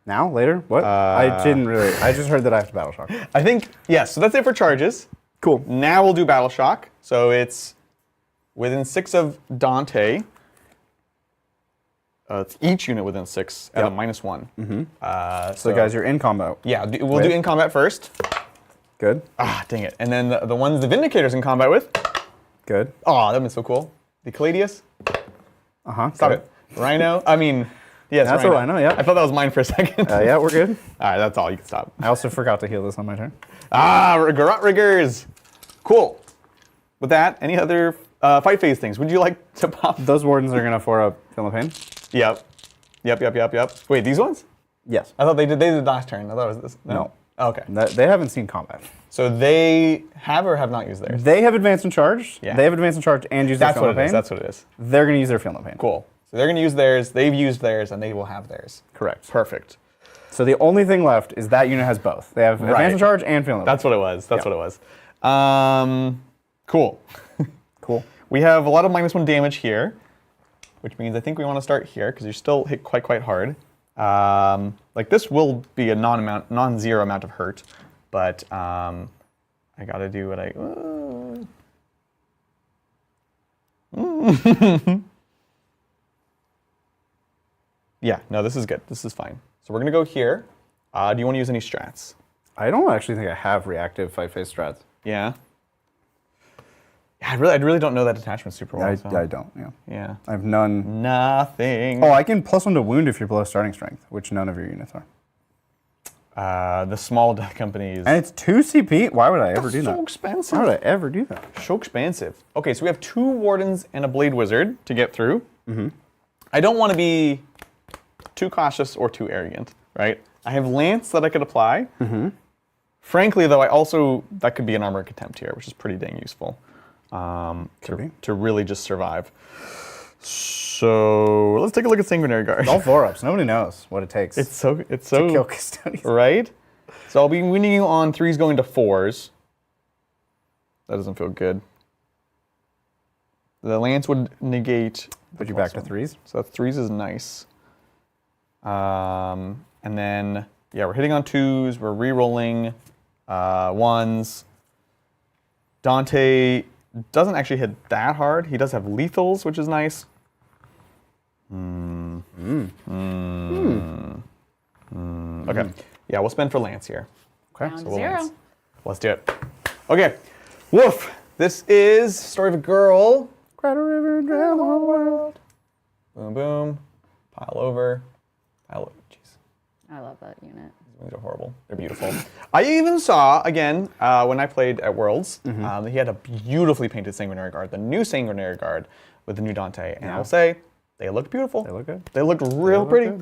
Now? Later? What? I didn't really. I just heard that I have to battle shock.
I think, yes, so that's it for charges.
Cool.
Now we'll do Battle Shock. So it's within 6 of Dante. It's each unit within 6 at a
Yep.
-1.
So guys, you're in combo.
Yeah, we'll do in combat first.
Good.
Ah, dang it. And then the ones the Vindicator's in combat with.
Good.
Oh, that'd been so cool. The Caladius. Stop
Good.
it. Rhino. I mean, yes,
That's a Rhino, yeah.
I thought that was mine for a second.
Yeah, we're good.
All right, that's all. You can stop.
I also forgot to heal this on my turn.
Garrot Riggers. Cool. With that, any other fight phase things? Would you like to pop?
Those wardens are gonna 4-up Feel No Pain.
Yep. Wait, these ones?
Yes.
I thought they did last turn. I thought it was this.
No.
Oh, okay.
They haven't seen combat.
So they have or have not used theirs?
They have advanced and charged.
Yeah.
They have advanced and charged and used their
That's
Feel
what
No
it is.
Pain.
That's what it is.
They're gonna use their Feel No Pain.
Cool. So they're going to use theirs. They've used theirs, and they will have theirs.
Correct.
Perfect.
So the only thing left is that unit has both. They have
Right.
advanced and charge and Feel No Pain.
That's what it was. That's
Yeah.
what it was. Cool.
Cool.
We have a lot of -1 damage here, which means I think we want to start here because you're still hit quite hard. Like this will be a non-zero amount of hurt, but I got to do what I. Yeah, no, this is good. This is fine. So we're gonna go here. Do you want to use any strats?
I don't actually think I have reactive fight phase strats.
Yeah. Yeah, I really don't know that attachment super well.
I
so.
don't. Yeah.
Yeah.
I have none.
Nothing.
Oh, I can +1 to wound if you're below starting strength, which none of your units are.
The small death companies.
And it's 2 CP. Why would I ever do
so
that?
expensive.
Why would I ever do that?
So expensive. Okay, so we have 2 wardens and a blade wizard to get through. I don't want to be too cautious or too arrogant, right? I have lance that I could apply. Frankly, though, that could be an armor contempt here, which is pretty dang useful to really just survive. So let's take a look at Sanguinary Guard.
All 4-ups. Nobody knows what it takes
It's so
to kill Custodes.
right. So I'll be winning you on 3s going to 4s. That doesn't feel good. The lance would negate.
Put you back to 3s.
So 3s is nice. And then, yeah, we're hitting on 2s. We're re-rolling 1s. Dante doesn't actually hit that hard. He does have lethals, which is nice. Okay. Yeah, we'll spend for lance here.
Okay.
Down to
we'll
0.
lance. Let's do it. Okay. Woof. This is Story of a Girl.
Crater River, drown the whole world.
Boom, boom. Pile over. Pile over. Jeez.
I love that unit.
These are horrible. They're beautiful. I even saw, again, when I played at Worlds, he had a beautifully painted Sanguinary Guard, the new Sanguinary Guard with the new Dante. And I'll say, they look beautiful.
They look good.
They look real pretty.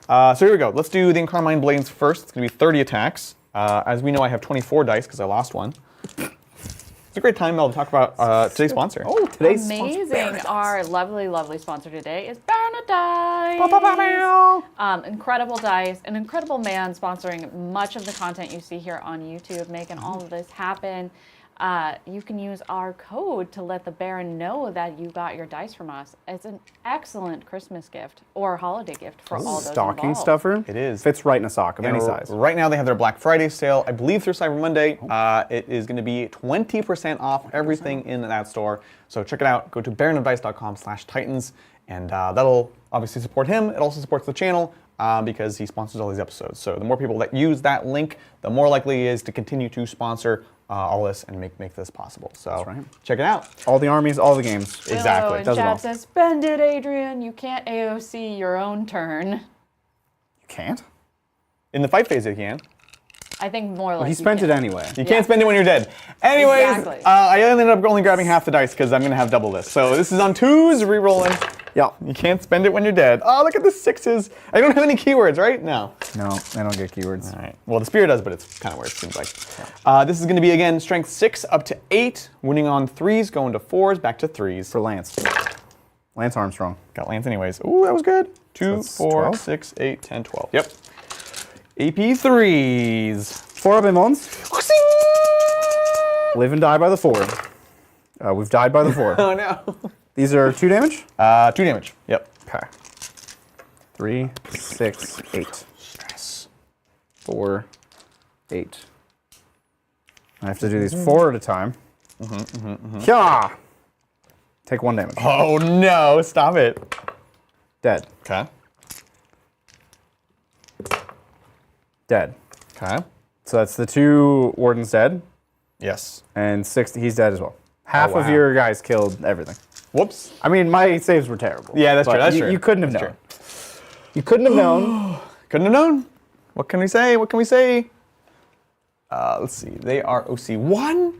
So here we go. Let's do the Incarmine Blades first. It's going to be 30 attacks. As we know, I have 24 dice because I lost one. It's a great time, Mel, to talk about today's sponsor.
Oh, today's
Amazing. Our lovely, lovely sponsor today is Baronadice. Incredible dice, an incredible man sponsoring much of the content you see here on YouTube, making all of this happen. You can use our code to let the Baron know that you got your dice from us. It's an excellent Christmas gift or holiday gift for all those
stocking
involved.
stuffer.
It is.
Fits right in a sock of any size.
Right now they have their Black Friday sale, I believe through Cyber Monday. It is going to be 20% off everything in that store. So check it out. Go to baronofdice.com/titans, and that'll obviously support him. It also supports the channel because he sponsors all these episodes. So the more people that use that link, the more likely he is to continue to sponsor all this and make this possible. So check it out.
All the armies, all the games.
Exactly.
And
Does it all.
Chad says, spend it, Adrian. You can't AOC your own turn.
You can't?
In the fight phase, you can.
I think more like
He spent it anyway.
You can't spend it when you're dead. Anyways,
Exactly.
I ended up only grabbing half the dice because I'm going to have double this. So this is on 2s, re-rolling.
Yeah.
You can't spend it when you're dead. Oh, look at the 6s. I don't have any keywords, right? No.
No, I don't get keywords.
All right. Well, the Spear does, but it's kind of weird, it seems like. This is going to be, again, strength 6 up to 8, winning on 3s, going to 4s, back to 3s.
For Lance. Lance Armstrong.
Got Lance anyways. Ooh, that was good. 2,
that's
4,
12?
6, 8, 10, 12. Yep. AP 3s.
4 abemons. Live and die by the 4. We've died by the 4.
Oh, no.
These are 2 damage?
2 damage. Yep.
Okay. 3, 6, 8.
Stress.
4, 8. I have to do these 4 at a time. Yeah. Take 1 damage.
Oh, no. Stop it.
Dead.
Okay.
Dead.
Okay.
So that's the 2 wardens dead,
Yes.
and 6, he's dead as well. Half of
wow.
your guys killed everything.
Whoops.
I mean, my saves were terrible.
Yeah, that's
but
true. That's
you,
true.
You couldn't have
That's
known. You couldn't have known.
Couldn't have known. What can we say? What can we say? Let's see. They are OC1.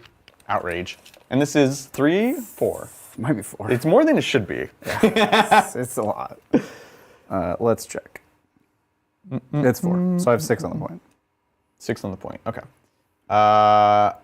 Outrage. And this is 3, 4.
Might be 4.
It's more than it should be.
It's a lot. Let's check. It's 4. So I have 6 on the point.
6 on the point. Okay. I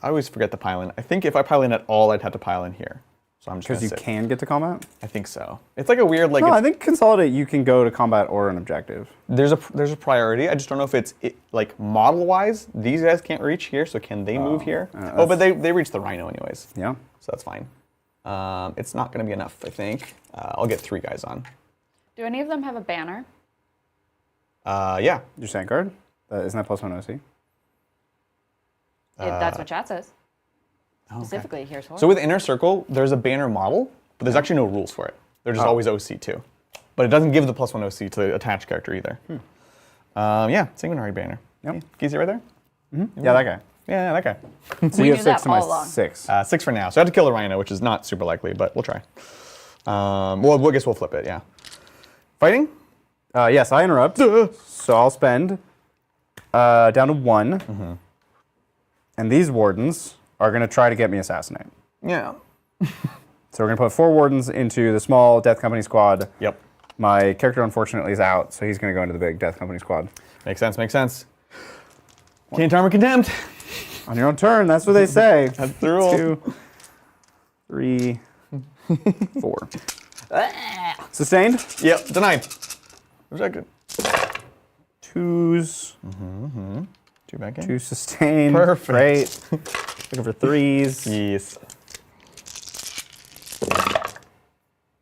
always forget the pile in. I think if I pile in at all, I'd have to pile in here. So I'm just
Because
gonna
you
sit.
can get to combat?
I think so. It's like a weird like.
No, I
it's-
think consolidate you can go to combat or an objective.
there's a priority. I just don't know if it's like model wise. These guys can't reach here, so can they move here? Oh, but they reach the Rhino anyways.
Yeah.
So that's fine. It's not going to be enough, I think. I'll get 3 guys on.
Do any of them have a banner?
Yeah.
Your sand card? Isn't that +1 OC?
That's what chat says.
Okay.
Specifically, here's one.
So with Inner Circle, there's a banner model, but there's actually no rules for it. They're just always OC too. But it doesn't give the +1 OC to the attached character either. Yeah, Sanguinary banner.
Yep.
Yeah. Can you see right there?
Yeah, that guy.
Yeah, that guy.
So
We
you
knew
have 6
that
to my
all along.
6.
6 for now. So I have to kill the Rhino, which is not super likely, but we'll try. Well, I guess we'll flip it, yeah. Fighting?
Yes, I interrupt. So I'll spend down to 1. And these wardens are going to try to get me assassinate.
Yeah.
So we're going to put 4 wardens into the small Death Company squad.
Yep.
My character, unfortunately, is out, so he's going to go into the big Death Company squad.
Makes sense, makes sense. Can't armor contempt.
On your own turn, that's what they say.
That's the rule.
2, 3, 4. Sustained.
Yep, denied. Rejected.
2s.
2 back in.
2 sustain.
Perfect.
Great. Looking for 3s.
Yes.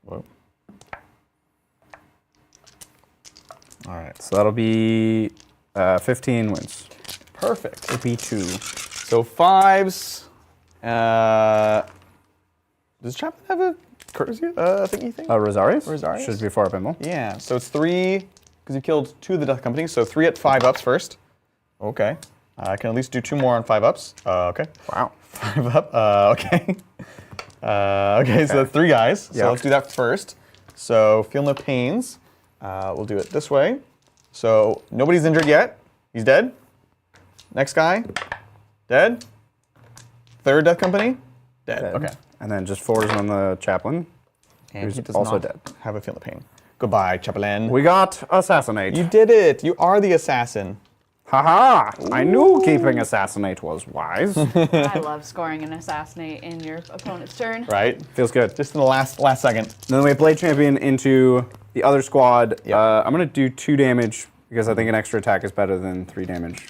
Whoa. All right.
So that'll be 15 wins.
Perfect.
AP 2.
So 5s. Does Chaplain have a courtesy thingy thing?
Rosarius?
Rosarius?
Should be 4 up Immel.
Yeah, so it's 3, because you killed 2 of the Death Company, so 3 at 5 ups first. Okay. I can at least do 2 more on 5 ups. Okay.
Wow.
5 up. Okay. Okay, so that's 3 guys. So
Yeah.
let's do that first. So feel no pains. We'll do it this way. So nobody's injured yet. He's dead. Next guy. Dead. 3rd Death Company. Dead. Okay.
And then just 4s on the Chaplain.
And
Who's
he does
also
not
dead.
have a feel no pain. Goodbye, Chaplain.
We got Assassinate.
You did it. You are the assassin.
Haha! I knew keeping Assassinate was wise.
I love scoring an assassinate in your opponent's turn.
Right?
Feels good.
Just in the last second.
Then we have Blade Champion into the other squad.
Yep.
I'm going to do 2 damage because I think an extra attack is better than 3 damage.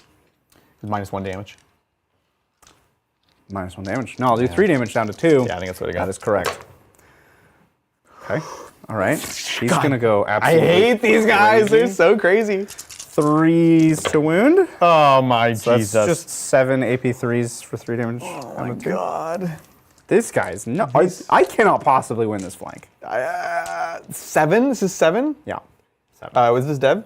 -1 damage.
-1 damage. No, I'll do 3 damage down to 2.
Yeah, I think that's what I got.
That is correct. Okay. All right. He's going to go
I
absolutely
hate these guys.
crazy.
They're so crazy.
3s to wound.
Oh my
So that's
Jesus.
just 7 AP 3s for 3 damage.
Oh
down
my
to 2.
God.
This guy's no. I cannot possibly win this flank.
7? This is 7?
Yeah. 7.
Was this Deb?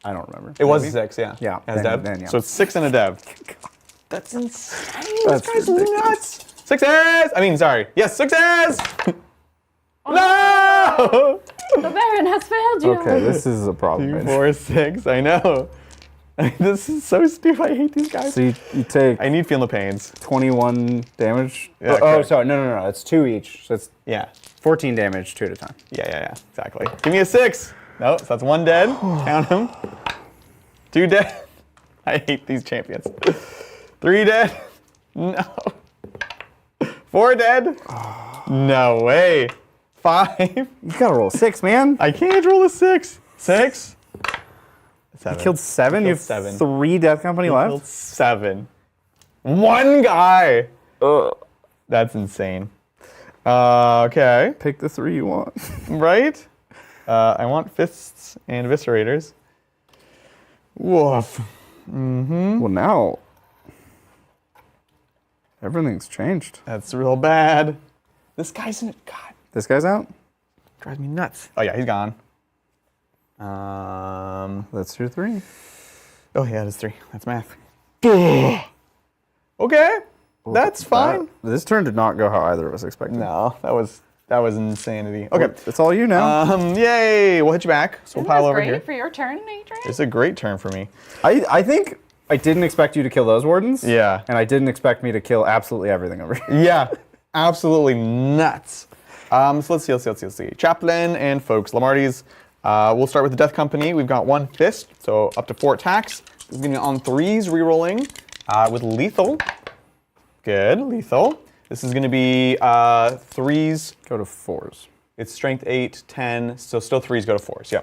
I don't remember.
It was
Maybe?
6, yeah.
Yeah,
As
then-
Deb.
then, yeah.
So it's 6 and a Deb. That's insane.
That's
This guy's
ridiculous.
nuts. 6s! I mean, sorry. Yes, 6s! No!
The Baron has failed you.
Okay, this is a problem.
2,
right?
4, 6. I know. This is so stupid. I hate these guys.
So you take
I need feel no pains.
21 damage.
Yeah,
oh,
correct.
sorry. No. It's 2 each. So it's
Yeah.
14 damage, 2 at a time.
Yeah. Exactly. Give me a 6. No, so that's 1 dead. Count him. 2 dead. I hate these champions. 3 dead. No. 4 dead. No way. 5.
You gotta roll 6, man.
I can't roll a 6. 6. 7.
You killed 7. You have
7.
3 Death Company left.
Killed 7. 1 guy. That's insane. Okay.
Pick the 3 you want.
Right? I want fists and eviscerators. Woof.
Well, now everything's changed.
That's real bad. This guy's in it. God,
This guy's out.
drives me nuts. Oh yeah, he's gone.
That's your 3.
Oh yeah, that's 3. That's math. Okay, that's fine.
This turn did not go how either of us expected.
No, that was insanity. Okay.
It's all you now.
Yay! We'll hit you back. So we'll
Isn't
pile
this
over
great
here.
for your turn, Adrian?
It's a great turn for me.
I think I didn't expect you to kill those wardens.
Yeah.
And I didn't expect me to kill absolutely everything over here.
Yeah, absolutely nuts. So let's see. Chaplain and folks, Lamarty's. We'll start with the Death Company. We've got 1 fist, so up to 4 attacks. This is going to be on 3s, re-rolling with lethal. Good, lethal. This is going to be 3s.
Go to 4s.
It's strength 8, 10, so still 3s go to 4s, yeah.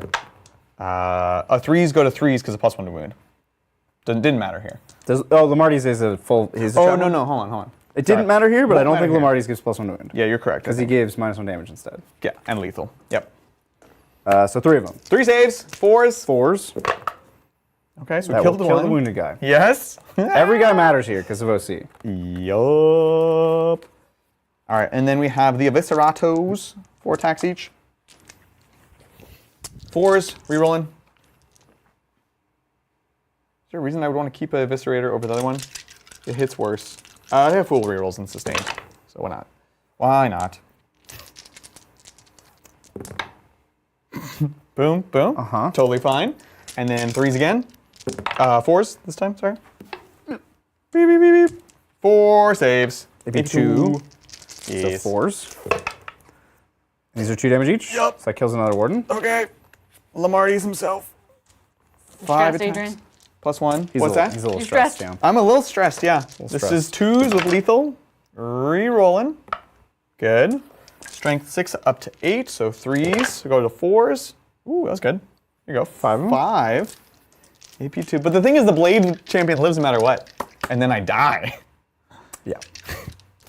3s go to 3s because of +1 to wound. Didn't matter here.
Lamarty's is a full. He's a
Oh,
chaplain.
no, hold on.
It didn't matter here, but I
Won't
don't think
matter here.
Lamarty's gives +1 to wound.
Yeah, you're correct.
Because he gives -1 damage instead.
Yeah, and lethal. Yep.
So 3 of them.
3 saves, 4s.
4s.
Okay, so we
That
killed
will
the
kill
one.
the wounded guy.
Yes.
Every guy matters here because of OC.
Yup. All right, and then we have the Evisceratos, 4 attacks each. 4s, rerolling. Is there a reason I would want to keep a Eviscerator over the other one? It hits worse. I have full rerolls and sustained, so why not? Why not? Boom, boom. Totally fine. And then 3s again. 4s this time, sorry. Beep, beep, beep, beep. 4 saves.
Maybe 2.
Yes.
So 4s. These are 2 damage each.
Yup.
So that kills another warden.
Okay. Lamarty's himself. 5
Stressed,
attacks.
Adrian?
+1.
He's
What's
a little,
that?
He's a little
You're
stressed.
stressed.
Yeah.
I'm a little stressed, yeah. This
stressed.
is 2s with lethal. Re-rolling. Good. Strength 6 up to 8, so 3s. So go to 4s. Ooh, that was good. Here you go.
5 of them.
5. AP2. But the thing is, the Blade champion lives no matter what. And then I die.
Yeah.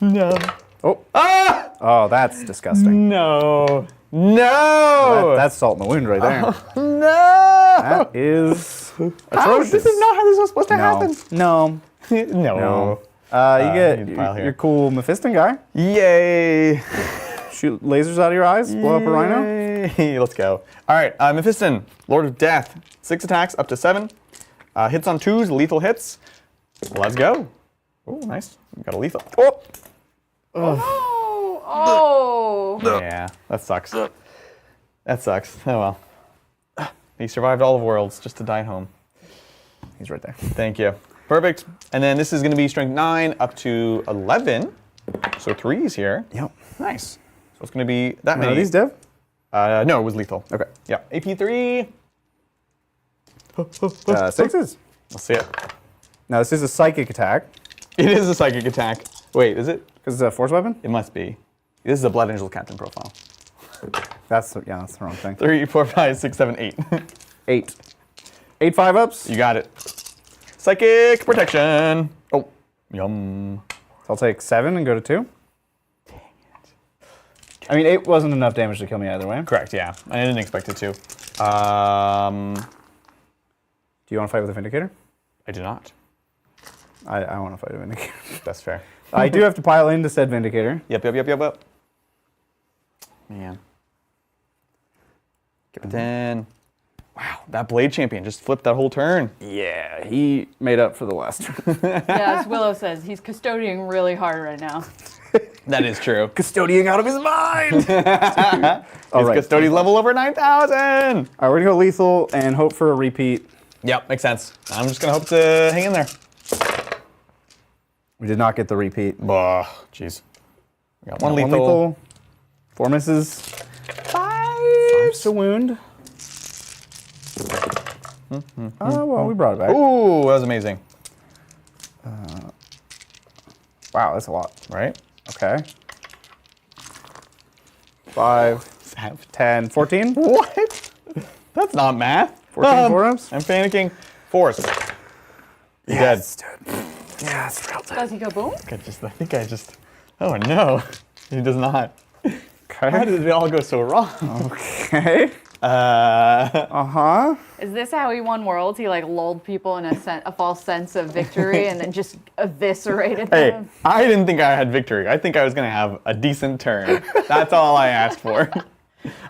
No.
Oh.
Ah!
Oh, that's disgusting.
No. No!
That's salt in the wound right there.
No!
That is atrocious.
This is not how this was supposed to happen.
No.
No.
You get
need a pile here.
your cool Mephiston guy.
Yay!
Shoot lasers out of your eyes. Blow up a rhino.
Yay. Let's go. All right, Mephiston, Lord of Death. 6 attacks, up to 7. Hits on 2s, lethal hits. Let's go. Oh, nice. We got a lethal. Oh!
Oh.
Yeah, that sucks. That sucks. Oh well. He survived all of Worlds just to die at home.
He's right there.
Thank you. Perfect. And then this is going to be strength 9 up to 11. So 3s here.
Yep.
Nice. So it's going to be that many.
Are these dev?
No, it was lethal.
Okay.
Yeah. AP3.
6s.
Let's see it.
Now this is a psychic attack.
It is a psychic attack. Wait, is it?
Because it's a force weapon?
It must be. This is a Blood Angel Captain profile.
That's the wrong thing.
3, 4, 5, 6, 7, 8.
8. 8 5-ups.
You got it. Psychic protection. Oh, yum.
I'll take 7 and go to 2. Dang it. I mean, 8 wasn't enough damage to kill me either way.
Correct, yeah. I didn't expect it to.
Do you want to fight with a Vindicator?
I do not.
I want to fight a Vindicator.
That's fair.
I do have to pile into said Vindicator.
Yep. Man. Give it 10. Wow, that Blade champion just flipped that whole turn.
Yeah, he made up for the last turn.
Yeah, as Willow says, he's custodying really hard right now.
That is true.
Custodying out of his mind!
His Custodes level over 9,000.
All right, we're going to go lethal and hope for a repeat.
Yep, makes sense. I'm just going to hope to hang in there.
We did not get the repeat.
Jeez. We got one lethal.
4 misses.
5
to wound. Oh, well, we brought it back.
Ooh, that was amazing.
Wow, that's a lot.
Right?
Okay. 5, 10, 14?
What? That's not math.
14 4-ups?
I'm panicking. Force. You're
Yes, dude. Yeah, it's real dead.
Does he go boom?
dead. I think I just. Oh no. He does not.
Okay.
How did it all go so wrong?
Okay.
Is this how he won Worlds? He like lulled people in a false sense of victory and then just eviscerated
Hey,
them?
I didn't think I had victory. I think I was going to have a decent turn. That's all I asked for.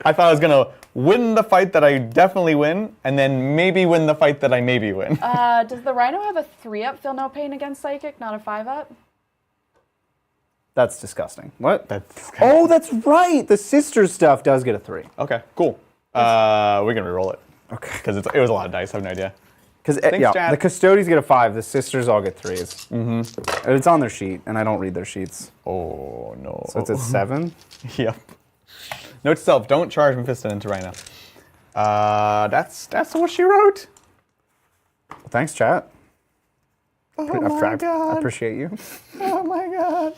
I thought I was going to win the fight that I definitely win, and then maybe win the fight that I maybe win.
Does the Rhino have a 3-up feel no pain against Psychic, not a 5-up?
That's disgusting. What?
That's
Oh, that's right. The sister stuff does get a 3.
okay, cool. We're going to reroll it.
Okay.
Because it was a lot of dice. I have no idea.
Because
Thanks, Chad.
the Custodes get a 5. The sisters all get 3s. Mm-hmm. It's on their sheet, and I don't read their sheets.
Oh, no.
So it's at 7.
Yep. Note to self, don't charge Mephiston into Rhino. That's what she wrote.
Well, thanks, chat.
Oh my god.
I appreciate you.
Oh my god.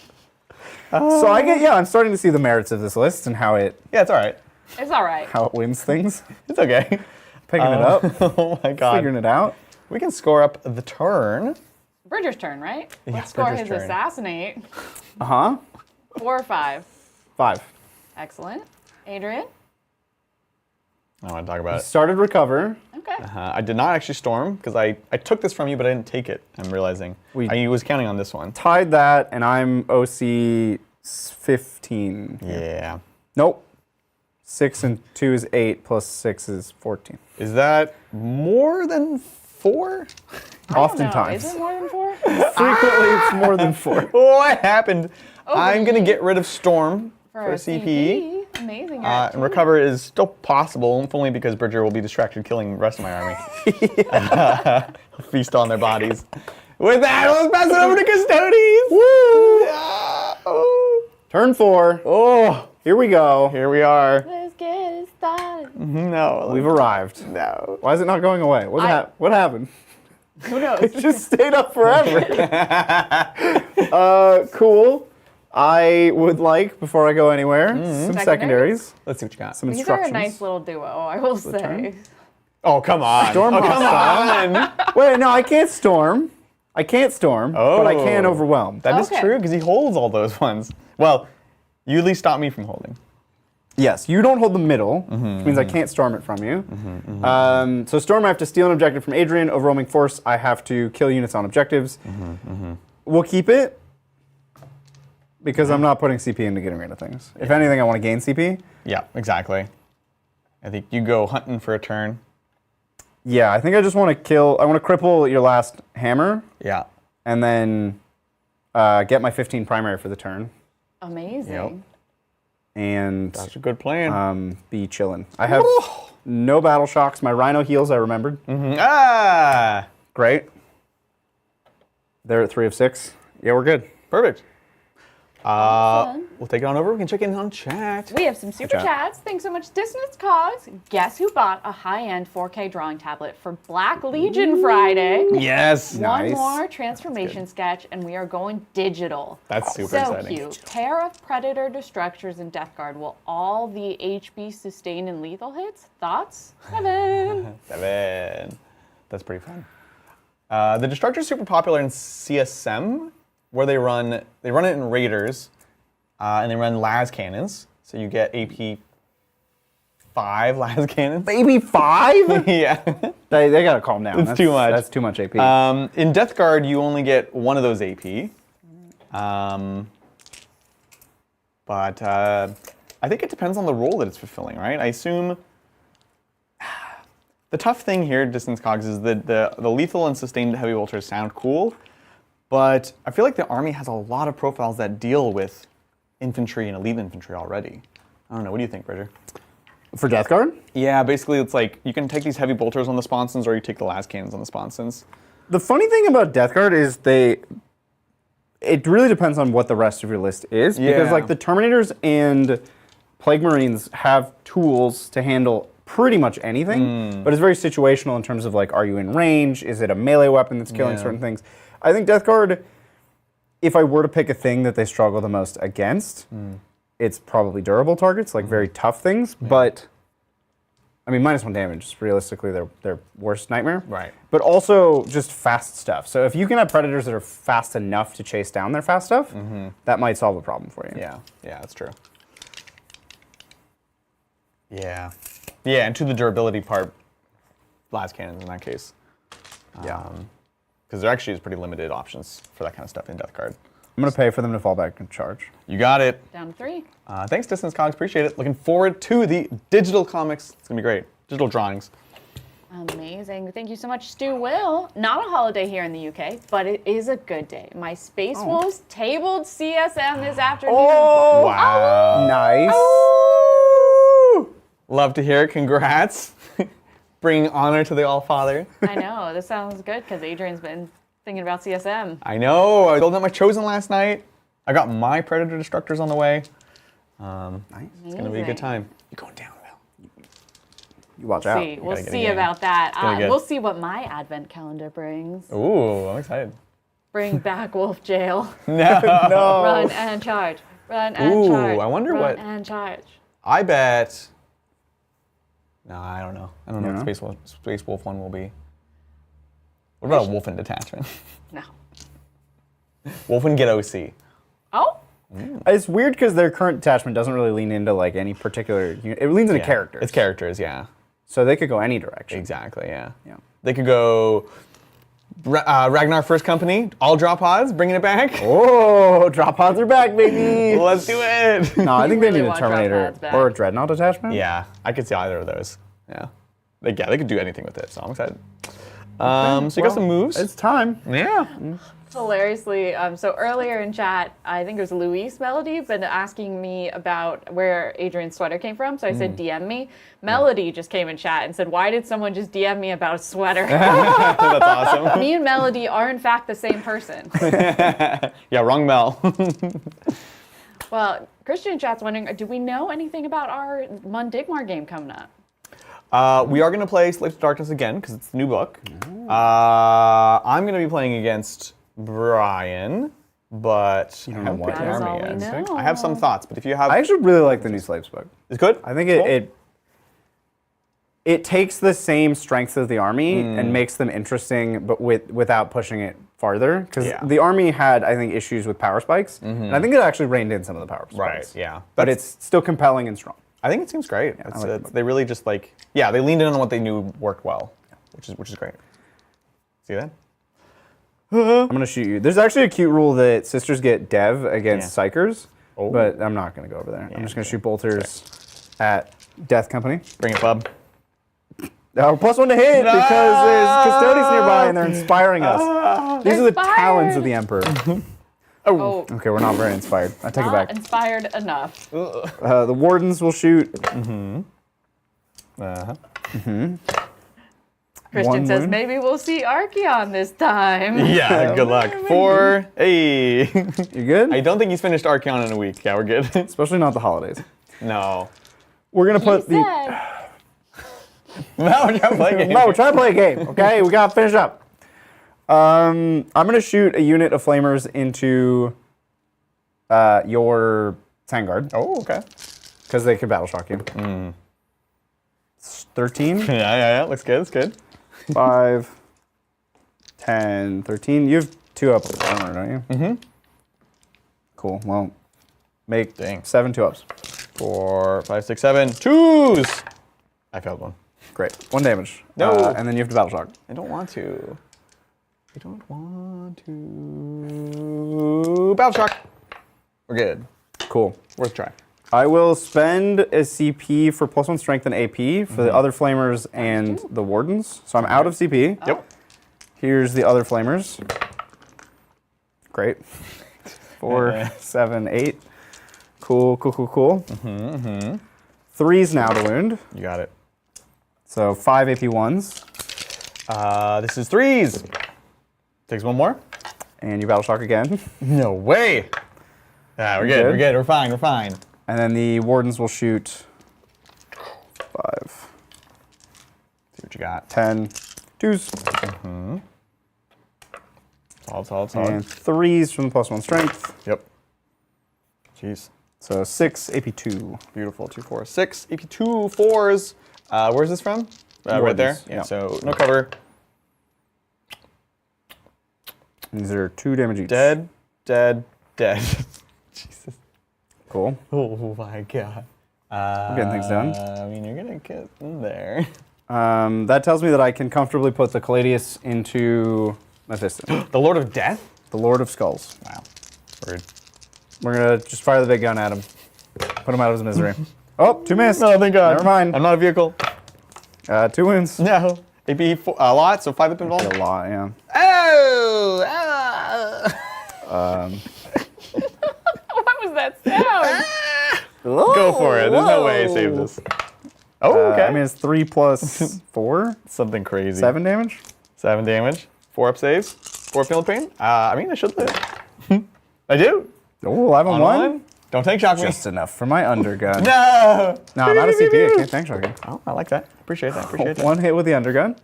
So I'm starting to see the merits of this list and how it
Yeah, it's all right.
It's all right.
wins things.
It's okay.
Picking it up,
Oh my god.
figuring it out.
We can score up the turn.
Bridger's turn, right?
Yeah,
Let's score
Bridger's
his
turn.
assassinate.
4
4 or 5.
5.
Excellent. Adrian?
I want to talk about it.
Started recover.
Okay.
I did not actually storm because I took this from you, but I didn't take it. I'm realizing. I was counting on this one.
Tied that, and I'm OC 15.
Yeah.
Nope. 6 and 2 is 8, plus 6 is 14.
Is that more than 4?
Oftentimes.
Is it more than 4?
Frequently, it's more than 4.
What happened?
Oh,
I'm going to get rid of storm for
a
CP.
Amazing.
And recover is still possible, if only because Bridger will be distracted killing the rest of my army. Feast on their bodies. With that, let's pass it over to Custodes! Woo! Oh.
Turn 4.
Oh,
Here we go.
here we are.
Let's get it started.
No.
We've arrived.
No.
Why is it not going away? What happened?
Who knows?
It just stayed up forever. Cool. I would like, before I go anywhere, some secondaries.
Let's see what you got.
Some
These are
instructions.
a nice little duo, I will say.
turn.
Oh, come on.
Storm
oh, come
hostile.
on.
Wait, no, I can't storm. I can't storm, but I can
Oh.
overwhelm.
That is
Okay.
true, because he holds all those ones. Well, you at least stop me from holding.
Yes, you don't hold the middle, which means I can't storm it from you. So storm, I have to steal an objective from Adrian. Overwhelming force, I have to kill units on objectives. We'll keep it, because I'm not putting CP into getting rid of things. If anything, I want to gain CP.
Yeah, exactly. I think you go hunting for a turn.
Yeah, I think I just want to kill, I want to cripple your last hammer,
Yeah.
and then get my 15 primary for the turn,
Amazing.
Yep.
and
That's a good plan.
be chilling. I have no battle shocks. My Rhino heals, I remembered.
Ah!
Great. They're at 3 of 6. Yeah, we're good.
Perfect.
Awesome.
We'll take it on over. We can check in on chat.
We have some super
chat.
chats. Thanks so much, Dissonance Cogs. Guess who bought a high-end 4K drawing tablet for Black Legion Friday?
Yes.
Nice.
One more transformation sketch, and we are going digital.
That's super
So
exciting.
cute. Pair of Predator Destructors and Death Guard. Will all the HP sustain in lethal hits? Thoughts? 7.
7. That's pretty fun. The Destructor is super popular in CSM, where they run it in Raiders, and they run las cannons. So you get AP 5 las cannons.
Baby 5?
Yeah.
They gotta calm down.
It's too much.
That's too much AP.
In Death Guard, you only get one of those AP. But I think it depends on the role that it's fulfilling, right? I assume the tough thing here, Distance Cogs, is that the lethal and sustained heavy bolters sound cool, but I feel like the army has a lot of profiles that deal with infantry and elite infantry already. I don't know. What do you think, Bridger?
For Death Guard?
Yeah, basically it's like you can take these heavy bolters on the sponsons, or you take the las cannons on the sponsons.
The funny thing about Death Guard is it really depends on what the rest of your list is. Because
Yeah.
like the Terminators and Plague Marines have tools to handle pretty much anything, but it's very situational in terms of like, are you in range? Is it a melee weapon that's killing
Yeah.
certain things? I think Death Guard, if I were to pick a thing that they struggle the most against, it's probably durable targets, like very tough things, but I mean, -1 damage is realistically their worst nightmare.
Right.
But also just fast stuff. So if you can have Predators that are fast enough to chase down their fast stuff, that might solve a problem for you.
Yeah, that's true. Yeah. Yeah, and to the durability part, las cannons in that case.
Yeah.
Because there actually is pretty limited options for that kind of stuff in Death Guard.
I'm going to pay for them to fall back and charge.
You got it.
Down to 3.
Thanks, Distance Cogs. Appreciate it. Looking forward to the digital comics. It's going to be great. Digital drawings.
Amazing. Thank you so much, Stu Will. Not a holiday here in the UK, but it is a good day. My Space Wolves tabled CSM this afternoon.
Oh!
Wow.
Nice.
Love to hear it. Congrats. Bringing honor to the All-Father.
I know. This sounds good because Adrian's been thinking about CSM.
I know. I built out my Chosen last night. I got my Predator Destructors on the way.
Nice.
It's going to be a good time. You're going down, Val.
You watch out.
We'll
gotta get
see
in.
about that.
gonna get-
We'll see what my advent calendar brings.
Ooh, I'm excited.
Bring back Wolf Jail.
No.
No.
Run and charge. Run and
Ooh,
charge.
I wonder
Run
what-
and charge.
I bet. No, I don't know. I don't know
Yeah.
what Space Wolf one will be. What about a Wolfen detachment?
No.
Wolfen get OC.
Oh?
It's weird because their current attachment doesn't really lean into like any particular. It leans into characters.
It's characters, yeah.
So they could go any direction.
Exactly, yeah.
Yeah.
They could go Ragnar First Company, all drop pods, bringing it back.
Oh, drop pods are back, baby.
Let's do it.
No, I think
really
they need a
want drop
Terminator
pods back.
or a Dreadnought attachment.
Yeah, I could see either of those. Yeah. They could do anything with it, so I'm excited. So you got some moves?
It's time.
Yeah.
Hilariously, so earlier in chat, I think it was Luis Melody, been asking me about where Adrian's sweater came from. So I said, DM me. Melody just came in chat and said, why did someone just DM me about a sweater?
That's awesome.
Me and Melody are in fact the same person.
Yeah, wrong Mel.
Well, Christian in chat's wondering, do we know anything about our Mundigmar game coming up?
We are going to play Slaves to Darkness again because it's the new book. I'm going to be playing against Brian, but I
know
haven't
what
picked the
That is
army
all we
yet.
know.
I have some thoughts, but if you have,
I actually really like the new Slaves book.
it's good.
I think
Cool.
it it takes the same strengths as the army and makes them interesting, but without pushing it farther. Because the army had, I think, issues with power spikes, and I think it actually reined in some of the power spikes.
Right. Yeah.
But it's still compelling and strong.
I think it seems great. They really just like they leaned in on what they knew worked well, which is great. See that?
I'm gonna shoot you. There's actually a cute rule that sisters get dev against psychers, but I'm not gonna go over there. I'm just gonna shoot bolters at Death Company.
Bring it, bub.
Oh, +1 to hit because there's Custodes nearby and they're inspiring us. These are the talons of the Emperor.
Oh.
Okay, we're not very inspired. I take it back.
Not inspired enough.
The Wardens will shoot.
Christian says maybe we'll see Archeon this time.
Yeah, good luck. 4. Hey.
You good?
I don't think he's finished Archeon in a week. Yeah, we're good.
Especially not the holidays.
No.
We're gonna put
No,
No, we're trying to play a game.
No, we're trying to play a game. Okay, we gotta finish up. I'm gonna shoot a unit of flamers into your Vanguard.
Oh, okay.
Because they could battle shock you. 13.
Yeah. Looks good. Looks good.
5, 10, 13. You have 2 up armor, don't you? Mm-hmm. Cool. Well, make 7 2-ups.
4, 5, 6, 7. 2s! I failed one.
Great. 1 damage.
No.
And then you have to battle shock.
I don't want to. I don't want to. Battle shock. We're good.
Cool.
Worth a try.
I will spend a CP for +1 strength and AP for the other flamers and the wardens. So I'm out of CP.
Yep.
Here's the other flamers. Great. 4, 7, 8. Cool. 3's now to wound.
You got it.
So 5 AP 1s.
This is 3s. Takes 1 more.
And you battle shock again.
No way. Yeah, we're good. We're good. We're fine. We're fine.
And then the wardens will shoot 5.
See what you got.
10. 2s.
Solid.
And 3's from the +1 strength.
Yep. Jeez.
So 6 AP 2.
Beautiful. 2, 4, 6. AP 2 4s. Where's this from? Right there. Yeah. So no cover.
These are 2 damage each.
Dead. Jesus.
Cool.
Oh my god.
We're getting things done.
I mean, you're gonna get in there.
That tells me that I can comfortably put the Caladius into Mephisto.
The Lord of Death?
The Lord of Skulls.
Wow. Rude.
We're gonna just fire the big gun at him. Put him out of his misery. Oh, 2 missed.
No, thank God.
Never mind.
I'm not a vehicle.
2 wounds.
No. AP 4, a lot, so 5 up involved.
A lot, yeah.
Oh!
What was that sound?
Go for it. There's no way I saved this. Oh, okay.
I mean, it's 3 plus 4.
Something crazy.
7 damage.
7 damage. 4 up saves. 4 feel pain. I mean, I should live. I do.
Oh, 11 1.
Don't tank shock me.
Just enough for my undergun.
No!
No, I'm out of CP. I can't tank shock you.
Oh, I like that. Appreciate that. Appreciate that.
1 hit with the undergun.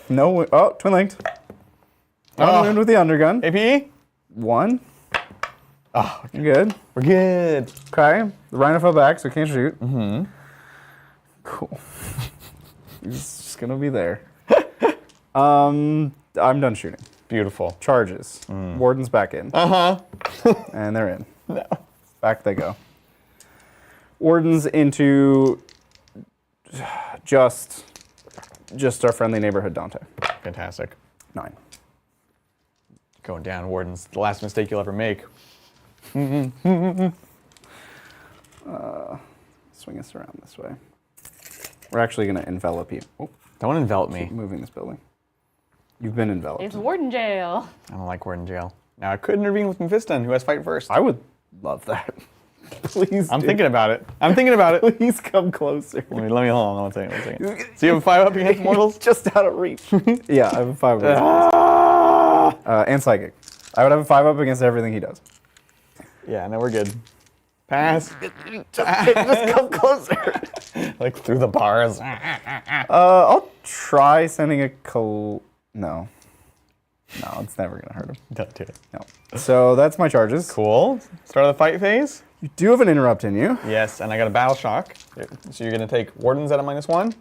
No, oh, twin linked. 1 wound with the undergun.
AP?
1.
Oh, okay.
You good?
We're good.
Okay. The Rhino fell back, so it can't shoot. Cool. He's just gonna be there. I'm done shooting.
Beautiful.
Charges. Warden's back in. And they're in.
No.
Back they go. Wardens into just our friendly neighborhood Dante.
Fantastic.
9.
Going down, Warden's the last mistake you'll ever make.
Swing us around this way. We're actually gonna envelop you. Oh,
Don't envelop me.
moving this building. You've been enveloped.
It's Warden Jail.
I don't like Warden Jail. Now, I could intervene with Mephiston, who has fight first.
I would love that. Please.
I'm thinking about it. I'm thinking about it.
Please come closer.
Let me hold on. One second. So you have a 5 up against mortals?
Just out of reach. Yeah, I have a 5 up. And psychic. I would have a 5 up against everything he does.
Yeah, no, we're good. Pass.
Just come closer.
Like through the bars.
I'll try sending a No, it's never gonna hurt him.
Don't do it.
No. So that's my charges.
Cool. Start of the fight phase.
You do have an interrupt in you.
Yes, and I got a battle shock. So you're gonna take Wardens at a -1.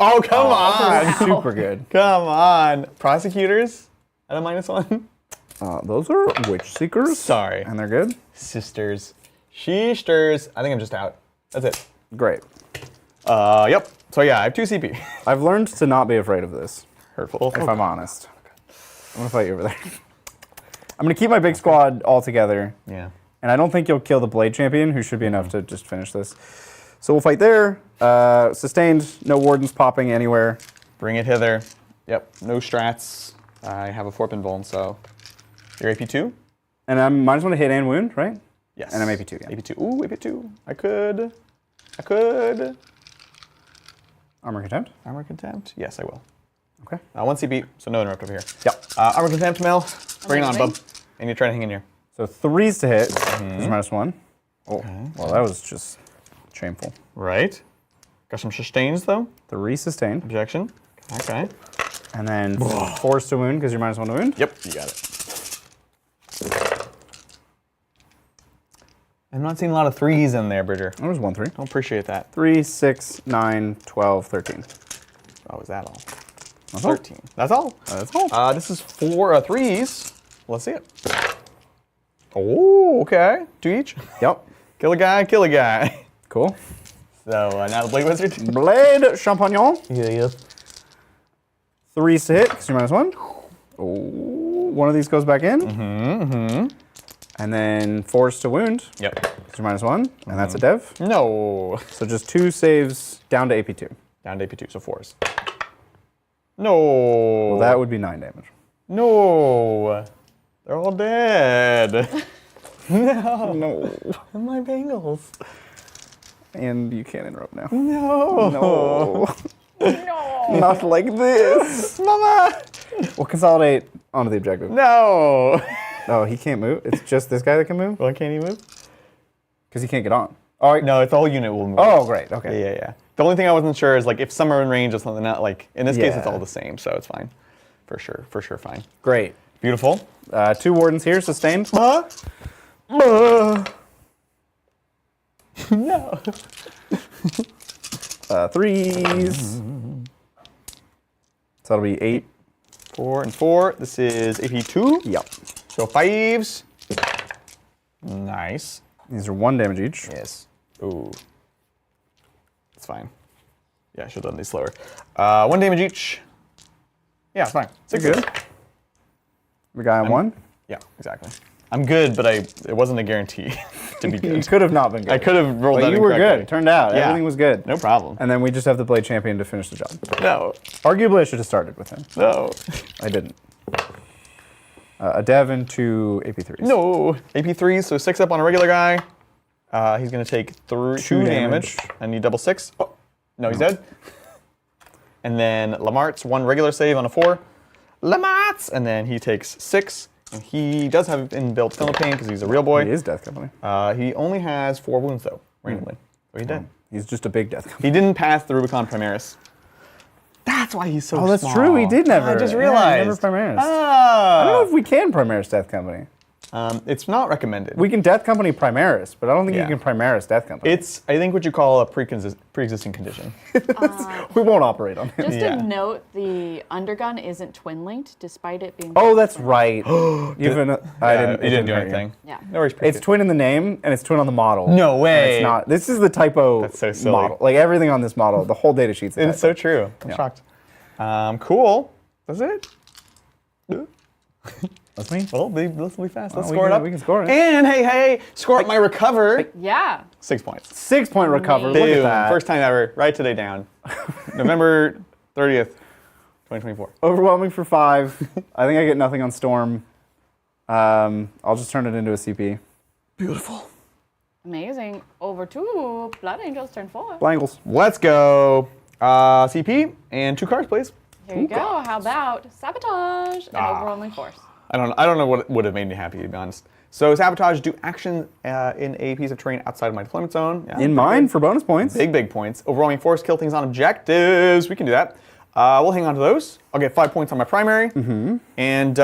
Oh, come on.
wow.
Super good.
Come on. Prosecutors at a -1.
Those are Witch Seekers.
Sorry.
And they're good.
Sisters. Sheesters. I think I'm just out. That's it.
Great.
Yep. So yeah, I have 2 CP.
I've learned to not be afraid of this,
Hurtful.
if I'm honest. I'm gonna fight you over there. I'm gonna keep my big squad all together.
Yeah.
And I don't think you'll kill the Blade Champion, who should be enough to just finish this. So we'll fight there. Sustained, no wardens popping anywhere.
Bring it hither. Yep. No strats. I have a 4-pin bone, so you're AP2?
And I might as well hit and wound, right?
Yes.
And I'm AP2, yeah.
AP2. Ooh, AP2. I could.
Armor Contempt.
Armor Contempt? Yes, I will.
Okay.
1 CP, so no interrupt over here.
Yep.
Armor Contempt, Mel. Bring it on,
Amazing.
bub. And you're trying to hang in here.
So 3s to hit. There's -1. Oh, well, that was just shameful.
Right. Got some sustains, though.
3 sustained.
Objection. Okay.
And then 4s to wound, because you're -1 to wound.
Yep, you got it. I'm not seeing a lot of 3s in there, Bridger.
There was 1-3.
Don't appreciate that.
3, 6, 9, 12, 13.
Oh, is that all?
That's all.
13. That's all?
That's all.
This is 4 3s. Let's see it. Oh, okay. 2 each.
Yep.
Kill a guy, kill a guy.
Cool.
So now the Blade Wizard.
Blade Champagnon.
Yeah.
3s to hit, because you're -1. Oh, one of these goes back in. And then 4s to wound,
Yep.
because you're -1. And that's a dev.
No.
So just 2 saves down to AP2.
Down to AP2, so 4s. No.
Well, that would be 9 damage.
No. They're all dead. No.
No.
My Bengals.
And you can't interrupt now.
No.
No.
No.
Not like this.
Mama.
We'll consolidate onto the objective.
No.
Oh, he can't move? It's just this guy that can move?
Why can't he move?
Because he can't get on. All right.
No, it's the whole unit will move.
Oh, great. Okay.
Yeah. The only thing I wasn't sure is like if some are in range or something. Not like in this case, it's
Yeah.
all the same, so it's fine. For sure, fine.
Great.
Beautiful.
2 wardens here, sustained.
Huh? No.
3s. So that'll be 8.
4 and 4. This is AP2.
Yep.
So 5s. Nice.
These are 1 damage each.
Yes. Ooh. It's fine. Yeah, I should have done these slower. 1 damage each. Yeah, it's fine. 6
Good. The guy on 1.
Yeah, exactly. I'm good, but it wasn't a guarantee to be
You
good.
could have not been good.
I could have rolled
But
that
you were
incorrectly.
good. It turned out.
Yeah.
Everything was good.
No problem.
And then we just have the Blade Champion to finish the job.
No.
Arguably, I should have started with him.
No.
I didn't. A dev and 2 AP3s.
No. AP3, so 6 up on a regular guy. He's going to take 2 damage. I need double 6. Oh, no, he's dead. And then Lamart's 1 regular save on a 4. Lamart's! And then he takes 6. And he does have inbuilt Film of Pain because he's a real boy.
He is Death Company.
He only has 4 wounds, though, randomly. So he's dead.
He's just a big Death Company.
He didn't pass the Rubicon Primaris. That's why he's so small.
Oh, that's true. He did never.
I just
Yeah, he
realized.
never Primaris.
Ah.
I don't know if we can Primaris Death Company.
It's not recommended.
We can Death Company Primaris, but I don't think
Yeah.
you can Primaris Death Company.
It's, I think, what you call a pre-existing condition.
We won't operate on it.
Just
Yeah.
a note, the undergun isn't twin linked, despite it being.
Oh, that's right. Even
You didn't do
hurt
anything.
Yeah.
No worries.
It's twin in the name and it's twin on the model.
No
And
way.
it's not. This is the typo
That's so silly.
model. Like everything on this model, the whole data sheet's a
It's
typo.
so true. I'm
Yeah.
shocked. Cool. That's it.
That's me.
Well, let's be fast. Let's
we
score it
can-
up.
we can score it.
And hey, score up my recover.
Yeah.
6 points.
6-point recover. Look at
Boom.
that.
First time ever. Write today down. November 30th, 2024.
Overwhelming for 5. I think I get nothing on Storm. I'll just turn it into a CP.
Beautiful.
Amazing. Over to Blood Angels, turn 4.
Blangles.
Let's go. CP and 2 cards, please.
Here you go. How about Sabotage and Overwhelming Force?
I don't know what would have made me happy, to be honest. So sabotage, do action in a piece of terrain outside of my deployment zone. Yeah,
In mine for bonus points.
big points. Overwhelming force, kill things on objectives. We can do that. We'll hang on to those. I'll get 5 points on my primary. And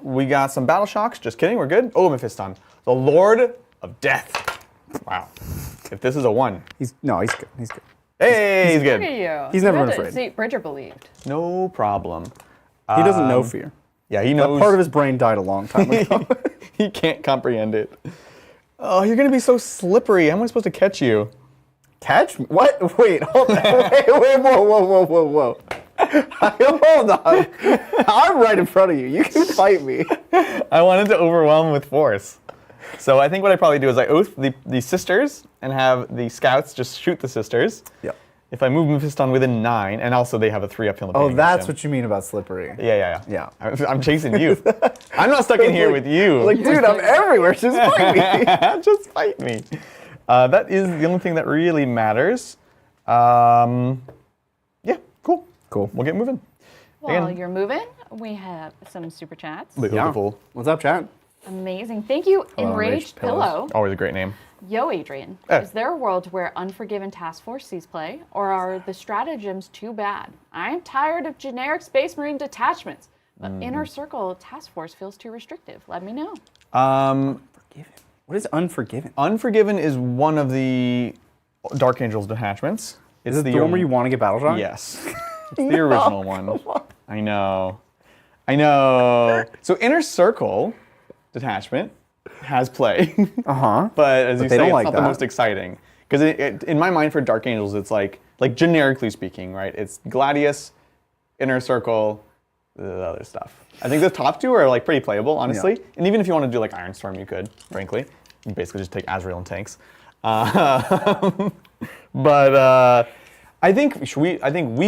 we got some battle shocks. Just kidding, we're good. Oh, Mephiston, the Lord of Death. Wow. If this is a 1.
He's good. He's good.
Hey, he's
Look
good.
at you.
He's never
You
been
had to-
afraid.
See, Bridger believed.
No problem.
He doesn't know fear.
Yeah, he
That
knows.
part of his brain died a long time ago.
He can't comprehend it. Oh, you're gonna be so slippery. How am I supposed to catch you?
Catch me? What? Wait, hold on. Wait, whoa. Hold on. I'm right in front of you. You can fight me.
I wanted to overwhelm with force. So I think what I probably do is I oath the sisters and have the scouts just shoot the sisters.
Yep.
If I move Mephiston within 9, and also they have a 3 uphill.
Oh, that's what you mean about slippery.
Yeah. I'm chasing you. I'm not stuck in here with you.
Like, dude, I'm everywhere. Just fight me.
Just fight me. That is the only thing that really matters. Yeah, cool.
Cool.
We'll get moving.
While
Again.
you're moving, we have some super chats.
Beautiful.
What's up, chat?
Amazing. Thank you,
Hello,
Enraged
Enraged Pillows.
Pillow.
Always a great name.
Yo, Adrian.
Eh.
Is there a world where Unforgiven Task Force sees play, or are the stratagems too bad? I'm tired of generic Space Marine detachments, but Inner Circle Task Force feels too restrictive. Let me know.
Unforgiven. What is Unforgiven?
Unforgiven is one of the Dark Angels detachments. It's
Is it the one where you want to get battle shock?
Yes. It's the original one. I know. So Inner Circle detachment has play.
Uh-huh.
But as you
they
say,
don't
it's
like
not the
that.
most exciting. Because in my mind for Dark Angels, it's like generically speaking, right? It's Gladius, Inner Circle, the other stuff. I think the top 2 are like pretty playable, honestly.
Yeah.
And even if you want to do like Ironstorm, you could, frankly. You basically just take Azrael and tanks. But I think we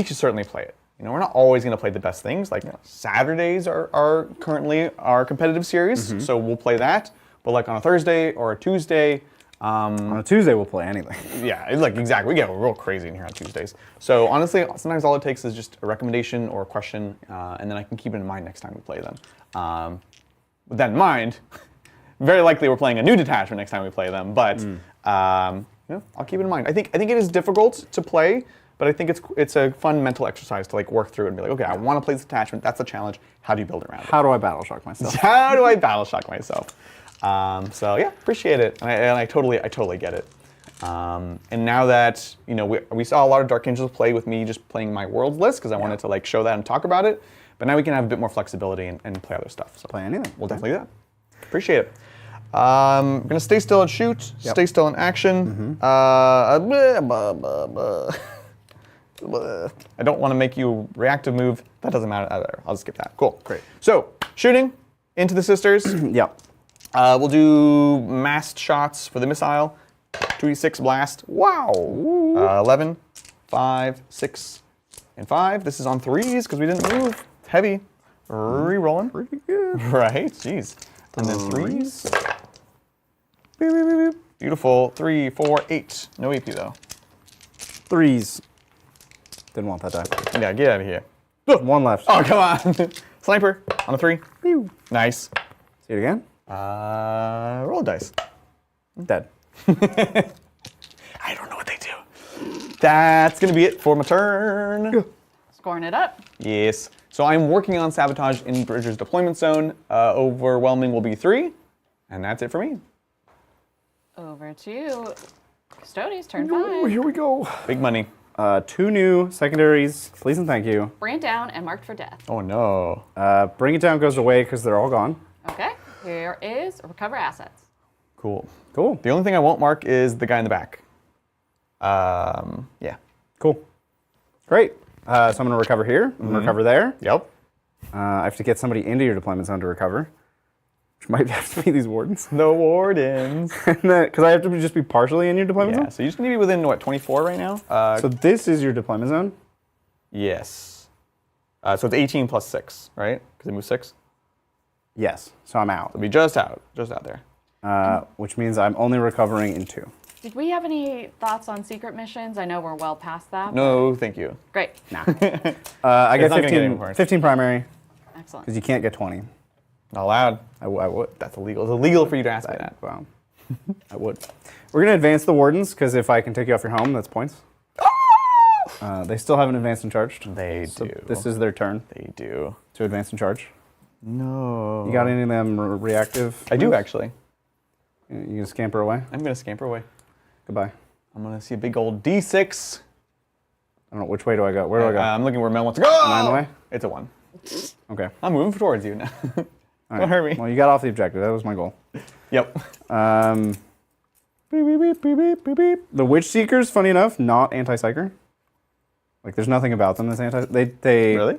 should certainly play it. You know, we're not always going to play the best things. Like Saturdays are currently our competitive series, so we'll play that. But like on a Thursday or a Tuesday,
On a Tuesday, we'll play anything.
yeah, like exactly. We get real crazy in here on Tuesdays. So honestly, sometimes all it takes is just a recommendation or a question, and then I can keep it in mind next time we play them. With that in mind, very likely we're playing a new detachment next time we play them. But I'll keep it in mind. I think it is difficult to play, but I think it's a fun mental exercise to like work through and be like, okay, I want to play this detachment. That's the challenge. How do you build around it?
How do I battle shock myself?
How do I battle shock myself? So yeah, appreciate it, and I totally get it. And now that we saw a lot of Dark Angels play with me just playing my world list because I wanted to like show that and talk about it. But now we can have a bit more flexibility and play other stuff. So
Play anything.
we'll definitely do that. Appreciate it. I'm gonna stay still and shoot.
Yep.
Stay still in action. I don't want to make you reactive move. That doesn't matter either. I'll just skip that. Cool.
Great.
So shooting into the sisters.
Yeah.
We'll do massed shots for the missile. 2d6 blast. Wow. 11, 5, 6, and 5. This is on 3s because we didn't move. It's heavy. Re-rolling.
Pretty good.
Right. Jeez. And then 3s. Beep, beep, beep, beep. Beautiful. 3, 4, 8. No AP though.
3s. Didn't want that die.
Yeah, get out of here.
1 left.
Oh, come on. Sniper on a 3. Nice.
See it again?
Roll a dice.
Dead.
I don't know what they do. That's going to be it for my turn.
Scoring it up.
Yes. So I'm working on sabotage in Bridger's deployment zone. Overwhelming will be 3. And that's it for me.
Over to Custodes, turn 5.
Here we go.
Big money.
2 new secondaries. Please and thank you.
Bring it down and marked for death.
Oh, no.
Bring it down goes away because they're all gone.
Okay, here is recover assets.
Cool.
Cool.
The only thing I won't mark is the guy in the back. Yeah.
Cool. Great. So I'm going to recover here. I'm going to recover there.
Yep.
I have to get somebody into your deployment zone to recover, which might have to be these wardens.
The wardens.
Because I have to just be partially in your deployment
Yeah,
zone?
so you just need to be within, what, 24 right now?
So this is your deployment zone?
Yes. So it's 18 plus 6, right? Because they move 6.
Yes. So I'm out.
It'll be just out there.
Which means I'm only recovering in 2.
Did we have any thoughts on secret missions? I know we're well past that.
No, thank you.
Great.
I
It's
get
not gonna get any
15,
worse.
15 primary
Excellent.
because you can't get 20.
Not allowed.
I would.
That's illegal. It's illegal for you to ask me that.
Well, I would. We're going to advance the wardens because if I can take you off your home, that's points. They still haven't advanced and charged.
They
So
do.
this is their turn
They do.
to advance and charge.
No.
You got any of them reactive?
I do
moves?
actually.
You gonna scamper away?
I'm gonna scamper away.
Goodbye.
I'm gonna see a big old D6
don't know, which way do I go? Where do I go?
I'm looking where Mel wants to go.
9 away?
It's a 1.
Okay.
I'm moving towards you now.
All
Don't hurt me.
Well, you got off the objective. That was my goal.
Yep.
Beep, beep, beep, beep, beep, beep, beep. The Witch Seekers, funny enough, not anti-psyker. Like, there's nothing about them that's They
Really?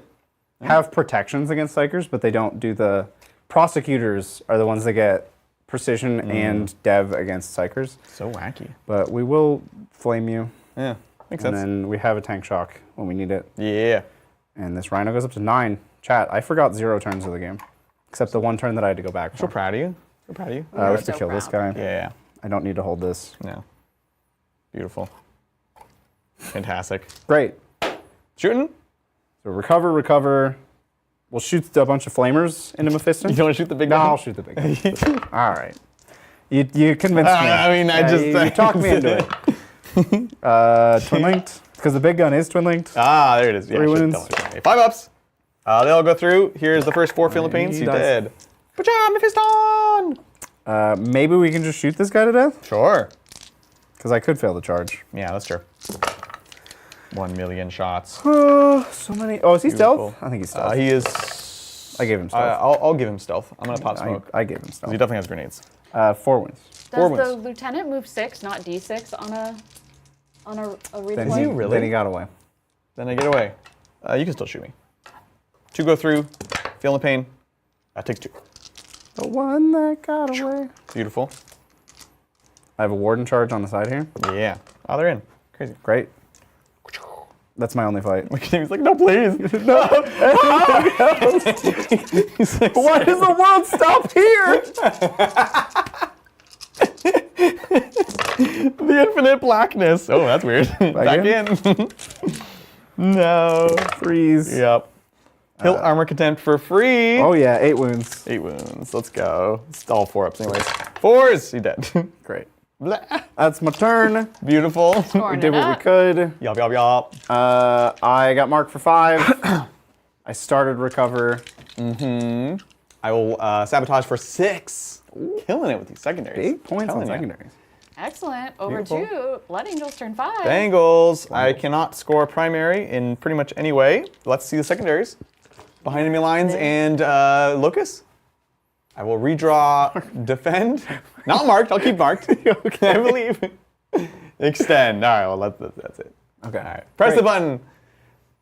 have protections against psychers, but they don't do the... Prosecutors are the ones that get precision and dev against psychers.
So wacky.
But we will flame you.
Yeah, makes
And
sense.
then we have a tank shock when we need it.
Yeah.
And this Rhino goes up to 9. Chat, I forgot 0 turns of the game. Except the 1 turn that I had to go back
So
for.
proud of you. So proud of you.
We have
so
to kill this
proud.
guy.
Yeah.
I don't need to hold this.
No. Beautiful. Fantastic.
Great.
Shooting?
So recover. We'll shoot a bunch of flamers into Mephiston.
You don't want to shoot the big
No,
guy?
I'll shoot the big guy. All right. You convinced me.
I mean, I just...
You talked me into it. Twin linked, because the big gun is twin linked.
Ah, there it is. Yeah,
3
shit,
wins.
totally. 5 ups. They all go through. Here's the first 4 Philippines.
He
He
does.
did. Good job, Mephiston!
Maybe we can just shoot this guy to death,
Sure.
because I could fail the charge.
Yeah, that's true. 1 million shots.
So many. Oh, is he
Beautiful.
stealth? I think he's stealth.
He is...
I gave him stealth.
I'll give him stealth. I'm going to pot smoke.
I gave him
He
stealth.
definitely has grenades.
4 wins.
Does
wins.
the lieutenant move 6, not D6 on a replay?
Then
he really?
Then he got away.
Then I get away. You can still shoot me. 2 go through. Feeling the pain. Takes 2.
The one that got away.
Beautiful.
I have a warden charge on the side here.
Yeah. Oh, they're in. Crazy.
Great. That's my only fight.
He's like, no, please. No. He's like,
Why does the world stop here?
the infinite blackness. Oh, that's weird. Back in. No.
Freeze.
Yep. Hill armor contempt for free.
Oh yeah, 8 wounds.
8 wounds. Let's go. It's all 4 ups anyways. 4s. He dead.
Great.
Blah.
That's my turn.
Beautiful.
We
Scoring
did
it
what we
up.
could.
Yup, yup, yup.
I got marked for 5. I started recover.
I will sabotage for 6. Killing it with these secondaries.
Big points on
Telling ya.
secondaries.
Excellent. Over
Beautiful.
2. Blood Angels turn 5.
Bengals. I cannot score primary in pretty much any way. Let's see the secondaries. Behind enemy lines and Locus. I will redraw, defend. Not marked. I'll keep marked. Okay, I believe. Extend. All right. Well, that's it.
Okay.
All right. Press
Great.
the button.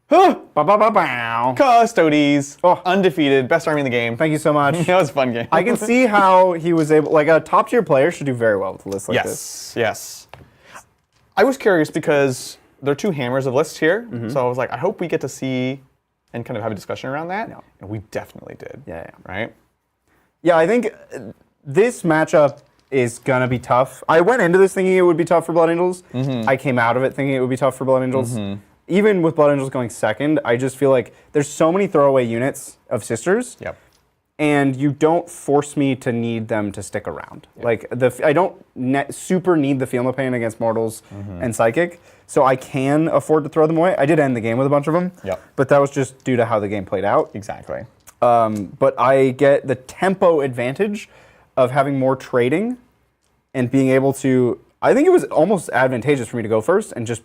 Ba-ba-ba-bow.
Custodes.
Oh.
Undefeated. Best army in the game.
Thank you so much.
That was a fun game.
I can see how he was able, like a top tier player should do very well with a list like this.
Yes. I was curious because there are 2 hammers of lists here. So I was like, I hope we get to see and kind of have a discussion around that.
No.
And we definitely did.
Yeah.
Right?
Yeah, I think this matchup is gonna be tough. I went into this thinking it would be tough for Blood Angels. I came out of it thinking it would be tough for Blood Angels. Even with Blood Angels going second, I just feel like there's so many throwaway units of Sisters.
Yep.
And you don't force me to need them to stick around. Like I don't super need the Feel No Pain against Mortals and Psychic, so I can afford to throw them away. I did end the game with a bunch of them, but that was just due to how the game played out.
Exactly.
But I get the tempo advantage of having more trading and being able to. I think it was almost advantageous for me to go first and just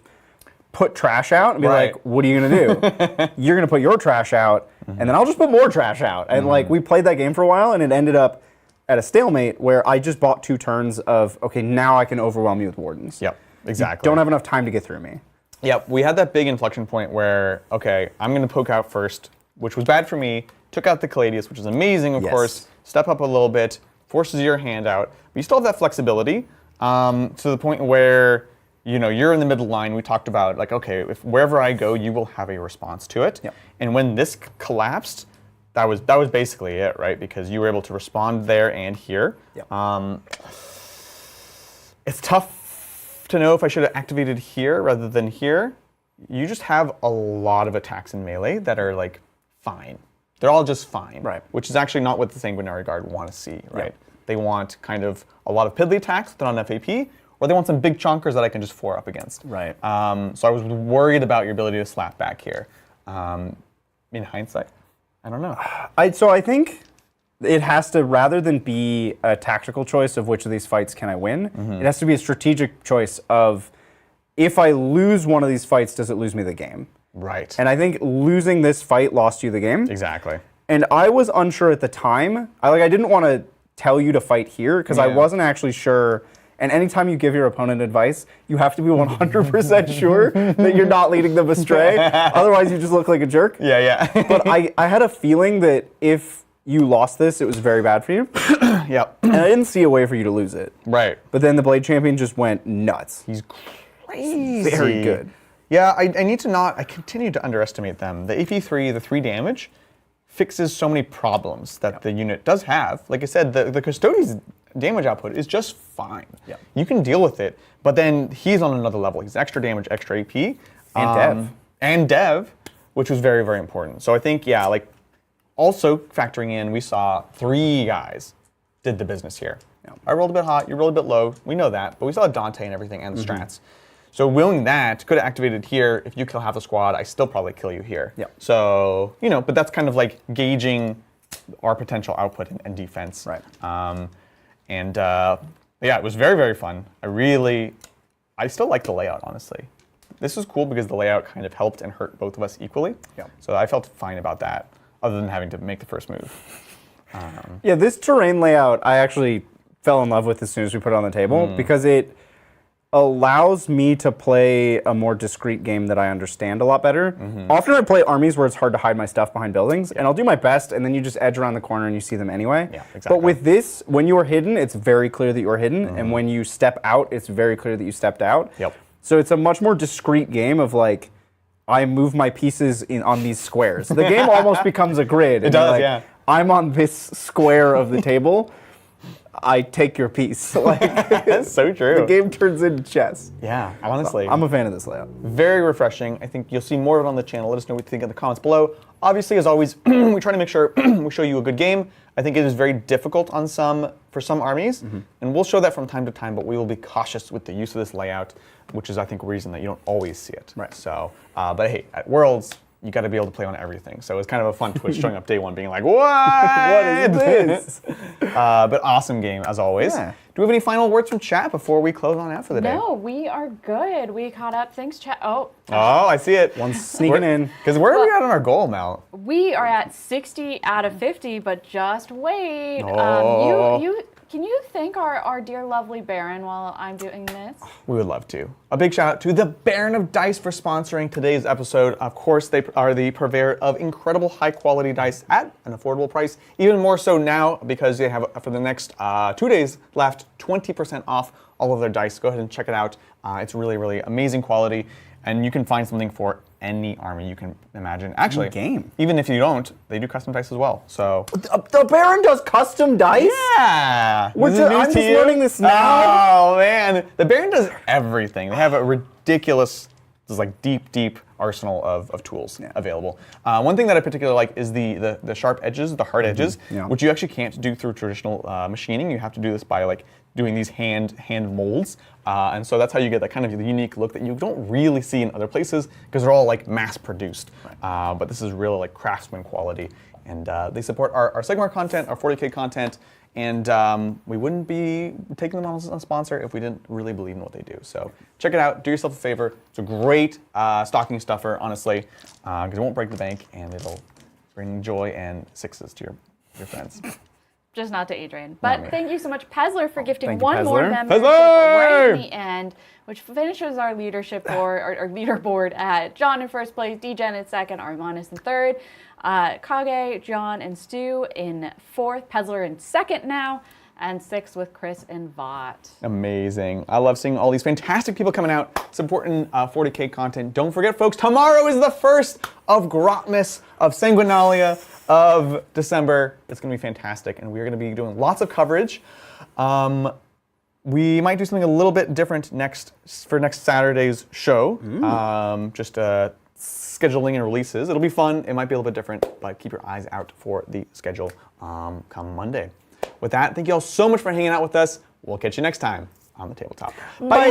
put trash out and be
Right.
like, what are you going to do? You're going to put your trash out, and then I'll just put more trash out. And like we played that game for a while, and it ended up at a stalemate where I just bought 2 turns of, okay, now I can overwhelm you with Wardens.
Yep. Exactly.
Don't have enough time to get through me.
Yep. We had that big inflection point where, okay, I'm going to poke out first, which was bad for me. Took out the Caladius, which is amazing, of
Yes.
course. Step up a little bit, forces your hand out. But you still have that flexibility to the point where, you know, you're in the middle line. We talked about, like, okay, if wherever I go, you will have a response to it.
Yep.
And when this collapsed, that was basically it, right? Because you were able to respond there and here.
Yep.
It's tough to know if I should have activated here rather than here. You just have a lot of attacks in melee that are like fine. They're all just fine,
Right.
Which is actually not what the Sanguinary Guard want to see, right?
Yep.
They want kind of a lot of piddly attacks that are on FAP, or they want some big chunkers that I can just 4 up against.
Right.
So I was worried about your ability to slap back here. In hindsight, I don't know.
So I think it has to, rather than be a tactical choice of which of these fights can I win, it has to be a strategic choice of, if I lose one of these fights, does it lose me the game?
Right.
And I think losing this fight lost you the game.
Exactly.
And I was unsure at the time. I didn't want to tell you to fight here because I wasn't actually sure. And anytime you give your opponent advice, you have to be 100% sure that you're not leading them astray. Otherwise, you just look like a jerk.
Yeah.
But I had a feeling that if you lost this, it was very bad for you.
Yep.
And I didn't see a way for you to lose it.
Right.
But then the Blade Champion just went nuts.
He's crazy.
Very good.
Yeah, I continue to underestimate them. The AP3, the 3 damage, fixes so many problems that the unit does have. Like I said, the Custodes damage output is just fine.
Yep.
You can deal with it, but then he's on another level. He's extra damage, extra AP. And dev, which was very, very important. So I think, also factoring in, we saw 3 guys did the business here. Yeah. I rolled a bit hot, you rolled a bit low. We know that, but we saw Dante and everything and the strats. So willing that could have activated here. If you kill half the squad, I still probably kill you here.
Yep.
So, but that's kind of like gauging our potential output and defense.
Right.
It was very, very fun. I still like the layout, honestly. This was cool because the layout kind of helped and hurt both of us equally.
Yeah. So
I felt fine about that, other than having to make the first move.
This terrain layout I actually fell in love with as soon as we put it on the table because it allows me to play a more discrete game that I understand a lot better. Often I play armies where it's hard to hide my stuff behind buildings, and I'll do my best, and then you just edge around the corner and you see them anyway.
Yeah, exactly.
But with this, when you are hidden, it's very clear that you are hidden, and when you step out, it's very clear that you stepped out.
Yep.
So it's a much more discrete game of like, I move my pieces on these squares. The game almost becomes a grid.
It does, yeah.
I'm on this square of the table. I take your piece.
That's so true.
The game turns into chess.
Yeah, honestly.
I'm a fan of this layout.
Very refreshing. I think you'll see more of it on the channel. Let us know what you think in the comments below. Obviously, as always, we try to make sure we show you a good game. I think it is very difficult for some armies, and we'll show that from time to time, but we will be cautious with the use of this layout, which is, I think, a reason that you don't always see it.
Right.
So, but hey, at Worlds, you got to be able to play on everything. So it was kind of a fun twist showing up day 1 being like, what?
What is this?
But awesome game, as always.
Yeah.
Do we have any final words from chat before we close on out for the day?
No, we are good. We caught up. Thanks, chat. Oh,
I see it.
One's sneaking in.
Because where are we at on our goal, Mel?
we are at 60 out of 50, but just wait.
Oh.
Can you thank our dear lovely Baron while I'm doing this?
We would love to. A big shout out to the Baron of Dice for sponsoring today's episode. Of course, they are the purveyor of incredible high quality dice at an affordable price. Even more so now because they have, for the next 2 days left, 20% off all of their dice. Go ahead and check it out. It's really, really amazing quality. And you can find something for any army you can imagine. Actually,
game.
Even if you don't, they do custom dice as well. So
The Baron does custom dice?
yeah,
I'm
This is news
just
to you?
learning this now.
Oh man, the Baron does everything. They have a ridiculous, deep arsenal of tools available. One thing that I particularly like is the sharp edges, the hard edges, which you actually can't do through traditional machining. You have to do this by doing these hand molds, and so that's how you get that kind of unique look that you don't really see in other places because they're all mass produced. Right. But this is really craftsman quality, and they support our Sigmar content, our 40k content. And we wouldn't be taking them on as a sponsor if we didn't really believe in what they do. So check it out. Do yourself a favor. It's a great stocking stuffer, honestly, because it won't break the bank and it'll bring joy and sixes to your friends.
Just not to Adrian. But thank you so much, Pezler, for gifting
Thank you,
one more
Pezler.
membership right in the end, which finishes our leadership board, our leaderboard at John in first place, DGen in second, Armanus in third, Kage, John, and Stu in fourth, Pezler in second now, and sixth with Chris and Vought.
Amazing. I love seeing all these fantastic people coming out supporting 40k content. Don't forget, folks, tomorrow is the first of Grotmas, of Sanguinalia, of December. It's going to be fantastic, and we're going to be doing lots of coverage. We might do something a little bit different for next Saturday's show. Just scheduling and releases. It'll be fun. It might be a little bit different, but keep your eyes out for the schedule come Monday. With that, thank you all so much for hanging out with us. We'll catch you next time on the Tabletop. Bye.